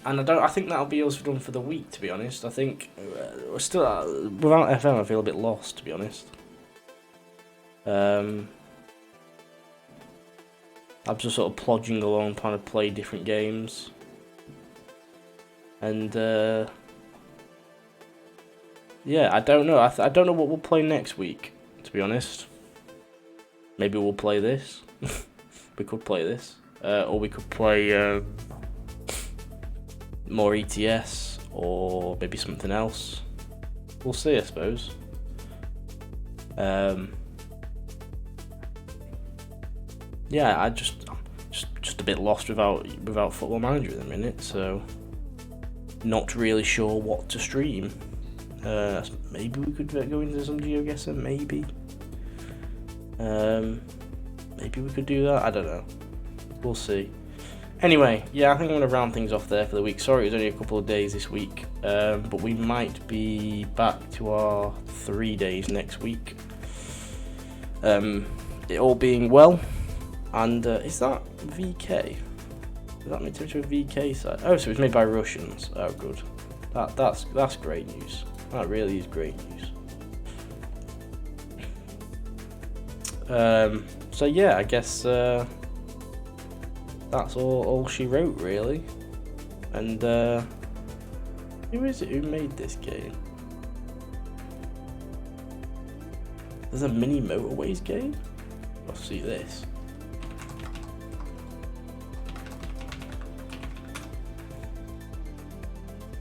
And I think that'll be us done for the week, to be honest. I think we're still, without FM, I feel a bit lost, to be honest. I'm just sort of plodding along, trying to play different games. And, yeah, I don't know. I don't know what we'll play next week, to be honest. Maybe we'll play this. We could play this. Or we could play more ETS, or maybe something else. We'll see, I suppose. Yeah, I'm just a bit lost without Football Manager at the minute, so not really sure what to stream. Maybe we could go into some GeoGuessr, maybe. Maybe we could do that, I don't know. We'll see. Anyway, yeah, I think I'm going to round things off there for the week. Sorry it was only a couple of days this week, but we might be back to our 3 days next week. It all being well, and is that VK? Is that made to a VK site? Oh, so it's made by Russians. Oh, good. That's great news. That really is great news. So yeah, I guess that's all she wrote, really. And who is it who made this game? There's a mini motorways game? I'll see this.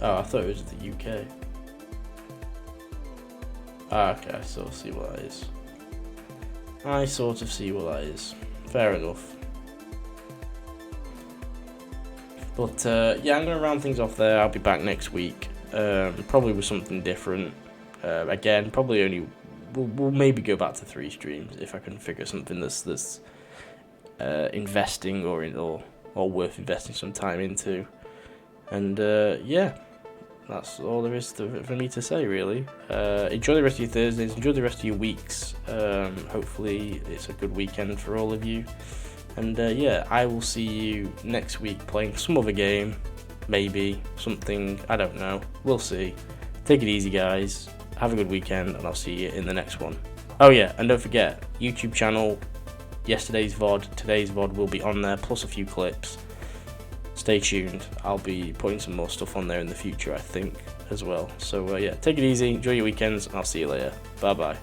Oh, I thought it was the UK. Ah, okay, I sort of see what that is. I sort of see what that is. Fair enough. But yeah, I'm going to round things off there. I'll be back next week. Probably with something different. Again, probably only... We'll maybe go back to 3 streams if I can figure something that's investing or worth investing some time into. And yeah, that's all there is for me to say, really. Enjoy the rest of your Thursdays, enjoy the rest of your weeks. Hopefully it's a good weekend for all of you. And yeah, I will see you next week playing some other game, maybe something, I don't know, we'll see. Take it easy, guys. Have a good weekend, and I'll see you in the next one. Oh yeah, and don't forget, YouTube channel, yesterday's VOD, today's VOD will be on there, plus a few clips. Stay tuned. I'll be putting some more stuff on there in the future, I think, as well. So yeah, take it easy, enjoy your weekends, and I'll see you later. Bye bye.